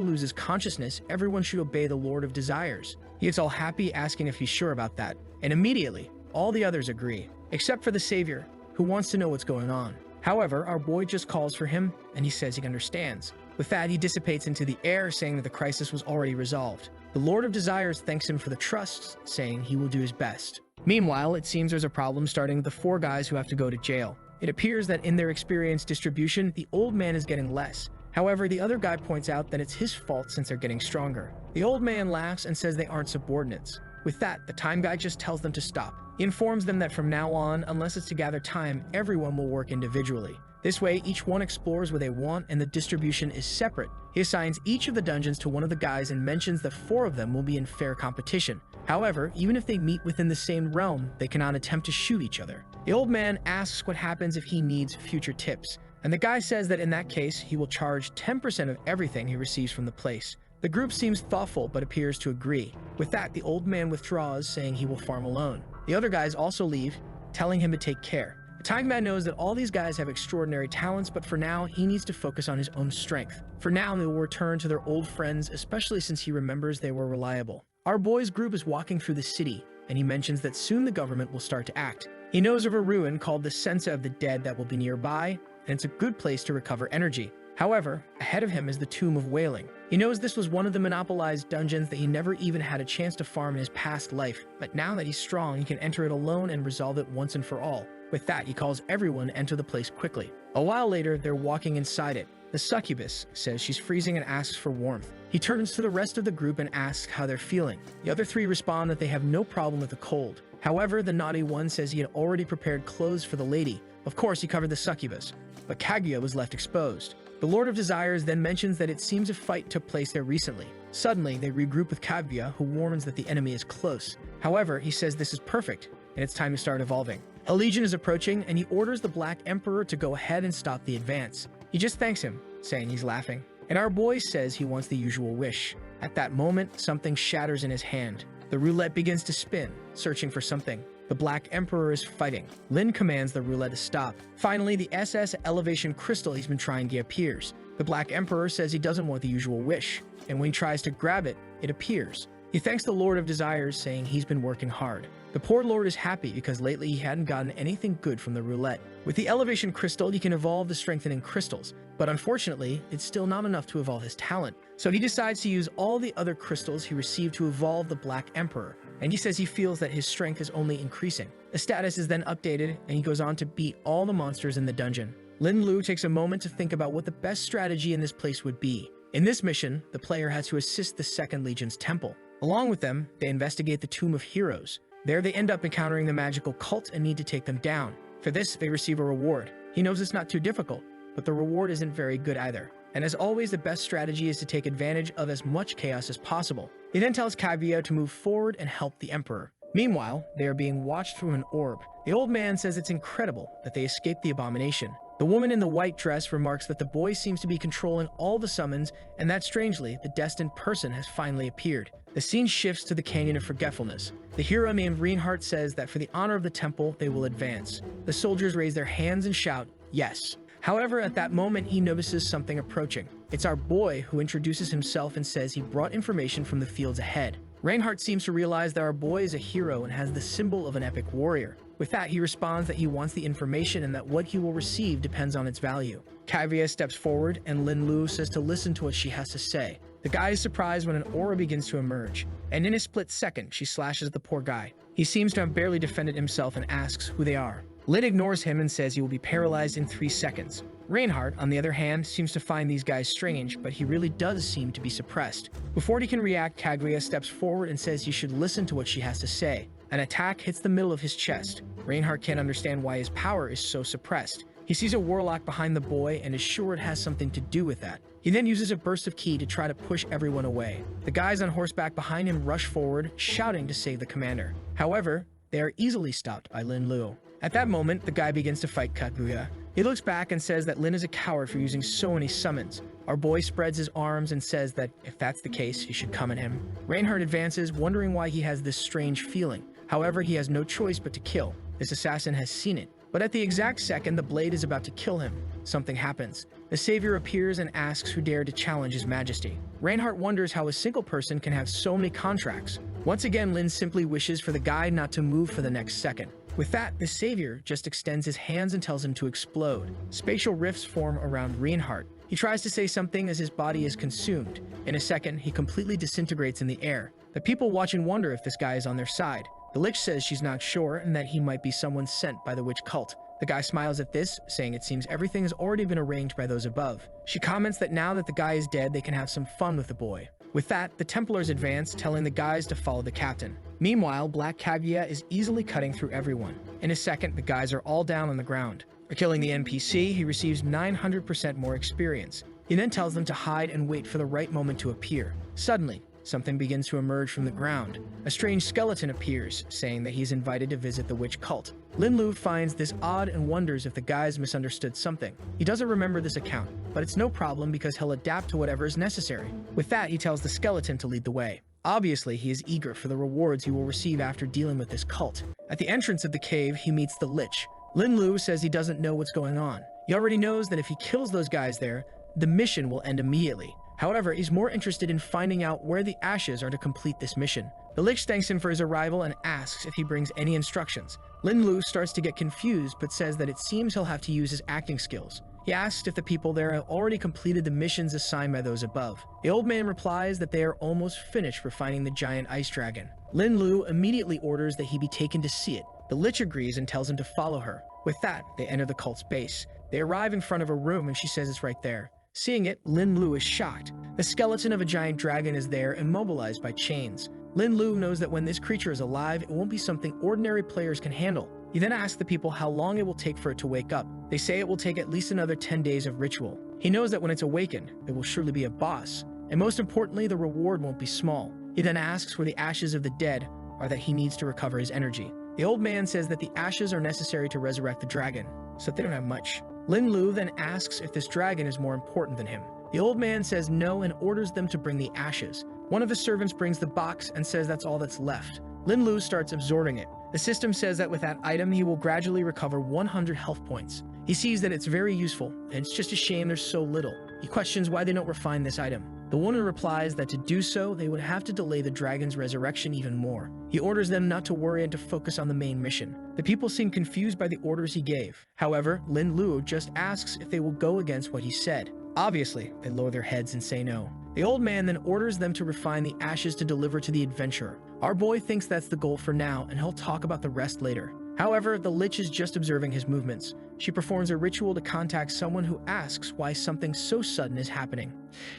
loses consciousness, everyone should obey the Lord of Desires. He gets all happy, asking if he's sure about that, and immediately, all the others agree, except for the savior, who wants to know what's going on. However, our boy just calls for him, and he says he understands. With that, he dissipates into the air, saying that the crisis was already resolved. The Lord of Desires thanks him for the trust, saying he will do his best. Meanwhile, it seems there's a problem starting with the 4 guys who have to go to jail. It appears that in their experience distribution, the old man is getting less. However, the other guy points out that it's his fault since they're getting stronger. The old man laughs and says they aren't subordinates. With that, the time guy just tells them to stop. He informs them that from now on, unless it's to gather time, everyone will work individually. This way, each one explores where they want and the distribution is separate. He assigns each of the dungeons to one of the guys and mentions that 4 of them will be in fair competition. However, even if they meet within the same realm, they cannot attempt to shoot each other. The old man asks what happens if he needs future tips, and the guy says that in that case, he will charge 10% of everything he receives from the place. The group seems thoughtful but appears to agree. With that, the old man withdraws, saying he will farm alone. The other guys also leave, telling him to take care. The time man knows that all these guys have extraordinary talents, but for now, he needs to focus on his own strength. For now, they will return to their old friends, especially since he remembers they were reliable. Our boy's group is walking through the city, and he mentions that soon the government will start to act. He knows of a ruin called the Sensa of the Dead that will be nearby, and it's a good place to recover energy. However, ahead of him is the Tomb of Wailing. He knows this was one of the monopolized dungeons that he never even had a chance to farm in his past life, but now that he's strong, he can enter it alone and resolve it once and for all. With that, he calls everyone to enter the place quickly. A while later, they're walking inside it. The succubus says she's freezing and asks for warmth. He turns to the rest of the group and asks how they're feeling. The other 3 respond that they have no problem with the cold. However, the naughty one says he had already prepared clothes for the lady. Of course, he covered the succubus, but Kaguya was left exposed. The Lord of Desires then mentions that it seems a fight took place there recently. Suddenly, they regroup with Kaguya, who warns that the enemy is close. However, he says this is perfect, and it's time to start evolving. A legion is approaching, and he orders the Black Emperor to go ahead and stop the advance. He just thanks him, saying he's laughing. And our boy says he wants the usual wish. At that moment, something shatters in his hand. The roulette begins to spin, searching for something. The Black Emperor is fighting. Lin commands the roulette to stop. Finally, the SS elevation crystal he's been trying to get appears. The Black Emperor says he doesn't want the usual wish, and when he tries to grab it, it appears. He thanks the Lord of Desires, saying he's been working hard. The poor Lord is happy because lately he hadn't gotten anything good from the roulette. With the elevation crystal, he can evolve the strengthening crystals, but unfortunately, it's still not enough to evolve his talent. So he decides to use all the other crystals he received to evolve the Black Emperor, and he says he feels that his strength is only increasing. The status is then updated, and he goes on to beat all the monsters in the dungeon. Lin Lu takes a moment to think about what the best strategy in this place would be. In this mission, the player has to assist the Second Legion's temple. Along with them, they investigate the Tomb of Heroes. There they end up encountering the magical cult and need to take them down. For this, they receive a reward. He knows it's not too difficult, but the reward isn't very good either. And as always, the best strategy is to take advantage of as much chaos as possible. He then tells Kaguya to move forward and help the Emperor. Meanwhile, they are being watched through an orb. The old man says it's incredible that they escaped the abomination. The woman in the white dress remarks that the boy seems to be controlling all the summons, and that strangely, the destined person has finally appeared. The scene shifts to the Canyon of Forgetfulness. The hero named Reinhardt says that for the honor of the temple, they will advance. The soldiers raise their hands and shout, yes. However, at that moment, he notices something approaching. It's our boy who introduces himself and says he brought information from the fields ahead. Reinhardt seems to realize that our boy is a hero and has the symbol of an epic warrior. With that, he responds that he wants the information and that what he will receive depends on its value. Kaguya steps forward, and Lin Lu says to listen to what she has to say. The guy is surprised when an aura begins to emerge, and in a split second, she slashes the poor guy. He seems to have barely defended himself and asks who they are. Lin ignores him and says he will be paralyzed in 3 seconds. Reinhardt, on the other hand, seems to find these guys strange, but he really does seem to be suppressed. Before he can react, Kaguya steps forward and says he should listen to what she has to say. An attack hits the middle of his chest. Reinhardt can't understand why his power is so suppressed. He sees a warlock behind the boy and is sure it has something to do with that. He then uses a burst of ki to try to push everyone away. The guys on horseback behind him rush forward, shouting to save the commander. However, they are easily stopped by Lin Lu. At that moment, the guy begins to fight Kaguya. He looks back and says that Lin is a coward for using so many summons. Our boy spreads his arms and says that if that's the case, he should come at him. Reinhardt advances, wondering why he has this strange feeling. However, he has no choice but to kill. This assassin has seen it. But at the exact second the blade is about to kill him, something happens. The savior appears and asks who dared to challenge his majesty. Reinhardt wonders how a single person can have so many contracts. Once again, Lin simply wishes for the guy not to move for the next second. With that, the savior just extends his hands and tells him to explode. Spatial rifts form around Reinhardt. He tries to say something as his body is consumed. In a second, he completely disintegrates in the air. The people watch and wonder if this guy is on their side. The Lich says she's not sure and that he might be someone sent by the witch cult. The guy smiles at this, saying it seems everything has already been arranged by those above. She comments that now that the guy is dead, they can have some fun with the boy. With that, the Templars advance, telling the guys to follow the captain. Meanwhile, Black Kaguya is easily cutting through everyone. In a second, the guys are all down on the ground. For killing the NPC, he receives 900% more experience. He then tells them to hide and wait for the right moment to appear. Suddenly, something begins to emerge from the ground. A strange skeleton appears, saying that he's invited to visit the witch cult. Lin Lu finds this odd and wonders if the guys misunderstood something. He doesn't remember this account, but it's no problem because he'll adapt to whatever is necessary. With that, he tells the skeleton to lead the way. Obviously, he is eager for the rewards he will receive after dealing with this cult. At the entrance of the cave, he meets the Lich. Lin Lu says he doesn't know what's going on. He already knows that if he kills those guys there, the mission will end immediately. However, he's more interested in finding out where the ashes are to complete this mission. The Lich thanks him for his arrival and asks if he brings any instructions. Lin Lu starts to get confused but says that it seems he'll have to use his acting skills. He asks if the people there have already completed the missions assigned by those above. The old man replies that they are almost finished for finding the giant ice dragon. Lin Lu immediately orders that he be taken to see it. The Lich agrees and tells him to follow her. With that, they enter the cult's base. They arrive in front of a room and she says it's right there. Seeing it, Lin Lu is shocked. The skeleton of a giant dragon is there, immobilized by chains. Lin Lu knows that when this creature is alive, it won't be something ordinary players can handle. He then asks the people how long it will take for it to wake up. They say it will take at least another 10 days of ritual. He knows that when it's awakened, there will surely be a boss. And most importantly, the reward won't be small. He then asks where the ashes of the dead are that he needs to recover his energy. The old man says that the ashes are necessary to resurrect the dragon, so they don't have much. Lin Lu then asks if this dragon is more important than him. The old man says no and orders them to bring the ashes. One of the servants brings the box and says that's all that's left. Lin Lu starts absorbing it. The system says that with that item, he will gradually recover 100 health points. He sees that it's very useful, and it's just a shame there's so little. He questions why they don't refine this item. The woman replies that to do so, they would have to delay the dragon's resurrection even more. He orders them not to worry and to focus on the main mission. The people seem confused by the orders he gave. However, Lin Lu just asks if they will go against what he said. Obviously, they lower their heads and say no. The old man then orders them to refine the ashes to deliver to the adventurer. Our boy thinks that's the goal for now, and he'll talk about the rest later. However, the Lich is just observing his movements. She performs a ritual to contact someone who asks why something so sudden is happening.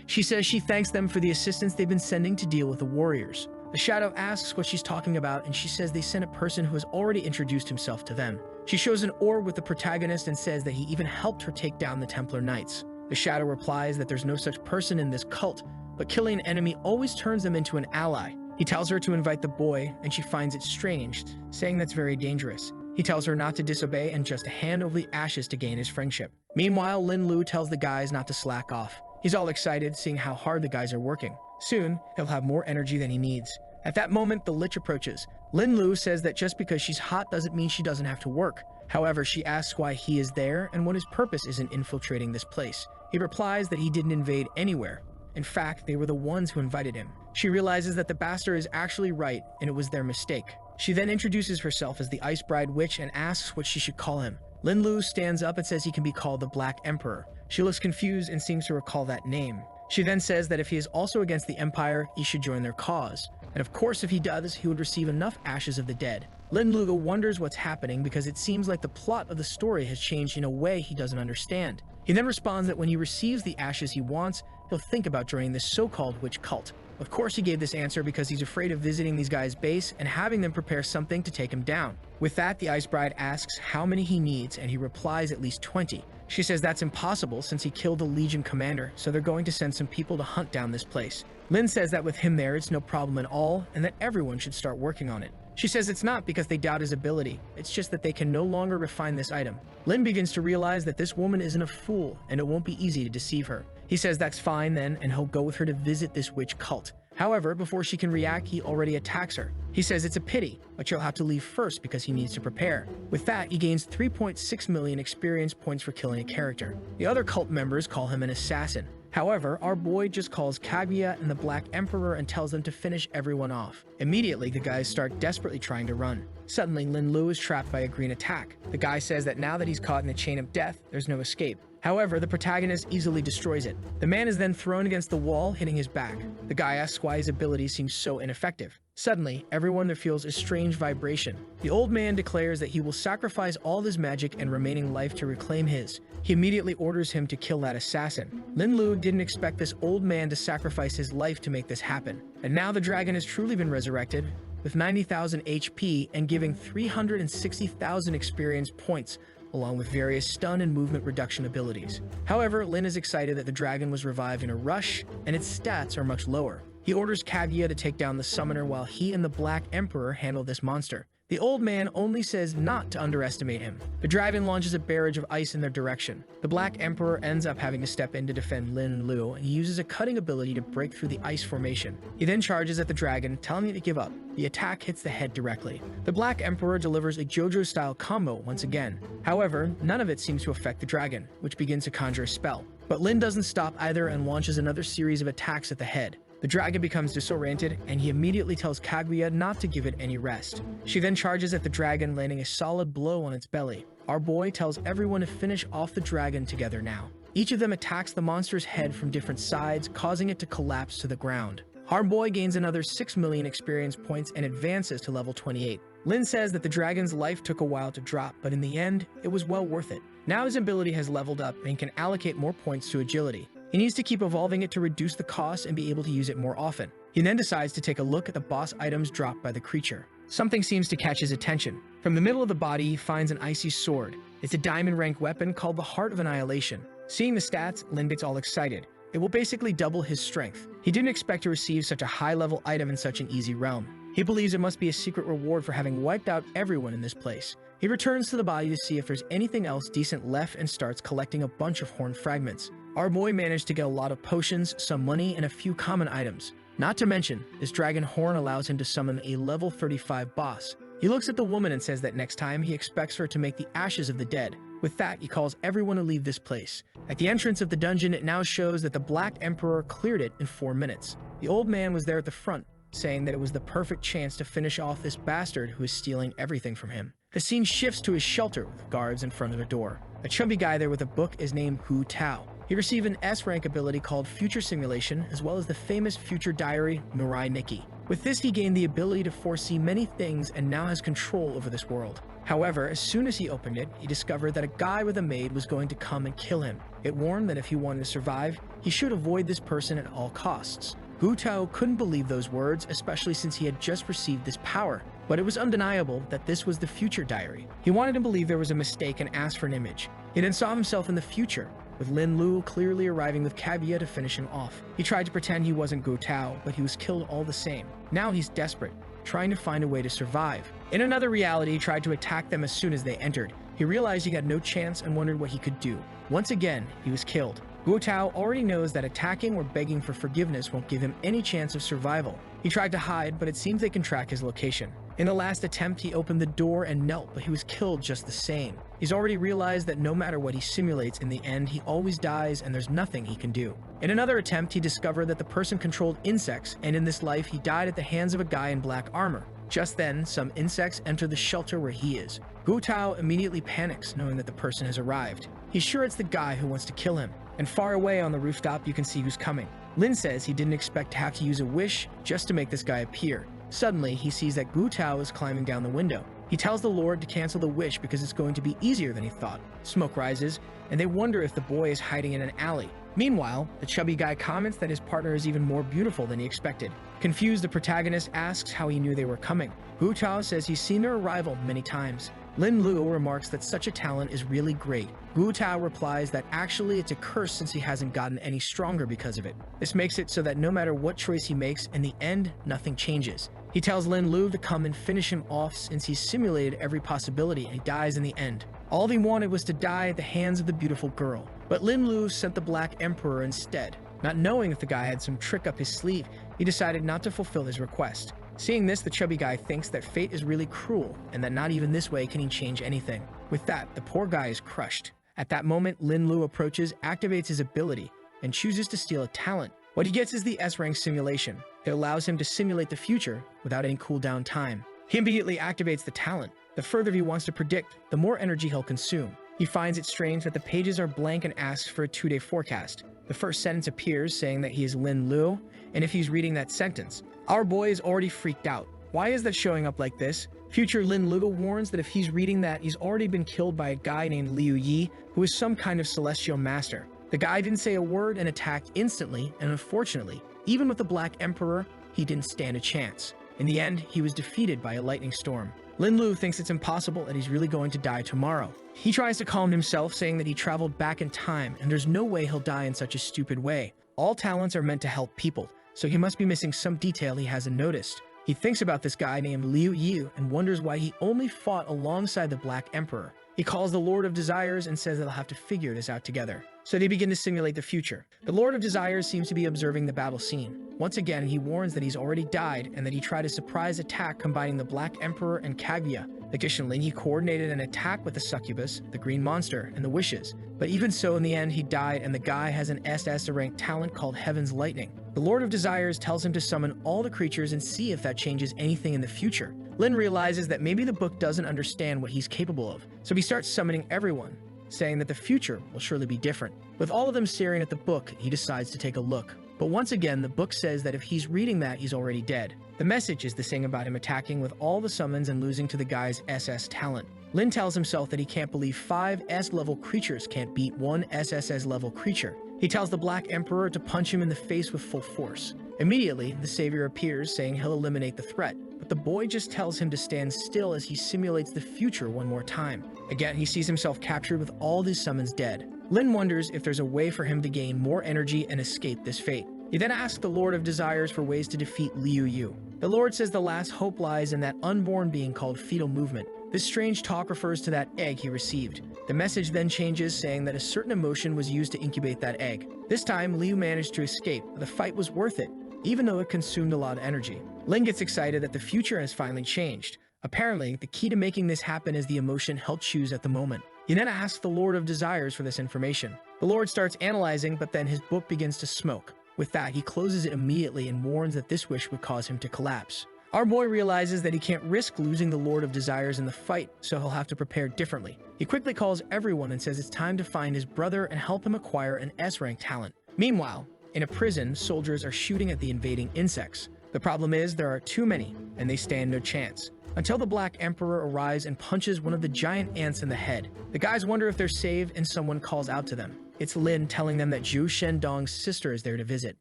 She says she thanks them for the assistance they've been sending to deal with the warriors. The Shadow asks what she's talking about, and she says they sent a person who has already introduced himself to them. She shows an orb with the protagonist and says that he even helped her take down the Templar Knights. The Shadow replies that there's no such person in this cult, but killing an enemy always turns them into an ally. He tells her to invite the boy, and she finds it strange, saying that's very dangerous. He tells her not to disobey and just to hand over the ashes to gain his friendship. Meanwhile, Lin Lu tells the guys not to slack off. He's all excited, seeing how hard the guys are working. Soon, he'll have more energy than he needs. At that moment, the Lich approaches. Lin Lu says that just because she's hot doesn't mean she doesn't have to work. However, she asks why he is there and what his purpose is in infiltrating this place. He replies that he didn't invade anywhere. In fact, they were the ones who invited him. She realizes that the bastard is actually right, and it was their mistake. She then introduces herself as the Ice Bride Witch and asks what she should call him. Lin Lu stands up and says he can be called the Black Emperor. She looks confused and seems to recall that name. She then says that if he is also against the Empire, he should join their cause. And of course, if he does, he would receive enough ashes of the dead. Lin Lu wonders what's happening because it seems like the plot of the story has changed in a way he doesn't understand. He then responds that when he receives the ashes he wants, he'll think about joining this so-called witch cult. Of course he gave this answer because he's afraid of visiting these guys' base and having them prepare something to take him down. With that, the Ice Bride asks how many he needs, and he replies at least 20. She says that's impossible since he killed the Legion commander, so they're going to send some people to hunt down this place. Lin says that with him there, it's no problem at all, and that everyone should start working on it. She says it's not because they doubt his ability, it's just that they can no longer refine this item. Lin begins to realize that this woman isn't a fool, and it won't be easy to deceive her. He says that's fine then, and he'll go with her to visit this witch cult. However, before she can react, he already attacks her. He says it's a pity, but she'll have to leave first because he needs to prepare. With that, he gains 3.6 million experience points for killing a character. The other cult members call him an assassin. However, our boy just calls Kaguya and the Black Emperor and tells them to finish everyone off. Immediately, the guys start desperately trying to run. Suddenly, Lin Lu is trapped by a green attack. The guy says that now that he's caught in the chain of death, there's no escape. However, the protagonist easily destroys it. The man is then thrown against the wall, hitting his back. The guy asks why his ability seems so ineffective. Suddenly, everyone there feels a strange vibration. The old man declares that he will sacrifice all of his magic and remaining life to reclaim his. He immediately orders him to kill that assassin. Lin Lu didn't expect this old man to sacrifice his life to make this happen. And now the dragon has truly been resurrected, with 90,000 HP and giving 360,000 experience points, along with various stun and movement reduction abilities. However, Lin is excited that the dragon was revived in a rush, and its stats are much lower. He orders Kaguya to take down the summoner while he and the Black Emperor handle this monster. The old man only says not to underestimate him. The dragon launches a barrage of ice in their direction. The Black Emperor ends up having to step in to defend Lin Lu, and he uses a cutting ability to break through the ice formation. He then charges at the dragon, telling it to give up. The attack hits the head directly. The Black Emperor delivers a JoJo-style combo once again. However, none of it seems to affect the dragon, which begins to conjure a spell. But Lin doesn't stop either and launches another series of attacks at the head. The dragon becomes disoriented, and he immediately tells Kaguya not to give it any rest. She then charges at the dragon, landing a solid blow on its belly. Our boy tells everyone to finish off the dragon together now. Each of them attacks the monster's head from different sides, causing it to collapse to the ground. Our boy gains another 6 million experience points and advances to level 28. Lin says that the dragon's life took a while to drop, but in the end, it was well worth it. Now his ability has leveled up and can allocate more points to agility. He needs to keep evolving it to reduce the cost and be able to use it more often. He then decides to take a look at the boss items dropped by the creature. Something seems to catch his attention. From the middle of the body, he finds an icy sword. It's a diamond rank weapon called the Heart of Annihilation. Seeing the stats, Lin gets all excited. It will basically double his strength. He didn't expect to receive such a high-level item in such an easy realm. He believes it must be a secret reward for having wiped out everyone in this place. He returns to the body to see if there's anything else decent left and starts collecting a bunch of horn fragments. Our boy managed to get a lot of potions, some money, and a few common items. Not to mention, this dragon horn allows him to summon a level 35 boss. He looks at the woman and says that next time he expects her to make the ashes of the dead. With that, he calls everyone to leave this place. At the entrance of the dungeon, it now shows that the Black Emperor cleared it in 4 minutes. The old man was there at the front, saying that it was the perfect chance to finish off this bastard who is stealing everything from him. The scene shifts to his shelter with guards in front of a door. A chubby guy there with a book is named Hu Tao. He received an S-rank ability called Future Simulation, as well as the famous Future Diary, Mirai Nikki. With this, he gained the ability to foresee many things and now has control over this world. However, as soon as he opened it, he discovered that a guy with a maid was going to come and kill him. It warned that if he wanted to survive, he should avoid this person at all costs. Hu Tao couldn't believe those words, especially since he had just received this power. But it was undeniable that this was the Future Diary. He wanted to believe there was a mistake and asked for an image. He then saw himself in the future, with Lin Lu clearly arriving with Kaguya to finish him off. He tried to pretend he wasn't Gu Tao, but he was killed all the same. Now he's desperate, trying to find a way to survive. In another reality, he tried to attack them as soon as they entered. He realized he had no chance and wondered what he could do. Once again, he was killed. Gu Tao already knows that attacking or begging for forgiveness won't give him any chance of survival. He tried to hide, but it seems they can track his location. In the last attempt, he opened the door and knelt, but he was killed just the same. He's already realized that no matter what he simulates, in the end, he always dies and there's nothing he can do. In another attempt, he discovered that the person controlled insects, and in this life, he died at the hands of a guy in black armor. Just then, some insects enter the shelter where he is. Gu Tao immediately panics, knowing that the person has arrived. He's sure it's the guy who wants to kill him. And far away on the rooftop, you can see who's coming. Lin says he didn't expect to have to use a wish just to make this guy appear. Suddenly, he sees that Gu Tao is climbing down the window. He tells the Lord to cancel the wish because it's going to be easier than he thought. Smoke rises, and they wonder if the boy is hiding in an alley. Meanwhile, the chubby guy comments that his partner is even more beautiful than he expected. Confused, the protagonist asks how he knew they were coming. Gu Tao says he's seen their arrival many times. Lin Lu remarks that such a talent is really great. Gu Tao replies that actually it's a curse since he hasn't gotten any stronger because of it. This makes it so that no matter what choice he makes, in the end, nothing changes. He tells Lin Lu to come and finish him off since he's simulated every possibility and he dies in the end. All he wanted was to die at the hands of the beautiful girl. But Lin Lu sent the Black Emperor instead. Not knowing if the guy had some trick up his sleeve, he decided not to fulfill his request. Seeing this, the chubby guy thinks that fate is really cruel and that not even this way can he change anything. With that, the poor guy is crushed. At that moment, Lin Lu approaches, activates his ability, and chooses to steal a talent. What he gets is the S-rank simulation. It allows him to simulate the future without any cooldown time. He immediately activates the talent. The further he wants to predict, the more energy he'll consume. He finds it strange that the pages are blank and asks for a 2-day forecast. The first sentence appears saying that he is Lin Lu, and if he's reading that sentence, our boy is already freaked out. Why is that showing up like this? Future Lin Lu warns that if he's reading that, he's already been killed by a guy named Liu Yi, who is some kind of celestial master. The guy didn't say a word and attacked instantly, and unfortunately, even with the Black Emperor, he didn't stand a chance. In the end, he was defeated by a lightning storm. Lin Lu thinks it's impossible and he's really going to die tomorrow. He tries to calm himself, saying that he traveled back in time and there's no way he'll die in such a stupid way. All talents are meant to help people, so he must be missing some detail he hasn't noticed. He thinks about this guy named Liu Yi and wonders why he only fought alongside the Black Emperor. He calls the Lord of Desires and says they'll have to figure this out together. So they begin to simulate the future. The Lord of Desires seems to be observing the battle scene. Once again, he warns that he's already died and that he tried a surprise attack combining the Black Emperor and Kaguya. Additionally, he coordinated an attack with the succubus, the green monster, and the wishes. But even so, in the end, he died and the guy has an SS-ranked talent called Heaven's Lightning. The Lord of Desires tells him to summon all the creatures and see if that changes anything in the future. Lin realizes that maybe the book doesn't understand what he's capable of, so he starts summoning everyone, saying that the future will surely be different. With all of them staring at the book, he decides to take a look. But once again, the book says that if he's reading that, he's already dead. The message is the thing about him attacking with all the summons and losing to the guy's SS talent. Lin tells himself that he can't believe 5 S-level creatures can't beat 1 SSS-level creature. He tells the Black Emperor to punch him in the face with full force. Immediately, the savior appears, saying he'll eliminate the threat, but the boy just tells him to stand still as he simulates the future one more time. Again, he sees himself captured with all his summons dead. Lin wonders if there's a way for him to gain more energy and escape this fate. He then asks the Lord of Desires for ways to defeat Liu Yu. The Lord says the last hope lies in that unborn being called fetal movement. This strange talk refers to that egg he received. The message then changes, saying that a certain emotion was used to incubate that egg. This time, Liu managed to escape, but the fight was worth it, even though it consumed a lot of energy. Lin gets excited that the future has finally changed. Apparently, the key to making this happen is the emotion he'll choose at the moment. He then asks the Lord of Desires for this information. The Lord starts analyzing, but then his book begins to smoke. With that, he closes it immediately and warns that this wish would cause him to collapse. Our boy realizes that he can't risk losing the Lord of Desires in the fight, so he'll have to prepare differently. He quickly calls everyone and says it's time to find his brother and help him acquire an S-rank talent. Meanwhile, in a prison, soldiers are shooting at the invading insects. The problem is there are too many, and they stand no chance. Until the Black Emperor arrives and punches one of the giant ants in the head. The guys wonder if they're saved and someone calls out to them. It's Lin telling them that Zhu Shendong's sister is there to visit.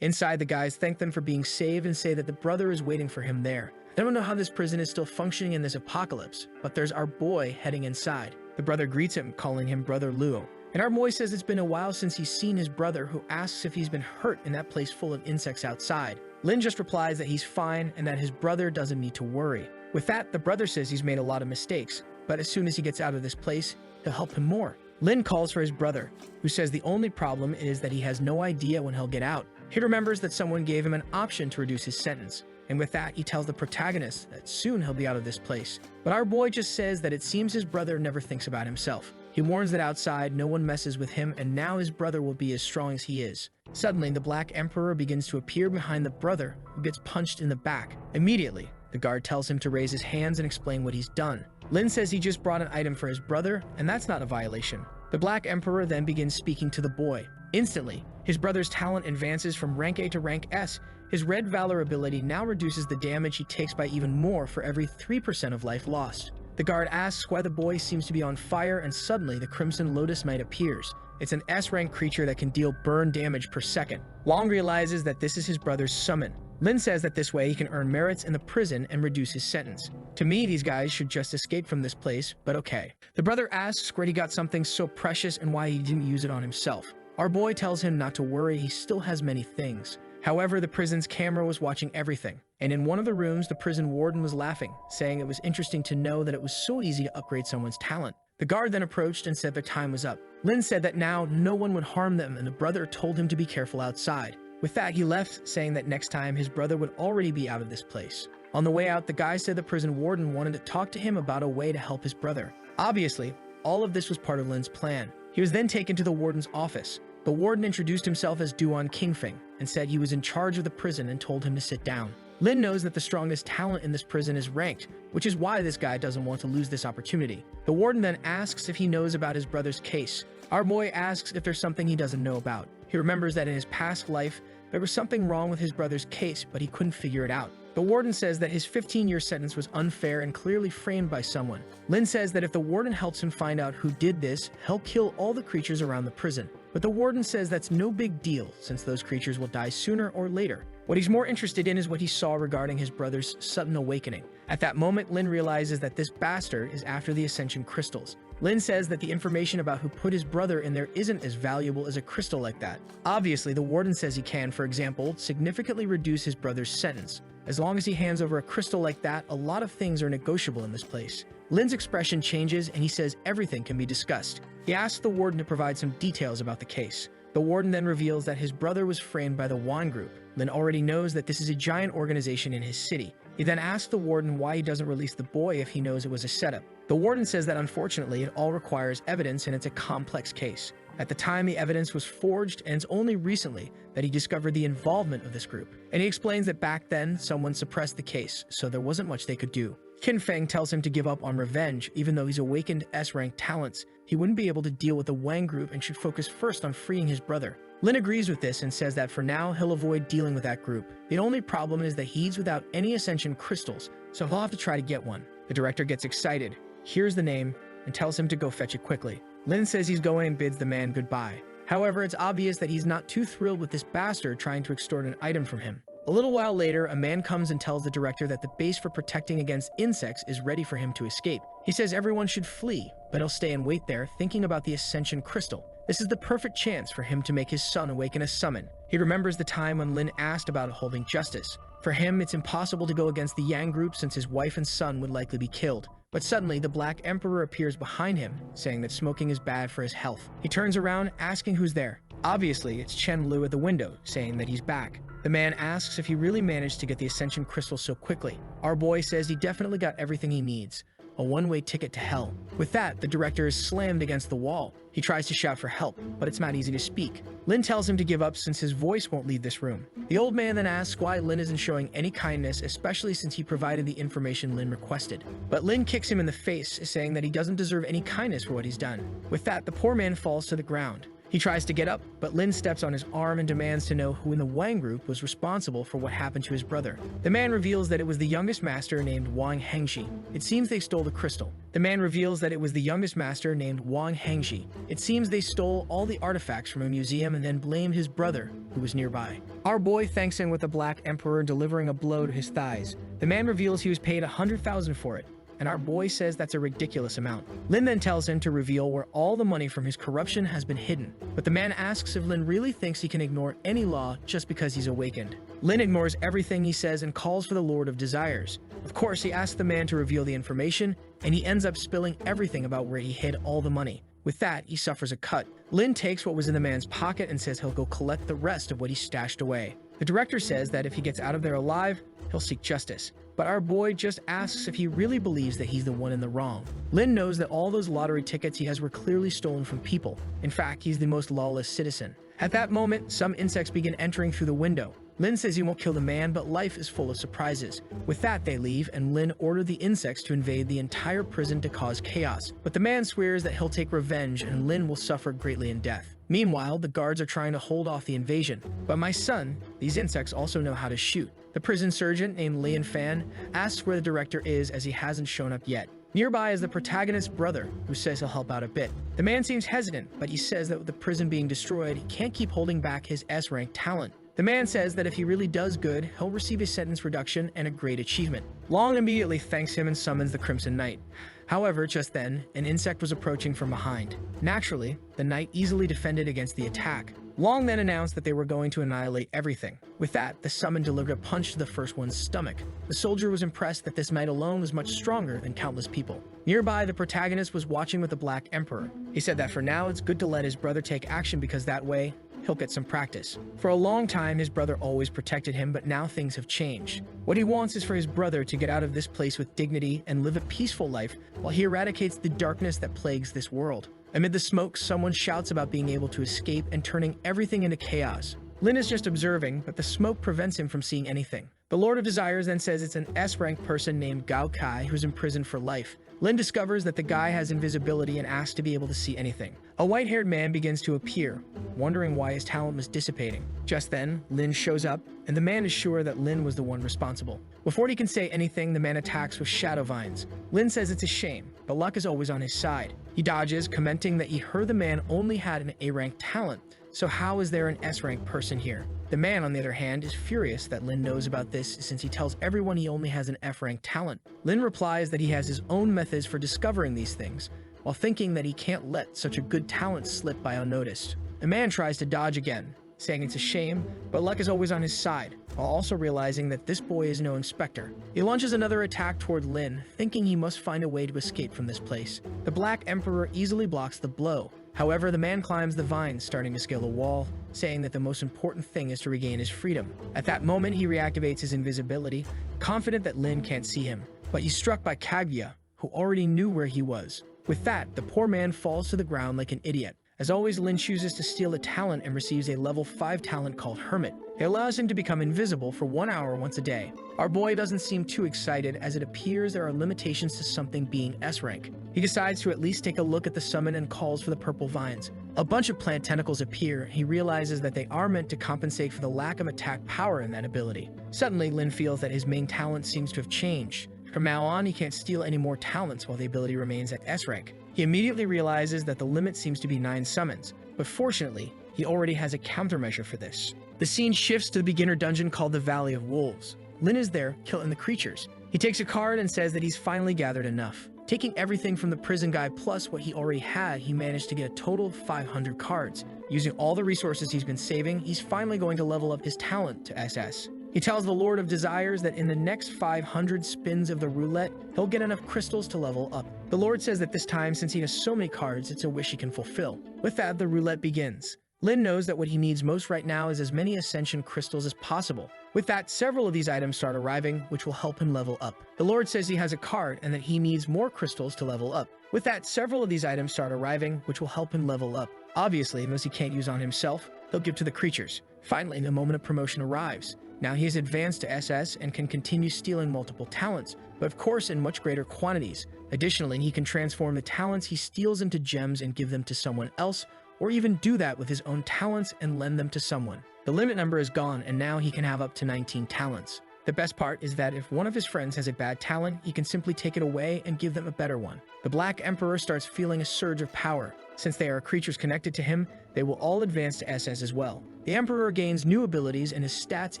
Inside, the guys thank them for being saved and say that the brother is waiting for him there. I don't know how this prison is still functioning in this apocalypse, but there's our boy heading inside. The brother greets him, calling him Brother Luo. And our boy says it's been a while since he's seen his brother, who asks if he's been hurt in that place full of insects outside. Lin just replies that he's fine and that his brother doesn't need to worry. With that, the brother says he's made a lot of mistakes, but as soon as he gets out of this place, he'll help him more. Lin calls for his brother, who says the only problem is that he has no idea when he'll get out. He remembers that someone gave him an option to reduce his sentence, and with that, he tells the protagonist that soon he'll be out of this place. But our boy just says that it seems his brother never thinks about himself. He warns that outside, no one messes with him, and now his brother will be as strong as he is. Suddenly, the Black Emperor begins to appear behind the brother, who gets punched in the back. Immediately, the guard tells him to raise his hands and explain what he's done. Lin says he just brought an item for his brother, and that's not a violation. The Black Emperor then begins speaking to the boy. Instantly, his brother's talent advances from rank A to rank S. His Red Valor ability now reduces the damage he takes by even more for every 3% of life lost. The guard asks why the boy seems to be on fire, and suddenly the Crimson Lotus Knight appears. It's an S-rank creature that can deal burn damage per second. Long realizes that this is his brother's summon. Lin says that this way he can earn merits in the prison and reduce his sentence. To me, these guys should just escape from this place, but okay. The brother asks where he got something so precious and why he didn't use it on himself. Our boy tells him not to worry, he still has many things. However, the prison's camera was watching everything, and in one of the rooms, the prison warden was laughing, saying it was interesting to know that it was so easy to upgrade someone's talent. The guard then approached and said their time was up. Lin said that now no one would harm them, and the brother told him to be careful outside. With that, he left, saying that next time his brother would already be out of this place. On the way out, the guy said the prison warden wanted to talk to him about a way to help his brother. Obviously, all of this was part of Lin's plan. He was then taken to the warden's office. The warden introduced himself as Duan Kingfeng and said he was in charge of the prison and told him to sit down. Lin knows that the strongest talent in this prison is ranked, which is why this guy doesn't want to lose this opportunity. The warden then asks if he knows about his brother's case. Our boy asks if there's something he doesn't know about. He remembers that in his past life, there was something wrong with his brother's case, but he couldn't figure it out. The warden says that his 15-year sentence was unfair and clearly framed by someone. Lin says that if the warden helps him find out who did this, he'll kill all the creatures around the prison. But the warden says that's no big deal, since those creatures will die sooner or later. What he's more interested in is what he saw regarding his brother's sudden awakening. At that moment, Lin realizes that this bastard is after the Ascension crystals. Lin says that the information about who put his brother in there isn't as valuable as a crystal like that. Obviously, the warden says he can, for example, significantly reduce his brother's sentence. As long as he hands over a crystal like that, a lot of things are negotiable in this place. Lin's expression changes and he says everything can be discussed. He asks the warden to provide some details about the case. The warden then reveals that his brother was framed by the Wan Group. Lin already knows that this is a giant organization in his city. He then asks the warden why he doesn't release the boy if he knows it was a setup. The warden says that unfortunately it all requires evidence and it's a complex case. At the time, the evidence was forged, and it's only recently that he discovered the involvement of this group. And he explains that back then, someone suppressed the case, so there wasn't much they could do. Qin Feng tells him to give up on revenge, even though he's awakened S-rank talents. He wouldn't be able to deal with the Wang group and should focus first on freeing his brother. Lin agrees with this and says that for now, he'll avoid dealing with that group. The only problem is that he's without any Ascension crystals, so he'll have to try to get one. The director gets excited, hears the name, and tells him to go fetch it quickly. Lin says he's going and bids the man goodbye. However, it's obvious that he's not too thrilled with this bastard trying to extort an item from him. A little while later, a man comes and tells the director that the base for protecting against insects is ready for him to escape. He says everyone should flee, but he'll stay and wait there, thinking about the Ascension crystal. This is the perfect chance for him to make his son awaken a summon. He remembers the time when Lin asked about holding justice. For him, it's impossible to go against the Yang group since his wife and son would likely be killed. But suddenly, the Black Emperor appears behind him, saying that smoking is bad for his health. He turns around, asking who's there. Obviously, it's Chen Lu at the window, saying that he's back. The man asks if he really managed to get the Ascension crystal so quickly. Our boy says he definitely got everything he needs. A one-way ticket to hell. With that, the director is slammed against the wall. He tries to shout for help, but it's not easy to speak. Lin tells him to give up since his voice won't leave this room. The old man then asks why Lin isn't showing any kindness, especially since he provided the information Lin requested. But Lin kicks him in the face, saying that he doesn't deserve any kindness for what he's done. With that, the poor man falls to the ground. He tries to get up, but Lin steps on his arm and demands to know who in the Wang group was responsible for what happened to his brother. The man reveals that it was the youngest master named Wang Hengxi. It seems they stole the crystal. The man reveals that it was the youngest master named Wang Hengxi. It seems they stole all the artifacts from a museum and then blamed his brother, who was nearby. Our boy thanks him with the Black Emperor delivering a blow to his thighs. The man reveals he was paid 100,000 for it, and our boy says that's a ridiculous amount. Lin then tells him to reveal where all the money from his corruption has been hidden. But the man asks if Lin really thinks he can ignore any law just because he's awakened. Lin ignores everything he says and calls for the Lord of Desires. Of course, he asks the man to reveal the information, and he ends up spilling everything about where he hid all the money. With that, he suffers a cut. Lin takes what was in the man's pocket and says he'll go collect the rest of what he stashed away. The director says that if he gets out of there alive, he'll seek justice. But our boy just asks if he really believes that he's the one in the wrong. Lin knows that all those lottery tickets he has were clearly stolen from people. In fact, he's the most lawless citizen. At that moment, some insects begin entering through the window. Lin says he won't kill the man, but life is full of surprises. With that, they leave, and Lin ordered the insects to invade the entire prison to cause chaos. But the man swears that he'll take revenge, and Lin will suffer greatly in death. Meanwhile, the guards are trying to hold off the invasion. But my son, these insects also know how to shoot. The prison sergeant, named Lian Fan, asks where the director is as he hasn't shown up yet. Nearby is the protagonist's brother, who says he'll help out a bit. The man seems hesitant, but he says that with the prison being destroyed, he can't keep holding back his S-rank talent. The man says that if he really does good, he'll receive a sentence reduction and a great achievement. Long immediately thanks him and summons the Crimson Knight. However, just then, an insect was approaching from behind. Naturally, the knight easily defended against the attack. Long then announced that they were going to annihilate everything. With that, the summon delivered a punch to the first one's stomach. The soldier was impressed that this knight alone was much stronger than countless people. Nearby, the protagonist was watching with the Black Emperor. He said that for now, it's good to let his brother take action because that way, he'll get some practice. For a long time, his brother always protected him, but now things have changed. What he wants is for his brother to get out of this place with dignity and live a peaceful life while he eradicates the darkness that plagues this world. Amid the smoke, someone shouts about being able to escape and turning everything into chaos. Lin is just observing, but the smoke prevents him from seeing anything. The Lord of Desires then says it's an S-rank person named Gao Kai who's imprisoned for life. Lin discovers that the guy has invisibility and asks to be able to see anything. A white-haired man begins to appear, wondering why his talent was dissipating. Just then, Lin shows up, and the man is sure that Lin was the one responsible. Before he can say anything, the man attacks with shadow vines. Lin says it's a shame, but luck is always on his side. He dodges, commenting that he heard the man only had an A-rank talent, so how is there an S-rank person here? The man, on the other hand, is furious that Lin knows about this since he tells everyone he only has an F-rank talent. Lin replies that he has his own methods for discovering these things, while thinking that he can't let such a good talent slip by unnoticed. The man tries to dodge again, saying it's a shame, but luck is always on his side, while also realizing that this boy is no inspector. He launches another attack toward Lin, thinking he must find a way to escape from this place. The Black Emperor easily blocks the blow. However, the man climbs the vines, starting to scale a wall, saying that the most important thing is to regain his freedom. At that moment, he reactivates his invisibility, confident that Lin can't see him. But he's struck by Kaguya, who already knew where he was. With that, the poor man falls to the ground like an idiot. As always, Lin chooses to steal a talent and receives a level 5 talent called Hermit. It allows him to become invisible for 1 hour once a day. Our boy doesn't seem too excited, as it appears there are limitations to something being S-rank. He decides to at least take a look at the summon and calls for the purple vines. A bunch of plant tentacles appear, and he realizes that they are meant to compensate for the lack of attack power in that ability. Suddenly, Lin feels that his main talent seems to have changed. From now on, he can't steal any more talents while the ability remains at S-rank. He immediately realizes that the limit seems to be 9 summons, but fortunately, he already has a countermeasure for this. The scene shifts to the beginner dungeon called the Valley of Wolves. Lin is there, killing the creatures. He takes a card and says that he's finally gathered enough. Taking everything from the prison guy plus what he already had, he managed to get a total of 500 cards. Using all the resources he's been saving, he's finally going to level up his talent to SS. He tells the Lord of Desires that in the next 500 spins of the roulette, he'll get enough crystals to level up. The Lord says that this time, since he has so many cards, it's a wish he can fulfill. With that, the roulette begins. Lin knows that what he needs most right now is as many Ascension crystals as possible. With that, several of these items start arriving, which will help him level up. The Lord says he has a card and that he needs more crystals to level up. With that, several of these items start arriving, which will help him level up. Obviously, those he can't use on himself, he'll give to the creatures. Finally, the moment of promotion arrives. Now he has advanced to SS and can continue stealing multiple talents, but of course in much greater quantities. Additionally, he can transform the talents he steals into gems and give them to someone else, or even do that with his own talents and lend them to someone. The limit number is gone, and now he can have up to 19 talents. The best part is that if one of his friends has a bad talent, he can simply take it away and give them a better one. The Black Emperor starts feeling a surge of power. Since they are creatures connected to him, they will all advance to SS as well. The Emperor gains new abilities and his stats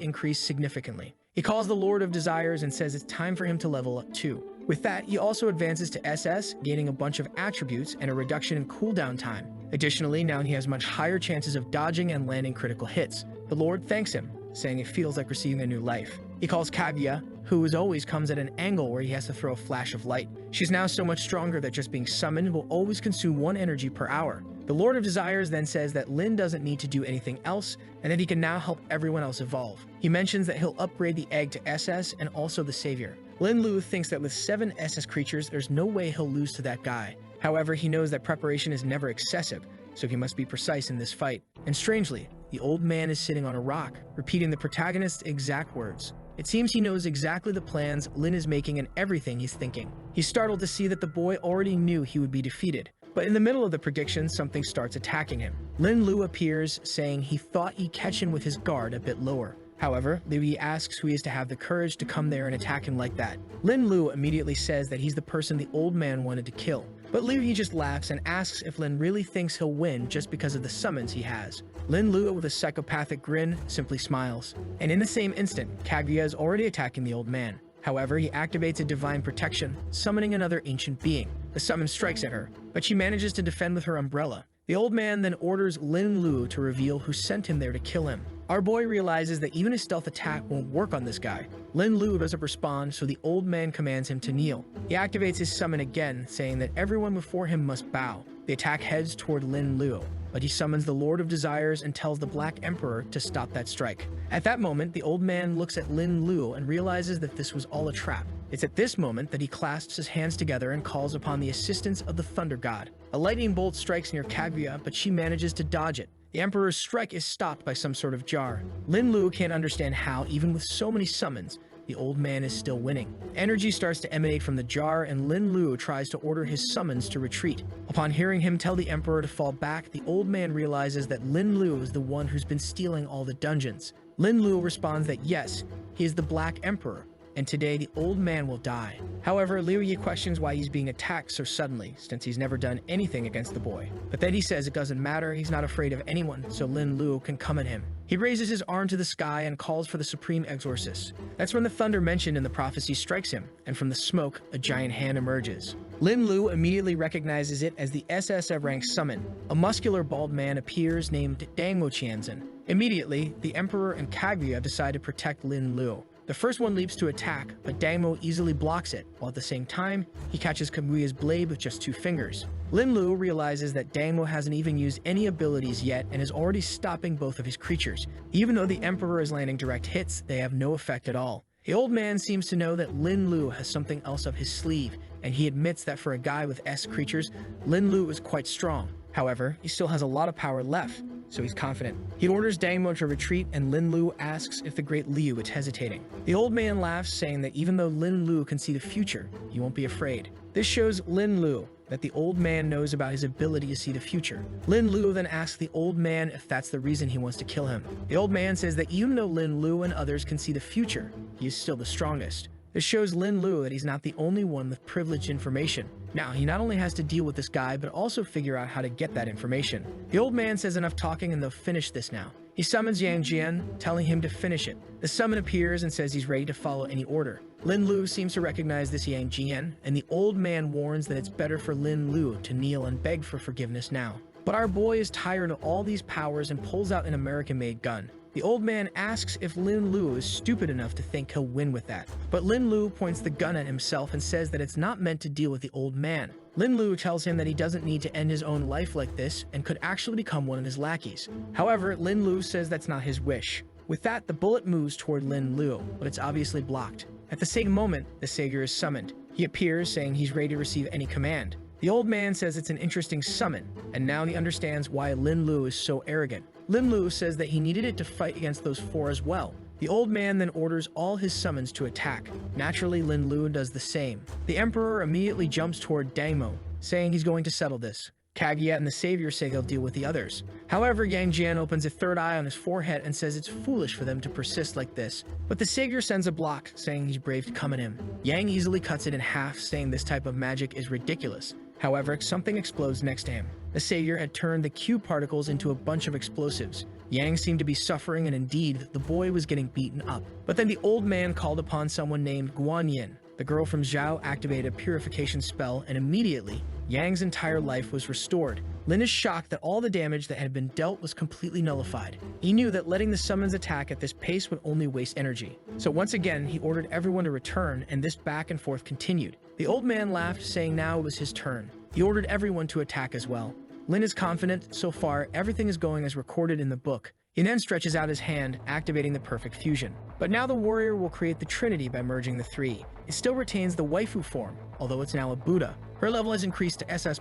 increase significantly. He calls the Lord of Desires and says it's time for him to level up too. With that, he also advances to SS, gaining a bunch of attributes and a reduction in cooldown time. Additionally, now he has much higher chances of dodging and landing critical hits. The Lord thanks him, saying it feels like receiving a new life. He calls Kaguya, who as always comes at an angle where he has to throw a flash of light. She's now so much stronger that just being summoned will always consume 1 energy per hour. The Lord of Desires then says that Lin doesn't need to do anything else and that he can now help everyone else evolve. He mentions that he'll upgrade the egg to SS and also the Savior. Lin Lu thinks that with 7 SS creatures, there's no way he'll lose to that guy. However, he knows that preparation is never excessive, so he must be precise in this fight. And strangely, the old man is sitting on a rock, repeating the protagonist's exact words. It seems he knows exactly the plans Lin is making and everything he's thinking. He's startled to see that the boy already knew he would be defeated. But in the middle of the prediction, something starts attacking him. Lin Lu appears, saying he thought he'd catch him with his guard a bit lower. However, Liu asks who he is to have the courage to come there and attack him like that. Lin Lu immediately says that he's the person the old man wanted to kill. But Liu just laughs and asks if Lin really thinks he'll win just because of the summons he has. Lin Lu, with a psychopathic grin, simply smiles. And in the same instant, Kaguya is already attacking the old man. However, he activates a divine protection, summoning another ancient being. The summon strikes at her, but she manages to defend with her umbrella. The old man then orders Lin Lu to reveal who sent him there to kill him. Our boy realizes that even a stealth attack won't work on this guy. Lin Lu doesn't respond, so the old man commands him to kneel. He activates his summon again, saying that everyone before him must bow. The attack heads toward Lin Lu, but he summons the Lord of Desires and tells the Black Emperor to stop that strike. At that moment, the old man looks at Lin Lu and realizes that this was all a trap. It's at this moment that he clasps his hands together and calls upon the assistance of the Thunder God. A lightning bolt strikes near Kaguya, but she manages to dodge it. The Emperor's strike is stopped by some sort of jar. Lin Lu can't understand how, even with so many summons, the old man is still winning. Energy starts to emanate from the jar, and Lin Lu tries to order his summons to retreat. Upon hearing him tell the Emperor to fall back, the old man realizes that Lin Lu is the one who's been stealing all the dungeons. Lin Lu responds that yes, he is the Black Emperor, and today the old man will die. However, Liu Yi questions why he's being attacked so suddenly, since he's never done anything against the boy. But then he says it doesn't matter, he's not afraid of anyone, so Lin Lu can come at him. He raises his arm to the sky and calls for the Supreme Exorcist. That's when the thunder mentioned in the prophecy strikes him, and from the smoke, a giant hand emerges. Lin Lu immediately recognizes it as the SSF rank summon. A muscular bald man appears named Dangmo Qianzhen. Immediately, the Emperor and Kaguya decide to protect Lin Lu. The first one leaps to attack, but Dangmo easily blocks it, while at the same time, he catches Kaguya's blade with just 2 fingers. Lin Lu realizes that Dangmo hasn't even used any abilities yet and is already stopping both of his creatures. Even though the Emperor is landing direct hits, they have no effect at all. The old man seems to know that Lin Lu has something else up his sleeve, and he admits that for a guy with S creatures, Lin Lu is quite strong. However, he still has a lot of power left, so he's confident. He orders Dangmo to retreat, and Lin Lu asks if the great Liu is hesitating. The old man laughs, saying that even though Lin Lu can see the future, he won't be afraid. This shows Lin Lu that the old man knows about his ability to see the future. Lin Lu then asks the old man if that's the reason he wants to kill him. The old man says that even though Lin Lu and others can see the future, he is still the strongest. This shows Lin Lu that he's not the only one with privileged information. Now, he not only has to deal with this guy, but also figure out how to get that information. The old man says enough talking and they'll finish this now. He summons Yang Jian, telling him to finish it. The summon appears and says he's ready to follow any order. Lin Lu seems to recognize this Yang Jian, and the old man warns that it's better for Lin Lu to kneel and beg for forgiveness now. But our boy is tired of all these powers and pulls out an American-made gun. The old man asks if Lin Lu is stupid enough to think he'll win with that. But Lin Lu points the gun at himself and says that it's not meant to deal with the old man. Lin Lu tells him that he doesn't need to end his own life like this and could actually become one of his lackeys. However, Lin Lu says that's not his wish. With that, the bullet moves toward Lin Lu, but it's obviously blocked. At the same moment, the savior is summoned. He appears, saying he's ready to receive any command. The old man says it's an interesting summon, and now he understands why Lin Lu is so arrogant. Lin Lu says that he needed it to fight against those 4 as well. The old man then orders all his summons to attack. Naturally, Lin Lu does the same. The Emperor immediately jumps toward Dangmo, saying he's going to settle this. Kaguya and the Savior say they'll deal with the others. However, Yang Jian opens a 3rd eye on his forehead and says it's foolish for them to persist like this. But the Savior sends a block, saying he's brave to come at him. Yang easily cuts it in half, saying this type of magic is ridiculous. However, something explodes next to him. The Savior had turned the Q particles into a bunch of explosives. Yang seemed to be suffering, and indeed, the boy was getting beaten up. But then the old man called upon someone named Guanyin. The girl from Zhao activated a purification spell, and immediately, Yang's entire life was restored. Lin is shocked that all the damage that had been dealt was completely nullified. He knew that letting the summons attack at this pace would only waste energy. So once again, he ordered everyone to return, and this back and forth continued. The old man laughed, saying now it was his turn. He ordered everyone to attack as well. Lin is confident. So far, everything is going as recorded in the book. He then stretches out his hand, activating the perfect fusion. But now the warrior will create the Trinity by merging the 3. It still retains the waifu form, although it's now a Buddha. Her level has increased to SS++,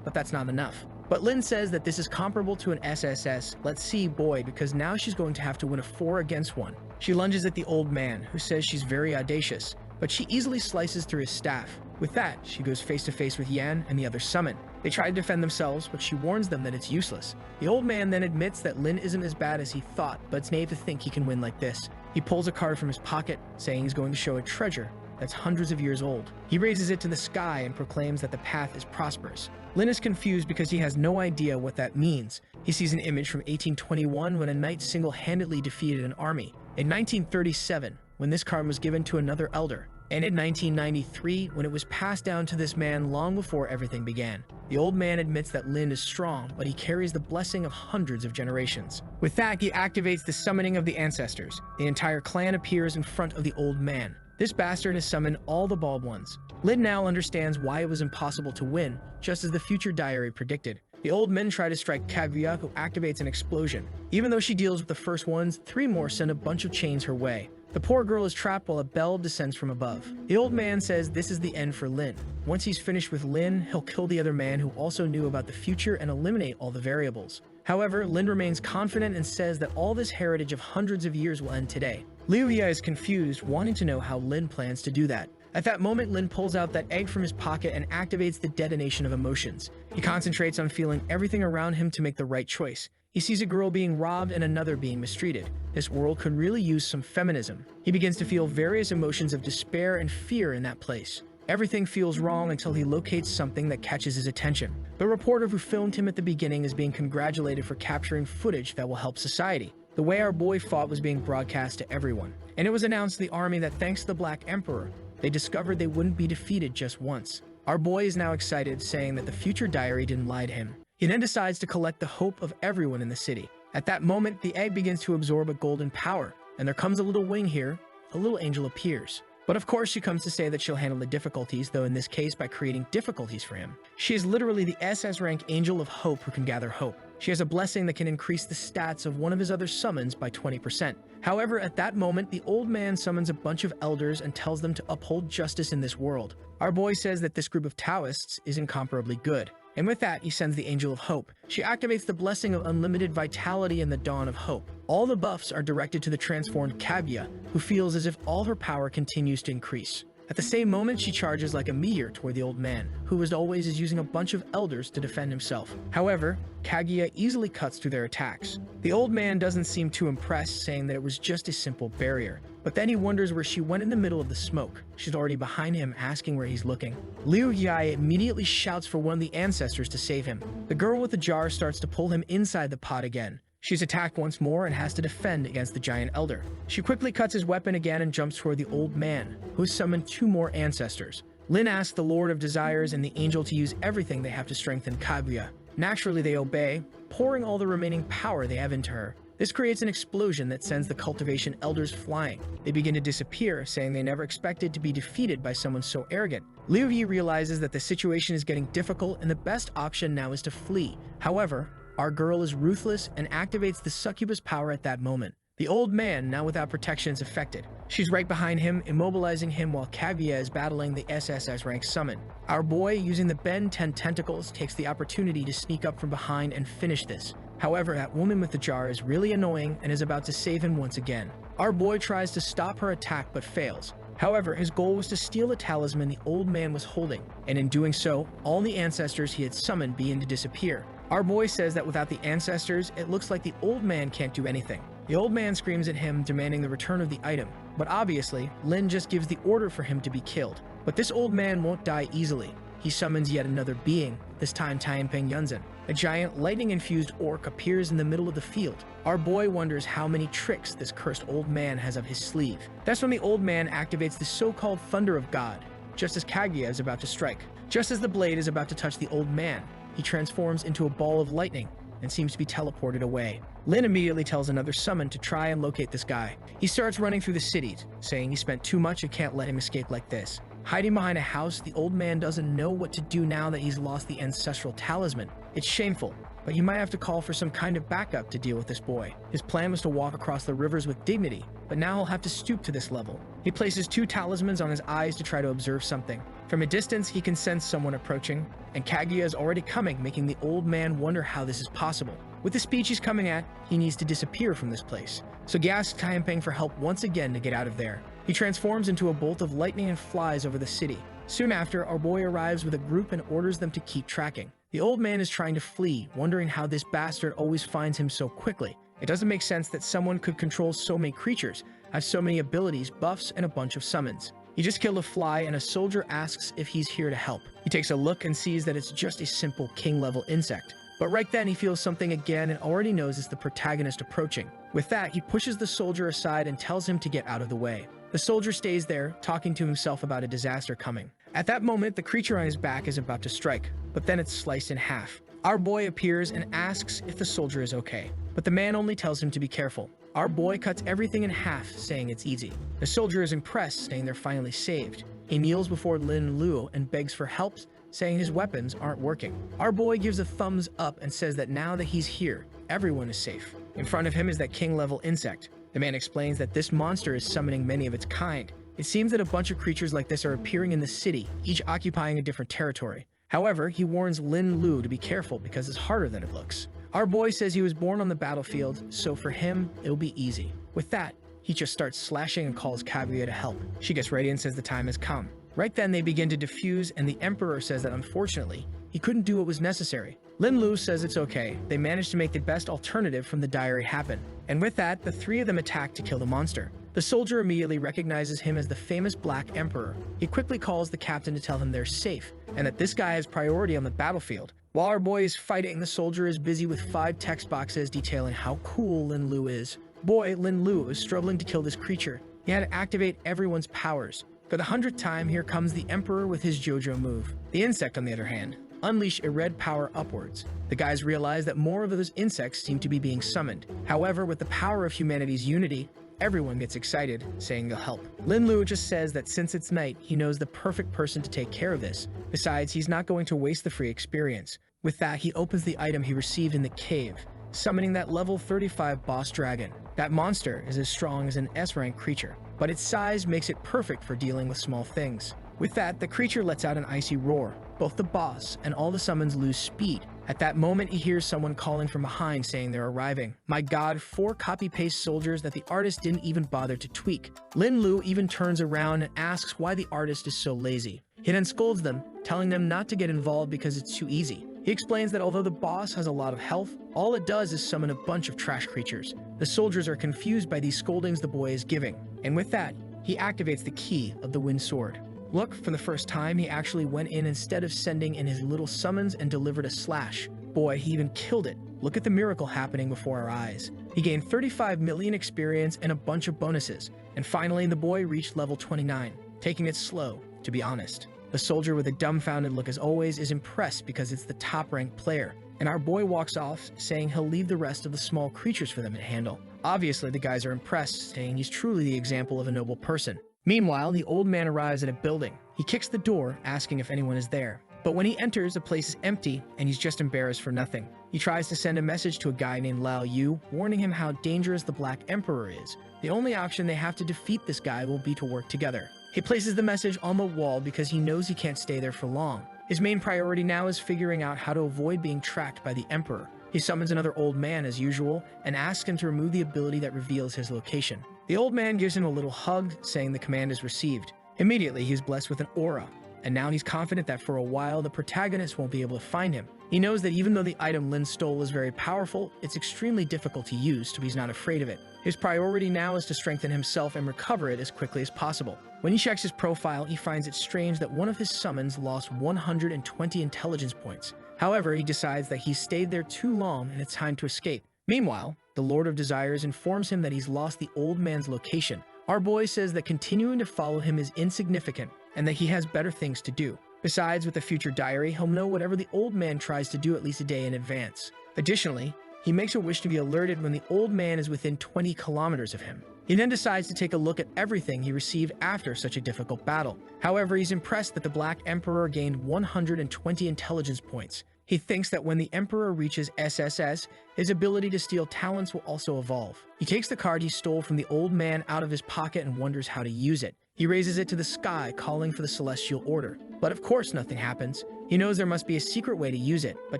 but that's not enough. But Lin says that this is comparable to an SSS, let's see boy, because now she's going to have to win a 4 against 1. She lunges at the old man, who says she's very audacious, but she easily slices through his staff. With that, she goes face to face with Yan and the other summon. They try to defend themselves, but she warns them that it's useless. The old man then admits that Lin isn't as bad as he thought, but it's naive to think he can win like this. He pulls a card from his pocket, saying he's going to show a treasure that's hundreds of years old. He raises it to the sky and proclaims that the path is prosperous. Lin is confused because he has no idea what that means. He sees an image from 1821 when a knight single-handedly defeated an army. In 1937, when this card was given to another elder. And in 1993, when it was passed down to this man long before everything began. The old man admits that Lin is strong, but he carries the blessing of hundreds of generations. With that, he activates the summoning of the ancestors. The entire clan appears in front of the old man. This bastard has summoned all the bald ones. Lin now understands why it was impossible to win, just as the future diary predicted. The old men try to strike Kaguya, who activates an explosion. Even though she deals with the first ones, 3 more send a bunch of chains her way. The poor girl is trapped while a bell descends from above. The old man says this is the end for Lin. Once he's finished with Lin, he'll kill the other man who also knew about the future and eliminate all the variables. However, Lin remains confident and says that all this heritage of hundreds of years will end today. Liu Ye is confused, wanting to know how Lin plans to do that. At that moment, Lin pulls out that egg from his pocket and activates the detonation of emotions. He concentrates on feeling everything around him to make the right choice. He sees a girl being robbed and another being mistreated. This world could really use some feminism. He begins to feel various emotions of despair and fear in that place. Everything feels wrong until he locates something that catches his attention. The reporter who filmed him at the beginning is being congratulated for capturing footage that will help society. The way our boy fought was being broadcast to everyone. And it was announced to the army that thanks to the Black Emperor, they discovered they wouldn't be defeated just once. Our boy is now excited, saying that the future diary didn't lie to him. He then decides to collect the hope of everyone in the city. At that moment, the egg begins to absorb a golden power, and there comes a little wing here. A little angel appears. But of course, she comes to say that she'll handle the difficulties, though in this case by creating difficulties for him. She is literally the SS rank angel of hope who can gather hope. She has a blessing that can increase the stats of one of his other summons by 20%. However, at that moment, the old man summons a bunch of elders and tells them to uphold justice in this world. Our boy says that this group of Taoists is incomparably good. And with that, he sends the Angel of Hope. She activates the blessing of unlimited vitality and the dawn of hope. All the buffs are directed to the transformed Kaguya, who feels as if all her power continues to increase. At the same moment, she charges like a meteor toward the old man, who as always is using a bunch of elders to defend himself. However, Kaguya easily cuts through their attacks. The old man doesn't seem too impressed, saying that it was just a simple barrier. But then he wonders where she went in the middle of the smoke. She's already behind him, asking where he's looking. Liu Ye immediately shouts for one of the ancestors to save him. The girl with the jar starts to pull him inside the pot again. She's attacked once more and has to defend against the giant elder. She quickly cuts his weapon again and jumps toward the old man, who has summoned two more ancestors. Lin asks the Lord of Desires and the angel to use everything they have to strengthen Kaguya. Naturally, they obey, pouring all the remaining power they have into her. This creates an explosion that sends the cultivation elders flying. They begin to disappear, saying they never expected to be defeated by someone so arrogant. Liu Ye realizes that the situation is getting difficult and the best option now is to flee. However, our girl is ruthless and activates the succubus power at that moment. The old man, now without protection, is affected. She's right behind him, immobilizing him while Kaguya is battling the SSS rank summon. Our boy, using the Ben 10 tentacles, takes the opportunity to sneak up from behind and finish this. However, that woman with the jar is really annoying and is about to save him once again. Our boy tries to stop her attack but fails. However, his goal was to steal a talisman the old man was holding, and in doing so, all the ancestors he had summoned begin to disappear. Our boy says that without the ancestors, it looks like the old man can't do anything. The old man screams at him, demanding the return of the item. But obviously, Lin just gives the order for him to be killed. But this old man won't die easily. He summons yet another being, this time Tianping Yunzhen. A giant lightning-infused orc appears in the middle of the field. Our boy wonders how many tricks this cursed old man has up his sleeve. That's when the old man activates the so-called Thunder of God, just as Kaguya is about to strike. Just as the blade is about to touch the old man, he transforms into a ball of lightning and seems to be teleported away. Lin immediately tells another summon to try and locate this guy. He starts running through the cities, saying he spent too much and can't let him escape like this. Hiding behind a house, the old man doesn't know what to do now that he's lost the ancestral talisman. It's shameful, but he might have to call for some kind of backup to deal with this boy. His plan was to walk across the rivers with dignity, but now he'll have to stoop to this level. He places two talismans on his eyes to try to observe something. From a distance, he can sense someone approaching, and Kaguya is already coming, making the old man wonder how this is possible. With the speed he's coming at, he needs to disappear from this place. So he asks Tianping for help once again to get out of there. He transforms into a bolt of lightning and flies over the city. Soon after, our boy arrives with a group and orders them to keep tracking. The old man is trying to flee, wondering how this bastard always finds him so quickly. It doesn't make sense that someone could control so many creatures, have so many abilities, buffs, and a bunch of summons. He just killed a fly and a soldier asks if he's here to help. He takes a look and sees that it's just a simple king-level insect. But right then he feels something again and already knows it's the protagonist approaching. With that, he pushes the soldier aside and tells him to get out of the way. The soldier stays there, talking to himself about a disaster coming. At that moment, the creature on his back is about to strike, but then it's sliced in half. Our boy appears and asks if the soldier is okay, but the man only tells him to be careful. Our boy cuts everything in half, saying it's easy. The soldier is impressed, saying they're finally saved. He kneels before Lin Luo and begs for help, saying his weapons aren't working. Our boy gives a thumbs up and says that now that he's here, everyone is safe. In front of him is that king-level insect. The man explains that this monster is summoning many of its kind. It seems that a bunch of creatures like this are appearing in the city, each occupying a different territory. However, he warns Lin Lu to be careful because it's harder than it looks. Our boy says he was born on the battlefield, so for him, it'll be easy. With that, he just starts slashing and calls Kaguya to help. She gets ready and says the time has come. Right then, they begin to defuse, and the Emperor says that unfortunately, he couldn't do what was necessary. Lin Lu says it's okay. They managed to make the best alternative from the diary happen. And with that, the three of them attack to kill the monster. The soldier immediately recognizes him as the famous Black Emperor. He quickly calls the captain to tell him they're safe, and that this guy has priority on the battlefield. While our boy is fighting, the soldier is busy with 5 text boxes detailing how cool Lin Lu is. Boy, Lin Lu is struggling to kill this creature. He had to activate everyone's powers. For the 100th time, here comes the Emperor with his JoJo move. The insect, on the other hand, unleash a red power upwards. The guys realize that more of those insects seem to be being summoned. However, with the power of humanity's unity, everyone gets excited, saying they'll help. Lin Lu just says that since it's night, he knows the perfect person to take care of this. Besides, he's not going to waste the free experience. With that, he opens the item he received in the cave, summoning that level 35 boss dragon. That monster is as strong as an S-rank creature, but its size makes it perfect for dealing with small things. With that, the creature lets out an icy roar. Both the boss and all the summons lose speed. At that moment, he hears someone calling from behind saying they're arriving. My god, 4 copy-paste soldiers that the artist didn't even bother to tweak. Lin Lu even turns around and asks why the artist is so lazy. He then scolds them, telling them not to get involved because it's too easy. He explains that although the boss has a lot of health, all it does is summon a bunch of trash creatures. The soldiers are confused by these scoldings the boy is giving, and with that, he activates the key of the wind sword. Look, for the first time, he actually went in instead of sending in his little summons and delivered a slash. Boy, he even killed it. Look at the miracle happening before our eyes. He gained 35 million experience and a bunch of bonuses, and finally the boy reached level 29, taking it slow, to be honest. The soldier with a dumbfounded look as always is impressed because it's the top-ranked player, and our boy walks off saying he'll leave the rest of the small creatures for them to handle. Obviously, the guys are impressed, saying he's truly the example of a noble person. Meanwhile, the old man arrives at a building. He kicks the door, asking if anyone is there. But when he enters, the place is empty, and he's just embarrassed for nothing. He tries to send a message to a guy named Lao Yu, warning him how dangerous the Black Emperor is. The only option they have to defeat this guy will be to work together. He places the message on the wall because he knows he can't stay there for long. His main priority now is figuring out how to avoid being tracked by the Emperor. He summons another old man as usual and asks him to remove the ability that reveals his location. The old man gives him a little hug, saying the command is received. Immediately, he's blessed with an aura, and now he's confident that for a while the protagonist won't be able to find him. He knows that even though the item Lin stole is very powerful, it's extremely difficult to use, so he's not afraid of it. His priority now is to strengthen himself and recover it as quickly as possible. When he checks his profile, he finds it strange that one of his summons lost 120 intelligence points. However, he decides that he's stayed there too long and it's time to escape. Meanwhile, the Lord of Desires informs him that he's lost the old man's location. Our boy says that continuing to follow him is insignificant and that he has better things to do. Besides, with the future diary, he'll know whatever the old man tries to do at least a day in advance. Additionally, he makes a wish to be alerted when the old man is within 20 kilometers of him. He then decides to take a look at everything he received after such a difficult battle. However, he's impressed that the Black Emperor gained 120 intelligence points. He thinks that when the Emperor reaches SSS, his ability to steal talents will also evolve. He takes the card he stole from the old man out of his pocket and wonders how to use it. He raises it to the sky, calling for the Celestial Order. But of course nothing happens. He knows there must be a secret way to use it, but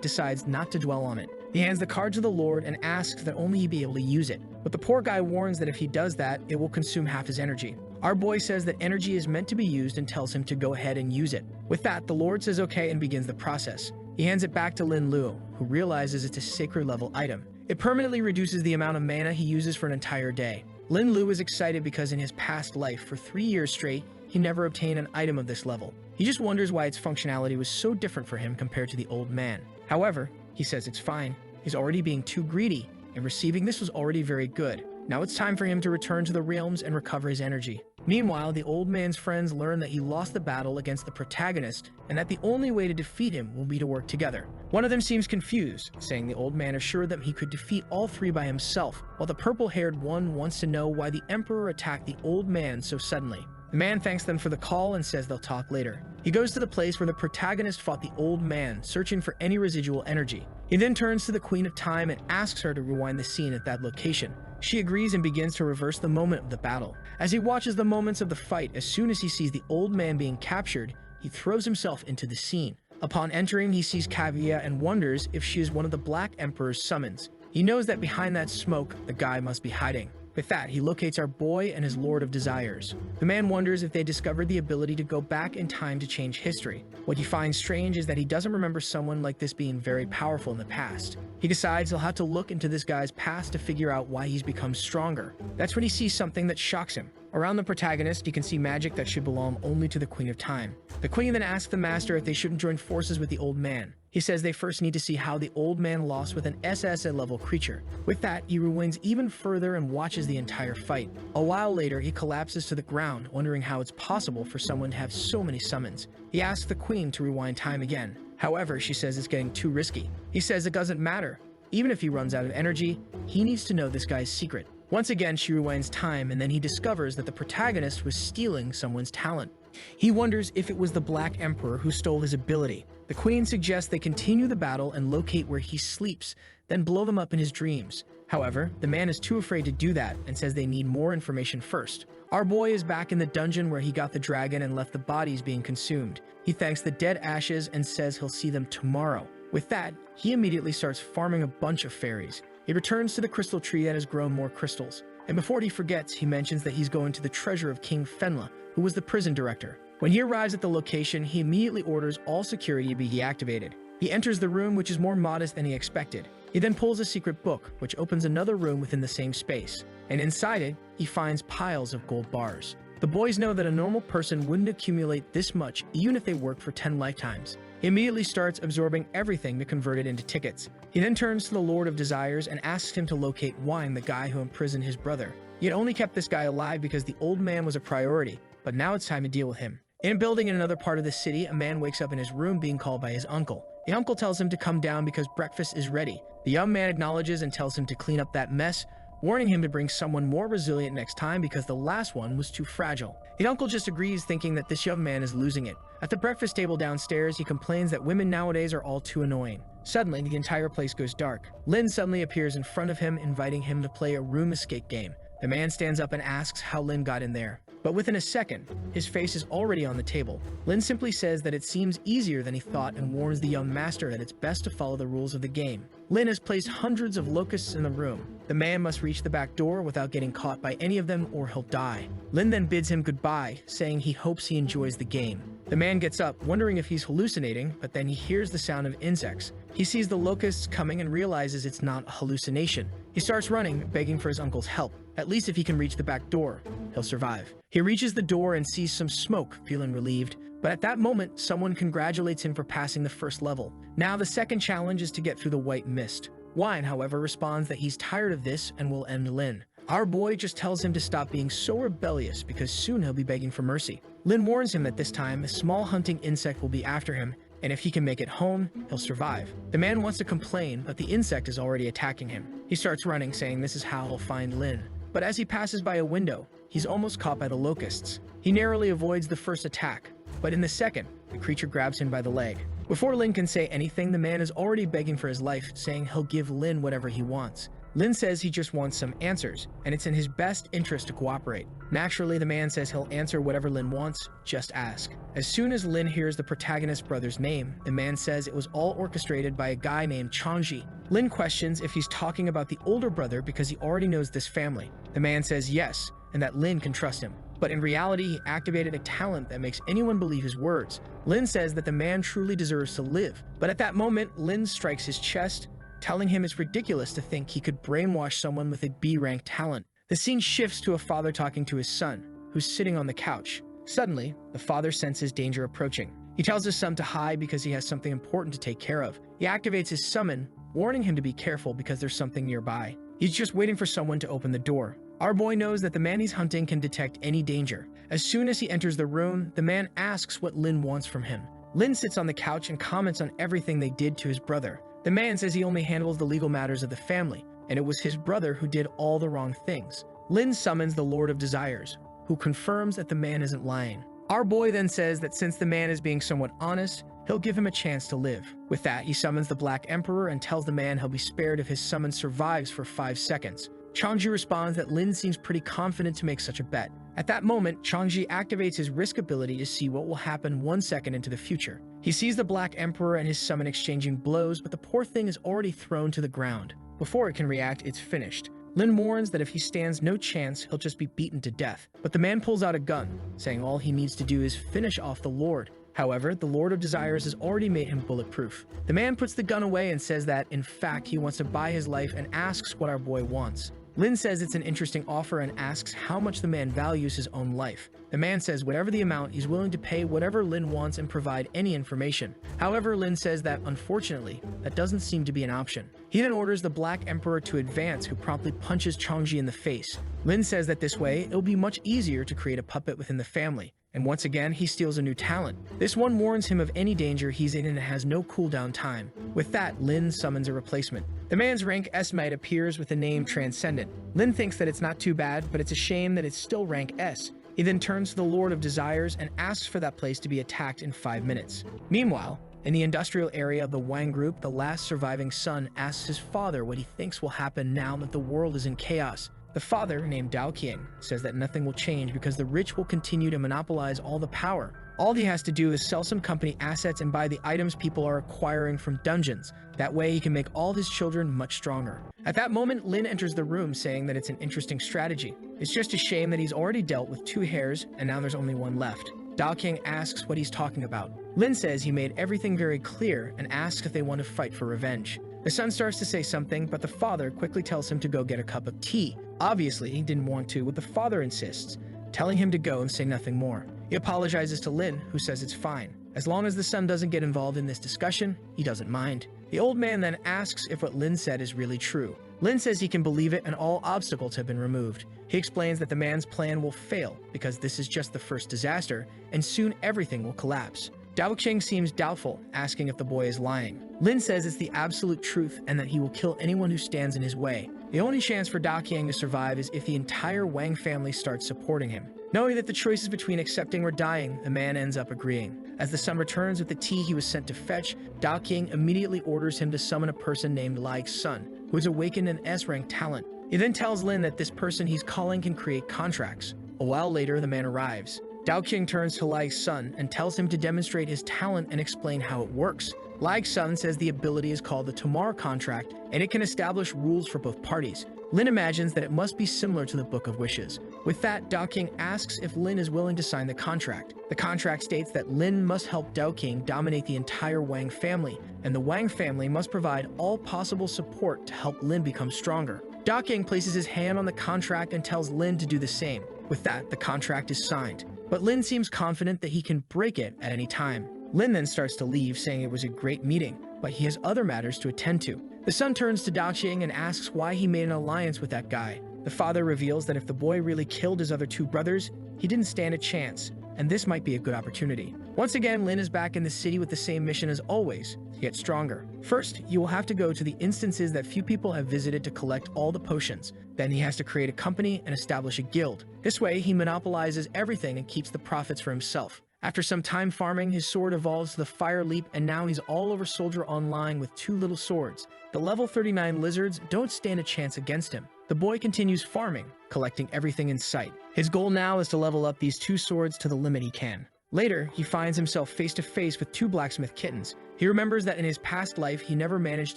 decides not to dwell on it. He hands the card to the Lord and asks that only he be able to use it. But the poor guy warns that if he does that, it will consume half his energy. Our boy says that energy is meant to be used and tells him to go ahead and use it. With that, the Lord says okay and begins the process. He hands it back to Lin Lu, who realizes it's a sacred level item. It permanently reduces the amount of mana he uses for an entire day. Lin Lu is excited because in his past life, for 3 years straight, he never obtained an item of this level. He just wonders why its functionality was so different for him compared to the old man. However, he says it's fine. He's already being too greedy, and receiving this was already very good. Now it's time for him to return to the realms and recover his energy. Meanwhile, the old man's friends learn that he lost the battle against the protagonist, and that the only way to defeat him will be to work together. One of them seems confused, saying the old man assured them he could defeat all 3 by himself, while the purple-haired one wants to know why the Emperor attacked the old man so suddenly. The man thanks them for the call and says they'll talk later. He goes to the place where the protagonist fought the old man, searching for any residual energy. He then turns to the Queen of Time and asks her to rewind the scene at that location. She agrees and begins to reverse the moment of the battle. As he watches the moments of the fight, as soon as he sees the old man being captured, he throws himself into the scene. Upon entering, he sees Kaguya and wonders if she is one of the Black Emperor's summons. He knows that behind that smoke, the guy must be hiding. With that, he locates our boy and his Lord of Desires. The man wonders if they discovered the ability to go back in time to change history. What he finds strange is that he doesn't remember someone like this being very powerful in the past. He decides he'll have to look into this guy's past to figure out why he's become stronger. That's when he sees something that shocks him. Around the protagonist, you can see magic that should belong only to the Queen of Time. The Queen then asks the Master if they shouldn't join forces with the old man. He says they first need to see how the old man lost with an SSA-level creature. With that, he rewinds even further and watches the entire fight. A while later, he collapses to the ground, wondering how it's possible for someone to have so many summons. He asks the Queen to rewind time again. However, she says it's getting too risky. He says it doesn't matter. Even if he runs out of energy, he needs to know this guy's secret. Once again, she rewinds time, and then he discovers that the protagonist was stealing someone's talent. He wonders if it was the Black Emperor who stole his ability. The Queen suggests they continue the battle and locate where he sleeps, then blow them up in his dreams. However, the man is too afraid to do that and says they need more information first. Our boy is back in the dungeon where he got the dragon and left the bodies being consumed. He thanks the dead ashes and says he'll see them tomorrow. With that, he immediately starts farming a bunch of fairies. He returns to the crystal tree that has grown more crystals. And before he forgets, he mentions that he's going to the treasure of King Fenla, who was the prison director. When he arrives at the location, he immediately orders all security to be deactivated. He enters the room, which is more modest than he expected. He then pulls a secret book, which opens another room within the same space. And inside it, he finds piles of gold bars. The boys know that a normal person wouldn't accumulate this much even if they worked for 10 lifetimes. He immediately starts absorbing everything to convert it into tickets. He then turns to the Lord of Desires and asks him to locate Wine, the guy who imprisoned his brother. He had only kept this guy alive because the old man was a priority, but now it's time to deal with him. In a building in another part of the city, a man wakes up in his room being called by his uncle. The uncle tells him to come down because breakfast is ready. The young man acknowledges and tells him to clean up that mess, warning him to bring someone more resilient next time because the last one was too fragile. The uncle just agrees, thinking that this young man is losing it. At the breakfast table downstairs, he complains that women nowadays are all too annoying. Suddenly, the entire place goes dark. Lin suddenly appears in front of him, inviting him to play a room escape game. The man stands up and asks how Lin got in there. But within a second, his face is already on the table. Lin simply says that it seems easier than he thought and warns the young master that it's best to follow the rules of the game. Lin has placed hundreds of locusts in the room. The man must reach the back door without getting caught by any of them or he'll die. Lin then bids him goodbye, saying he hopes he enjoys the game. The man gets up, wondering if he's hallucinating, but then he hears the sound of insects. He sees the locusts coming and realizes it's not a hallucination. He starts running, begging for his uncle's help. At least if he can reach the back door, he'll survive. He reaches the door and sees some smoke, feeling relieved. But at that moment, someone congratulates him for passing the first level. Now the second challenge is to get through the white mist. Wine, however, responds that he's tired of this and will end Lin. Our boy just tells him to stop being so rebellious because soon he'll be begging for mercy. Lin warns him that this time a small hunting insect will be after him, and if he can make it home, he'll survive. The man wants to complain, but the insect is already attacking him. He starts running, saying this is how he'll find Lin. But as he passes by a window, he's almost caught by the locusts. He narrowly avoids the first attack, but in the second, the creature grabs him by the leg. Before Lin can say anything, the man is already begging for his life, saying he'll give Lin whatever he wants. Lin says he just wants some answers, and it's in his best interest to cooperate. Naturally, the man says he'll answer whatever Lin wants, just ask. As soon as Lin hears the protagonist's brother's name, the man says it was all orchestrated by a guy named Changji. Lin questions if he's talking about the older brother because he already knows this family. The man says yes, and that Lin can trust him. But in reality, he activated a talent that makes anyone believe his words. Lin says that the man truly deserves to live. But at that moment, Lin strikes his chest, telling him it's ridiculous to think he could brainwash someone with a B-rank talent. The scene shifts to a father talking to his son, who's sitting on the couch. Suddenly, the father senses danger approaching. He tells his son to hide because he has something important to take care of. He activates his summon, warning him to be careful because there's something nearby. He's just waiting for someone to open the door. Our boy knows that the man he's hunting can detect any danger. As soon as he enters the room, the man asks what Lin wants from him. Lin sits on the couch and comments on everything they did to his brother. The man says he only handles the legal matters of the family, and it was his brother who did all the wrong things. Lin summons the Lord of Desires. who confirms that the man isn't lying. Our boy then says that since the man is being somewhat honest, he'll give him a chance to live. With that, he summons the Black Emperor and tells the man he'll be spared if his summon survives for 5 seconds. Changji responds that Lin seems pretty confident to make such a bet. At that moment, Changji activates his risk ability to see what will happen 1 second into the future. He sees the Black Emperor and his summon exchanging blows, but the poor thing is already thrown to the ground. Before it can react, it's finished. Lin warns that if he stands no chance, he'll just be beaten to death. But the man pulls out a gun, saying all he needs to do is finish off the Lord. However, the Lord of Desires has already made him bulletproof. The man puts the gun away and says that, in fact, he wants to buy his life and asks what our boy wants. Lin says it's an interesting offer and asks how much the man values his own life. The man says whatever the amount, he's willing to pay whatever Lin wants and provide any information. However, Lin says that, unfortunately, that doesn't seem to be an option. He then orders the Black Emperor to advance, who promptly punches Changji in the face. Lin says that this way, it'll be much easier to create a puppet within the family. And once again, he steals a new talent. This one warns him of any danger he's in and has no cooldown time. With that, Lin summons a replacement. The man's rank S might appears with the name Transcendent. Lin thinks that it's not too bad, but it's a shame that it's still rank S. He then turns to the Lord of Desires and asks for that place to be attacked in 5 minutes. Meanwhile, in the industrial area of the Wang group, the last surviving son asks his father what he thinks will happen now that the world is in chaos. The father, named Dao Qiang, says that nothing will change because the rich will continue to monopolize all the power. All he has to do is sell some company assets and buy the items people are acquiring from dungeons. That way he can make all his children much stronger. At that moment, Lin enters the room saying that it's an interesting strategy. It's just a shame that he's already dealt with 2 heirs and now there's only 1 left. Dao Qiang asks what he's talking about. Lin says he made everything very clear and asks if they want to fight for revenge. The son starts to say something, but the father quickly tells him to go get a cup of tea. Obviously, he didn't want to, but the father insists, telling him to go and say nothing more. He apologizes to Lin, who says it's fine. As long as the son doesn't get involved in this discussion, he doesn't mind. The old man then asks if what Lin said is really true. Lin says he can believe it and all obstacles have been removed. He explains that the man's plan will fail because this is just the first disaster, and soon everything will collapse. Dao Qiang seems doubtful, asking if the boy is lying. Lin says it's the absolute truth and that he will kill anyone who stands in his way. The only chance for Dao Qiang to survive is if the entire Wang family starts supporting him. Knowing that the choice is between accepting or dying, the man ends up agreeing. As the son returns with the tea he was sent to fetch, Dao Qiang immediately orders him to summon a person named Lai's son, who has awakened an S-rank talent. He then tells Lin that this person he's calling can create contracts. A while later, the man arrives. Dao Qiang turns to Lai's son and tells him to demonstrate his talent and explain how it works. Lai's son says the ability is called the Tomorrow Contract, and it can establish rules for both parties. Lin imagines that it must be similar to the Book of Wishes. With that, Dao Qiang asks if Lin is willing to sign the contract. The contract states that Lin must help Dao Qiang dominate the entire Wang family, and the Wang family must provide all possible support to help Lin become stronger. Dao Qiang places his hand on the contract and tells Lin to do the same. With that, the contract is signed. But Lin seems confident that he can break it at any time. Lin then starts to leave, saying it was a great meeting, but he has other matters to attend to. The son turns to Dao Qiang and asks why he made an alliance with that guy. The father reveals that if the boy really killed his other 2 brothers, he didn't stand a chance, and this might be a good opportunity. Once again, Lin is back in the city with the same mission as always, to get stronger. First, you will have to go to the instances that few people have visited to collect all the potions. Then he has to create a company and establish a guild. This way, he monopolizes everything and keeps the profits for himself. After some time farming, his sword evolves to the Fire Leap, and now he's all over Soldier Online with 2 little swords. The level 39 lizards don't stand a chance against him. The boy continues farming, collecting everything in sight. His goal now is to level up these 2 swords to the limit he can. Later, he finds himself face to face with 2 blacksmith kittens. He remembers that in his past life, he never managed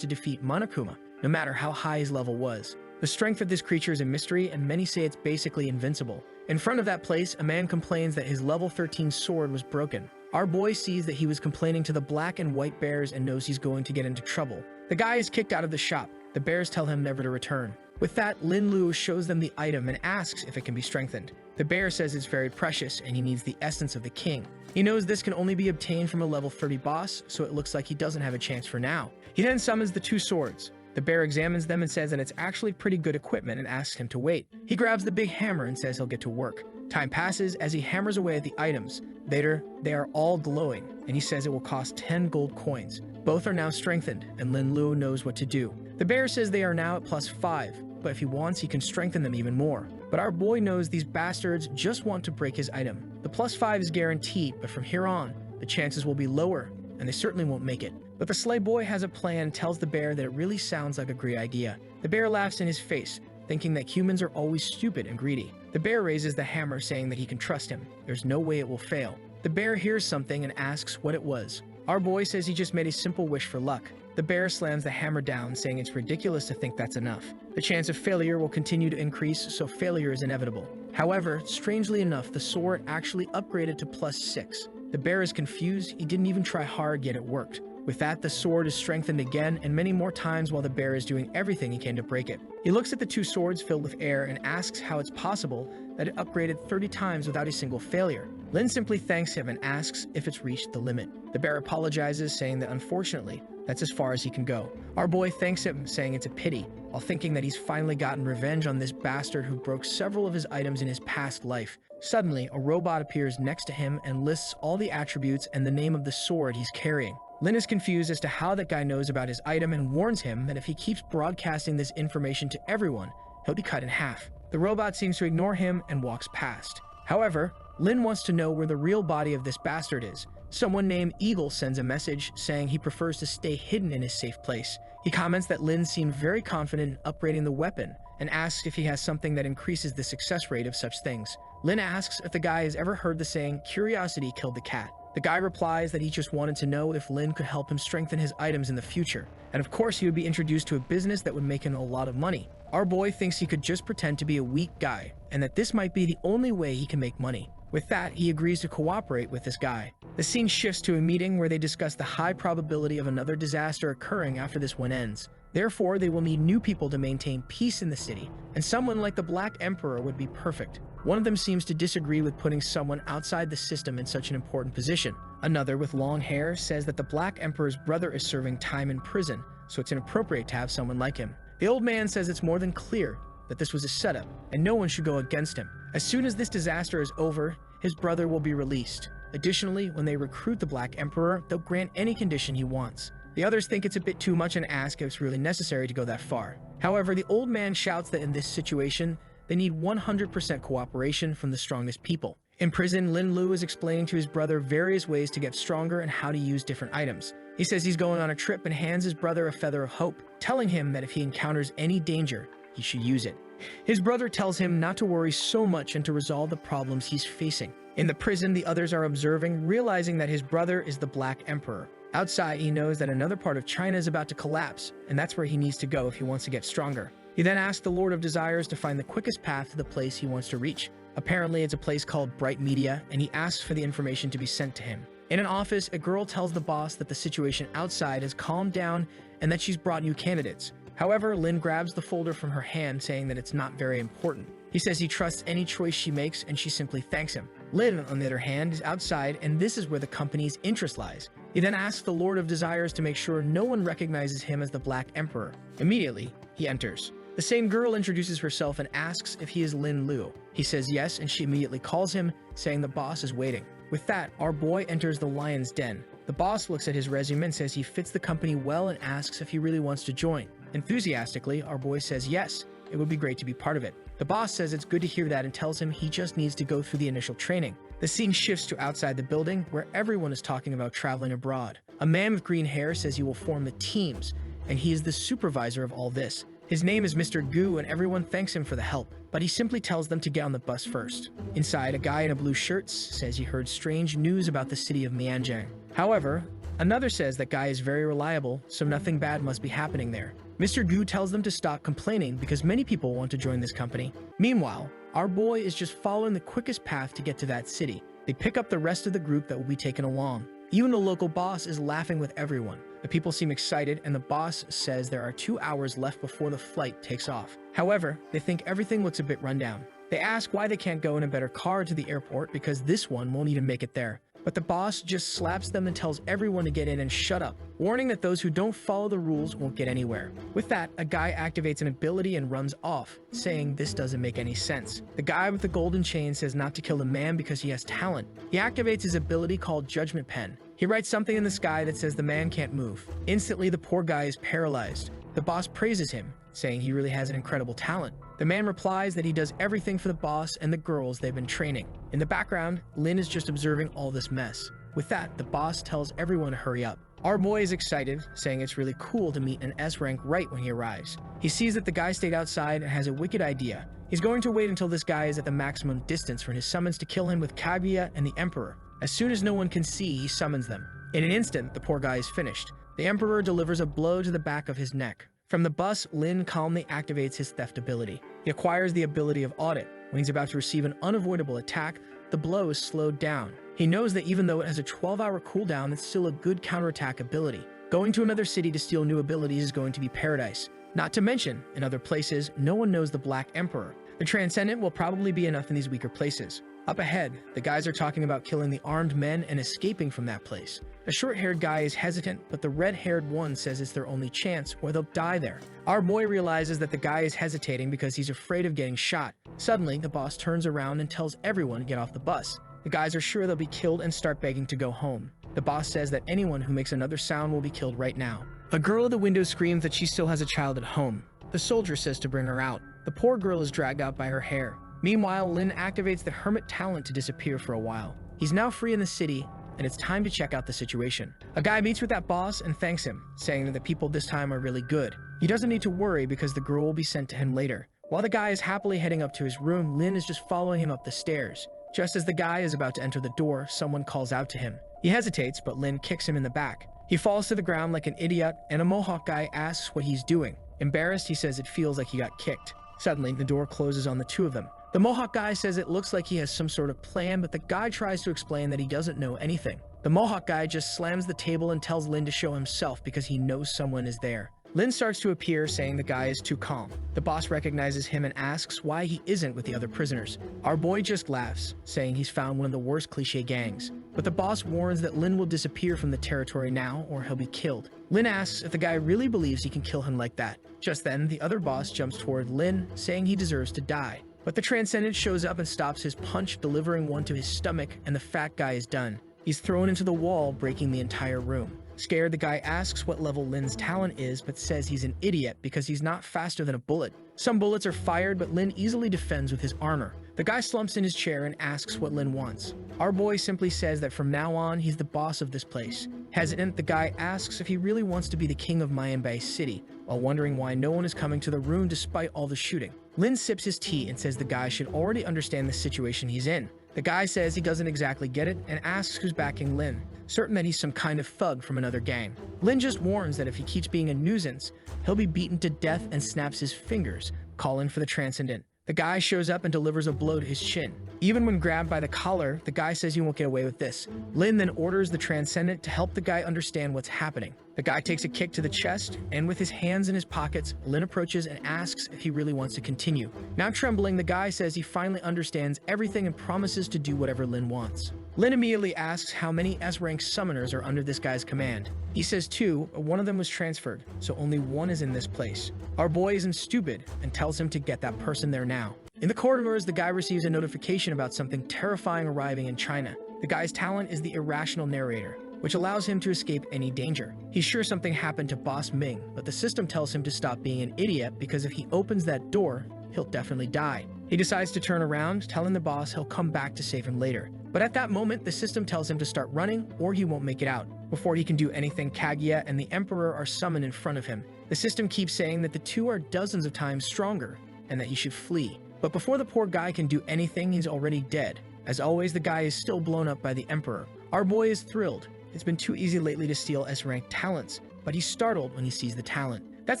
to defeat Monokuma, no matter how high his level was. The strength of this creature is a mystery, and many say it's basically invincible. In front of that place, a man complains that his level 13 sword was broken. Our boy sees that he was complaining to the black and white bears and knows he's going to get into trouble. The guy is kicked out of the shop. The bears tell him never to return. With that, Lin Lu shows them the item and asks if it can be strengthened. The bear says it's very precious and he needs the essence of the king. He knows this can only be obtained from a level 30 boss, so it looks like he doesn't have a chance for now. He then summons the 2 swords. The bear examines them and says that it's actually pretty good equipment and asks him to wait. He grabs the big hammer and says he'll get to work. Time passes as he hammers away at the items. Later, they are all glowing, and he says it will cost 10 gold coins. Both are now strengthened, and Lin Lu knows what to do. The bear says they are now at +5, but if he wants, he can strengthen them even more. But our boy knows these bastards just want to break his item. The +5 is guaranteed, but from here on, the chances will be lower, and they certainly won't make it. But the sleigh boy has a plan and tells the bear that it really sounds like a great idea. The bear laughs in his face, thinking that humans are always stupid and greedy. The bear raises the hammer, saying that he can trust him. There's no way it will fail. The bear hears something and asks what it was. Our boy says he just made a simple wish for luck. The bear slams the hammer down, saying it's ridiculous to think that's enough. The chance of failure will continue to increase, so failure is inevitable. However, strangely enough, the sword actually upgraded to +6. The bear is confused. He didn't even try hard, yet it worked. With that, the sword is strengthened again and many more times while the bear is doing everything he can to break it. He looks at the two swords filled with air and asks how it's possible that it upgraded 30 times without a single failure. Lin simply thanks him and asks if it's reached the limit. The bear apologizes, saying that unfortunately, that's as far as he can go. Our boy thanks him, saying it's a pity, while thinking that he's finally gotten revenge on this bastard who broke several of his items in his past life. Suddenly, a robot appears next to him and lists all the attributes and the name of the sword he's carrying. Lin is confused as to how that guy knows about his item and warns him that if he keeps broadcasting this information to everyone, he'll be cut in half. The robot seems to ignore him and walks past. However, Lin wants to know where the real body of this bastard is. Someone named Eagle sends a message saying he prefers to stay hidden in his safe place. He comments that Lin seemed very confident in upgrading the weapon and asks if he has something that increases the success rate of such things. Lin asks if the guy has ever heard the saying, "Curiosity killed the cat." The guy replies that he just wanted to know if Lin could help him strengthen his items in the future. And of course, he would be introduced to a business that would make him a lot of money. Our boy thinks he could just pretend to be a weak guy, and that this might be the only way he can make money. With that, he agrees to cooperate with this guy. The scene shifts to a meeting where they discuss the high probability of another disaster occurring after this one ends. Therefore, they will need new people to maintain peace in the city, and someone like the Black Emperor would be perfect. One of them seems to disagree with putting someone outside the system in such an important position. Another, with long hair, says that the Black Emperor's brother is serving time in prison, so it's inappropriate to have someone like him. The old man says it's more than clear that this was a setup, and no one should go against him. As soon as this disaster is over, his brother will be released. Additionally, when they recruit the Black Emperor, they'll grant any condition he wants. The others think it's a bit too much and ask if it's really necessary to go that far. However, the old man shouts that in this situation, they need 100% cooperation from the strongest people. In prison, Lin Lu is explaining to his brother various ways to get stronger and how to use different items. He says he's going on a trip and hands his brother a feather of hope, telling him that if he encounters any danger, he should use it. His brother tells him not to worry so much and to resolve the problems he's facing. In the prison, the others are observing, realizing that his brother is the Black Emperor. Outside, he knows that another part of China is about to collapse, and that's where he needs to go if he wants to get stronger. He then asks the Lord of Desires to find the quickest path to the place he wants to reach. Apparently, it's a place called Bright Media, and he asks for the information to be sent to him. In an office, a girl tells the boss that the situation outside has calmed down and that she's brought new candidates. However, Lin grabs the folder from her hand, saying that it's not very important. He says he trusts any choice she makes, and she simply thanks him. Lin, on the other hand, is outside, and this is where the company's interest lies. He then asks the Lord of Desires to make sure no one recognizes him as the Black Emperor. Immediately, he enters. The same girl introduces herself and asks if he is Lin Lu. He says yes, and she immediately calls him, saying the boss is waiting. With that, our boy enters the lion's den. The boss looks at his resume and says he fits the company well and asks if he really wants to join. Enthusiastically, our boy says yes, it would be great to be part of it. The boss says it's good to hear that and tells him he just needs to go through the initial training. The scene shifts to outside the building, where everyone is talking about traveling abroad. A man with green hair says he will form the teams, and he is the supervisor of all this. His name is Mr. Gu, and everyone thanks him for the help, but he simply tells them to get on the bus first. Inside, a guy in a blue shirt says he heard strange news about the city of Mianjiang. However, another says that guy is very reliable, so nothing bad must be happening there. Mr. Gu tells them to stop complaining because many people want to join this company. Meanwhile, our boy is just following the quickest path to get to that city. They pick up the rest of the group that will be taken along. Even the local boss is laughing with everyone. The people seem excited, and the boss says there are 2 hours left before the flight takes off. However, they think everything looks a bit rundown. They ask why they can't go in a better car to the airport because this one won't even make it there. But the boss just slaps them and tells everyone to get in and shut up, warning that those who don't follow the rules won't get anywhere. With that, a guy activates an ability and runs off, saying this doesn't make any sense. The guy with the golden chain says not to kill the man because he has talent. He activates his ability called Judgment Pen. He writes something in the sky that says the man can't move. Instantly, the poor guy is paralyzed. The boss praises him, saying he really has an incredible talent. The man replies that he does everything for the boss and the girls they've been training. In the background, Lin is just observing all this mess. With that, the boss tells everyone to hurry up. Our boy is excited, saying it's really cool to meet an S rank right when he arrives. He sees that the guy stayed outside and has a wicked idea. He's going to wait until this guy is at the maximum distance for his summons to kill him with Kaguya and the Emperor. As soon as no one can see, he summons them. In an instant, the poor guy is finished. The Emperor delivers a blow to the back of his neck. From the bus, Lin calmly activates his theft ability. He acquires the ability of Audit. When he's about to receive an unavoidable attack, the blow is slowed down. He knows that even though it has a 12-hour cooldown, it's still a good counterattack ability. Going to another city to steal new abilities is going to be paradise. Not to mention, in other places, no one knows the Black Emperor. The Transcendent will probably be enough in these weaker places. Up ahead, the guys are talking about killing the armed men and escaping from that place. The short-haired guy is hesitant, but the red-haired one says it's their only chance or they'll die there. Our boy realizes that the guy is hesitating because he's afraid of getting shot. Suddenly, the boss turns around and tells everyone to get off the bus. The guys are sure they'll be killed and start begging to go home. The boss says that anyone who makes another sound will be killed right now. A girl at the window screams that she still has a child at home. The soldier says to bring her out. The poor girl is dragged out by her hair. Meanwhile, Lin activates the hermit talent to disappear for a while. He's now free in the city, and it's time to check out the situation. A guy meets with that boss and thanks him, saying that the people this time are really good. He doesn't need to worry because the girl will be sent to him later. While the guy is happily heading up to his room, Lin is just following him up the stairs. Just as the guy is about to enter the door, someone calls out to him. He hesitates, but Lin kicks him in the back. He falls to the ground like an idiot, and a mohawk guy asks what he's doing. Embarrassed, he says it feels like he got kicked. Suddenly, the door closes on the two of them. The mohawk guy says it looks like he has some sort of plan, but the guy tries to explain that he doesn't know anything. The mohawk guy just slams the table and tells Lin to show himself because he knows someone is there. Lin starts to appear, saying the guy is too calm. The boss recognizes him and asks why he isn't with the other prisoners. Our boy just laughs, saying he's found one of the worst cliché gangs. But the boss warns that Lin will disappear from the territory now or he'll be killed. Lin asks if the guy really believes he can kill him like that. Just then, the other boss jumps toward Lin, saying he deserves to die. But the Transcendent shows up and stops his punch, delivering one to his stomach, and the fat guy is done. He's thrown into the wall, breaking the entire room. Scared, the guy asks what level Lin's talent is, but says he's an idiot because he's not faster than a bullet. Some bullets are fired, but Lin easily defends with his armor. The guy slumps in his chair and asks what Lin wants. Our boy simply says that from now on, he's the boss of this place. Hesitant, the guy asks if he really wants to be the king of Mayanbei City, while wondering why no one is coming to the room despite all the shooting. Lin sips his tea and says the guy should already understand the situation he's in. The guy says he doesn't exactly get it and asks who's backing Lin, certain that he's some kind of thug from another gang. Lin just warns that if he keeps being a nuisance, he'll be beaten to death and snaps his fingers, calling for the Transcendent. The guy shows up and delivers a blow to his chin. Even when grabbed by the collar, the guy says he won't get away with this. Lin then orders the Transcendent to help the guy understand what's happening. The guy takes a kick to the chest, and with his hands in his pockets, Lin approaches and asks if he really wants to continue. Now trembling, the guy says he finally understands everything and promises to do whatever Lin wants. Lin immediately asks how many S-rank summoners are under this guy's command. He says 2, but one of them was transferred, so only 1 is in this place. Our boy isn't stupid and tells him to get that person there now. In the corridors, the guy receives a notification about something terrifying arriving in China. The guy's talent is the irrational narrator, which allows him to escape any danger. He's sure something happened to Boss Ming, but the system tells him to stop being an idiot because if he opens that door, he'll definitely die. He decides to turn around, telling the boss he'll come back to save him later. But at that moment, the system tells him to start running or he won't make it out. Before he can do anything, Kaguya and the Emperor are summoned in front of him. The system keeps saying that the two are dozens of times stronger and that he should flee. But before the poor guy can do anything, he's already dead. As always, the guy is still blown up by the Emperor. Our boy is thrilled. It's been too easy lately to steal S-rank talents, but he's startled when he sees the talent. That's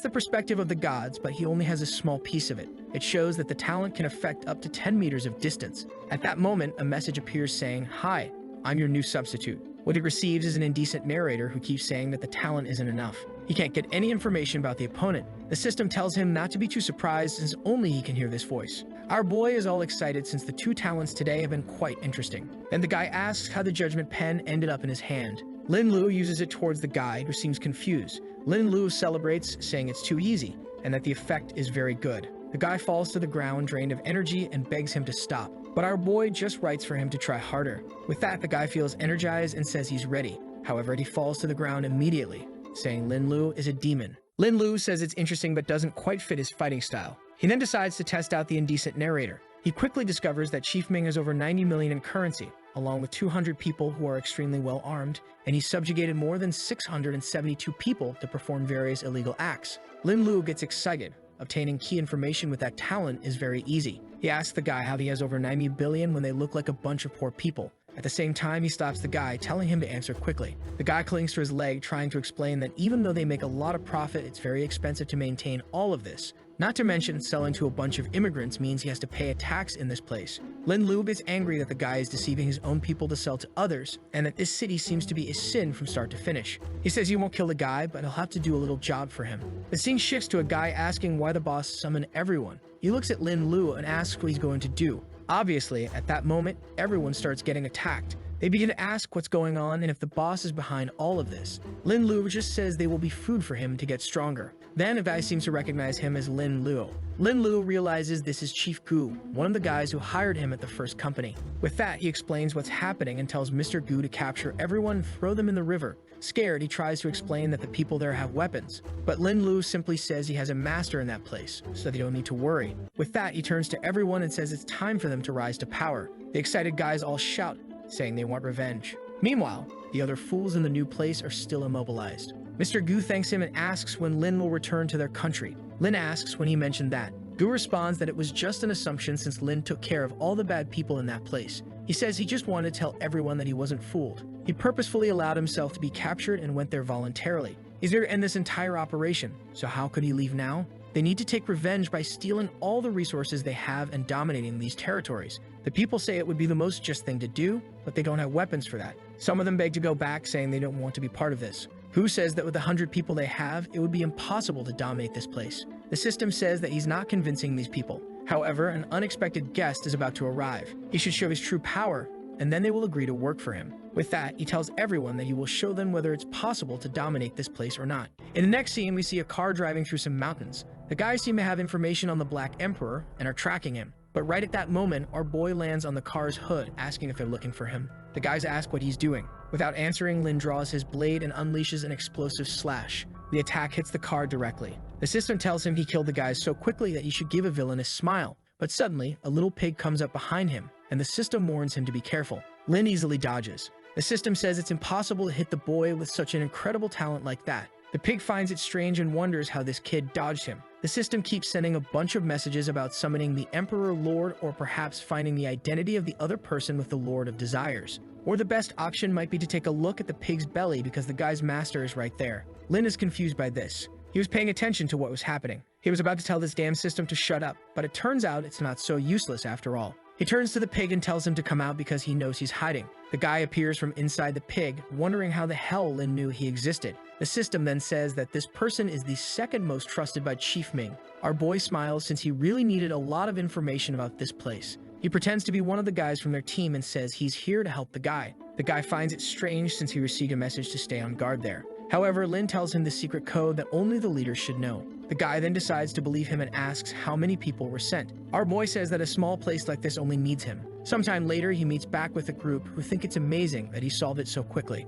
the perspective of the gods, but he only has a small piece of it. It shows that the talent can affect up to 10 meters of distance. At that moment, a message appears saying, "Hi, I'm your new substitute." What he receives is an indecent narrator who keeps saying that the talent isn't enough. He can't get any information about the opponent. The system tells him not to be too surprised since only he can hear this voice. Our boy is all excited since the 2 talents today have been quite interesting. Then the guy asks how the judgment pen ended up in his hand. Lin Lu uses it towards the guy, who seems confused. Lin Lu celebrates, saying it's too easy, and that the effect is very good. The guy falls to the ground, drained of energy, and begs him to stop. But our boy just writes for him to try harder. With that, the guy feels energized and says he's ready. However, he falls to the ground immediately, saying Lin Lu is a demon. Lin Lu says it's interesting but doesn't quite fit his fighting style. He then decides to test out the indecent narrator. He quickly discovers that Chief Ming has over 90 million in currency, along with 200 people who are extremely well armed, and he subjugated more than 672 people to perform various illegal acts. Lin Lu gets excited. Obtaining key information with that talent is very easy. He asks the guy how he has over 90 billion when they look like a bunch of poor people. At the same time, he stops the guy, telling him to answer quickly. The guy clings to his leg, trying to explain that even though they make a lot of profit, it's very expensive to maintain all of this. Not to mention, selling to a bunch of immigrants means he has to pay a tax in this place. Lin Lu gets angry that the guy is deceiving his own people to sell to others, and that this city seems to be a sin from start to finish. He says he won't kill the guy, but he'll have to do a little job for him. The scene shifts to a guy asking why the boss summoned everyone. He looks at Lin Lu and asks what he's going to do. Obviously, at that moment, everyone starts getting attacked. They begin to ask what's going on and if the boss is behind all of this. Lin Lu just says they will be food for him to get stronger. Then a guy seems to recognize him as Lin Lu. Lin Lu realizes this is Chief Gu, one of the guys who hired him at the first company. With that, he explains what's happening and tells Mr. Gu to capture everyone and throw them in the river. Scared, he tries to explain that the people there have weapons, but Lin Lu simply says he has a master in that place, so they don't need to worry. With that, he turns to everyone and says it's time for them to rise to power. The excited guys all shout, saying they want revenge. Meanwhile, the other fools in the new place are still immobilized. Mr. Gu thanks him and asks when Lin will return to their country. Lin asks when he mentioned that. Gu responds that it was just an assumption since Lin took care of all the bad people in that place. He says he just wanted to tell everyone that he wasn't fooled. He purposefully allowed himself to be captured and went there voluntarily. He's there to end this entire operation, so how could he leave now? They need to take revenge by stealing all the resources they have and dominating these territories. The people say it would be the most just thing to do, but they don't have weapons for that. Some of them beg to go back, saying they don't want to be part of this. Gu says that with the 100 people they have, it would be impossible to dominate this place. The system says that he's not convincing these people. However, an unexpected guest is about to arrive. He should show his true power, and then they will agree to work for him. With that, he tells everyone that he will show them whether it's possible to dominate this place or not. In the next scene, we see a car driving through some mountains. The guys seem to have information on the Black Emperor and are tracking him. But right at that moment, our boy lands on the car's hood, asking if they're looking for him. The guys ask what he's doing. Without answering, Lin draws his blade and unleashes an explosive slash. The attack hits the car directly. The system tells him he killed the guys so quickly that he should give a villain a smile. But suddenly, a little pig comes up behind him, and the system warns him to be careful. Lin easily dodges. The system says it's impossible to hit the boy with such an incredible talent like that. The pig finds it strange and wonders how this kid dodged him. The system keeps sending a bunch of messages about summoning the Emperor Lord or perhaps finding the identity of the other person with the Lord of Desires. Or the best option might be to take a look at the pig's belly because the guy's master is right there. Lin is confused by this. He was paying attention to what was happening. He was about to tell this damn system to shut up, but it turns out it's not so useless after all. He turns to the pig and tells him to come out because he knows he's hiding. The guy appears from inside the pig, wondering how the hell Lin knew he existed. The system then says that this person is the second most trusted by Chief Ming. Our boy smiles since he really needed a lot of information about this place. He pretends to be one of the guys from their team and says he's here to help the guy. The guy finds it strange since he received a message to stay on guard there. However, Lin tells him the secret code that only the leaders should know. The guy then decides to believe him and asks how many people were sent. Our boy says that a small place like this only needs him. Sometime later, he meets back with a group who think it's amazing that he solved it so quickly.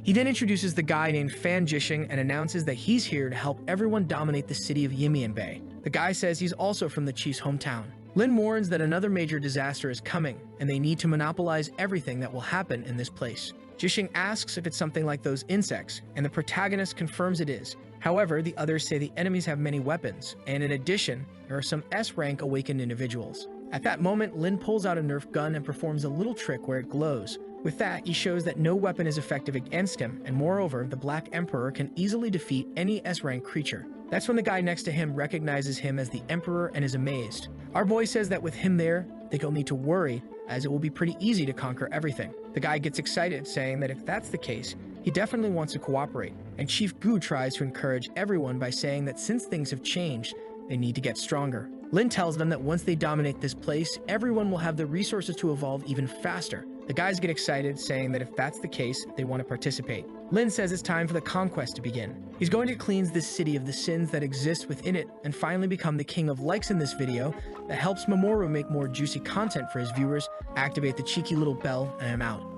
He then introduces the guy named Fan Jishing and announces that he's here to help everyone dominate the city of Yimianbei. The guy says he's also from the chief's hometown. Lin warns that another major disaster is coming, and they need to monopolize everything that will happen in this place. Jishing asks if it's something like those insects, and the protagonist confirms it is. However, the others say the enemies have many weapons, and in addition, there are some S-rank awakened individuals. At that moment, Lin pulls out a Nerf gun and performs a little trick where it glows. With that, he shows that no weapon is effective against him, and moreover, the Black Emperor can easily defeat any S-rank creature. That's when the guy next to him recognizes him as the Emperor and is amazed. Our boy says that with him there, they don't need to worry, as it will be pretty easy to conquer everything. The guy gets excited, saying that if that's the case, he definitely wants to cooperate, and Chief Gu tries to encourage everyone by saying that since things have changed, they need to get stronger. Lin tells them that once they dominate this place, everyone will have the resources to evolve even faster. The guys get excited, saying that if that's the case, they want to participate. Lin says it's time for the conquest to begin. He's going to cleanse this city of the sins that exist within it and finally become the king of likes in this video that helps Mamoru make more juicy content for his viewers, activate the cheeky little bell, and I'm out.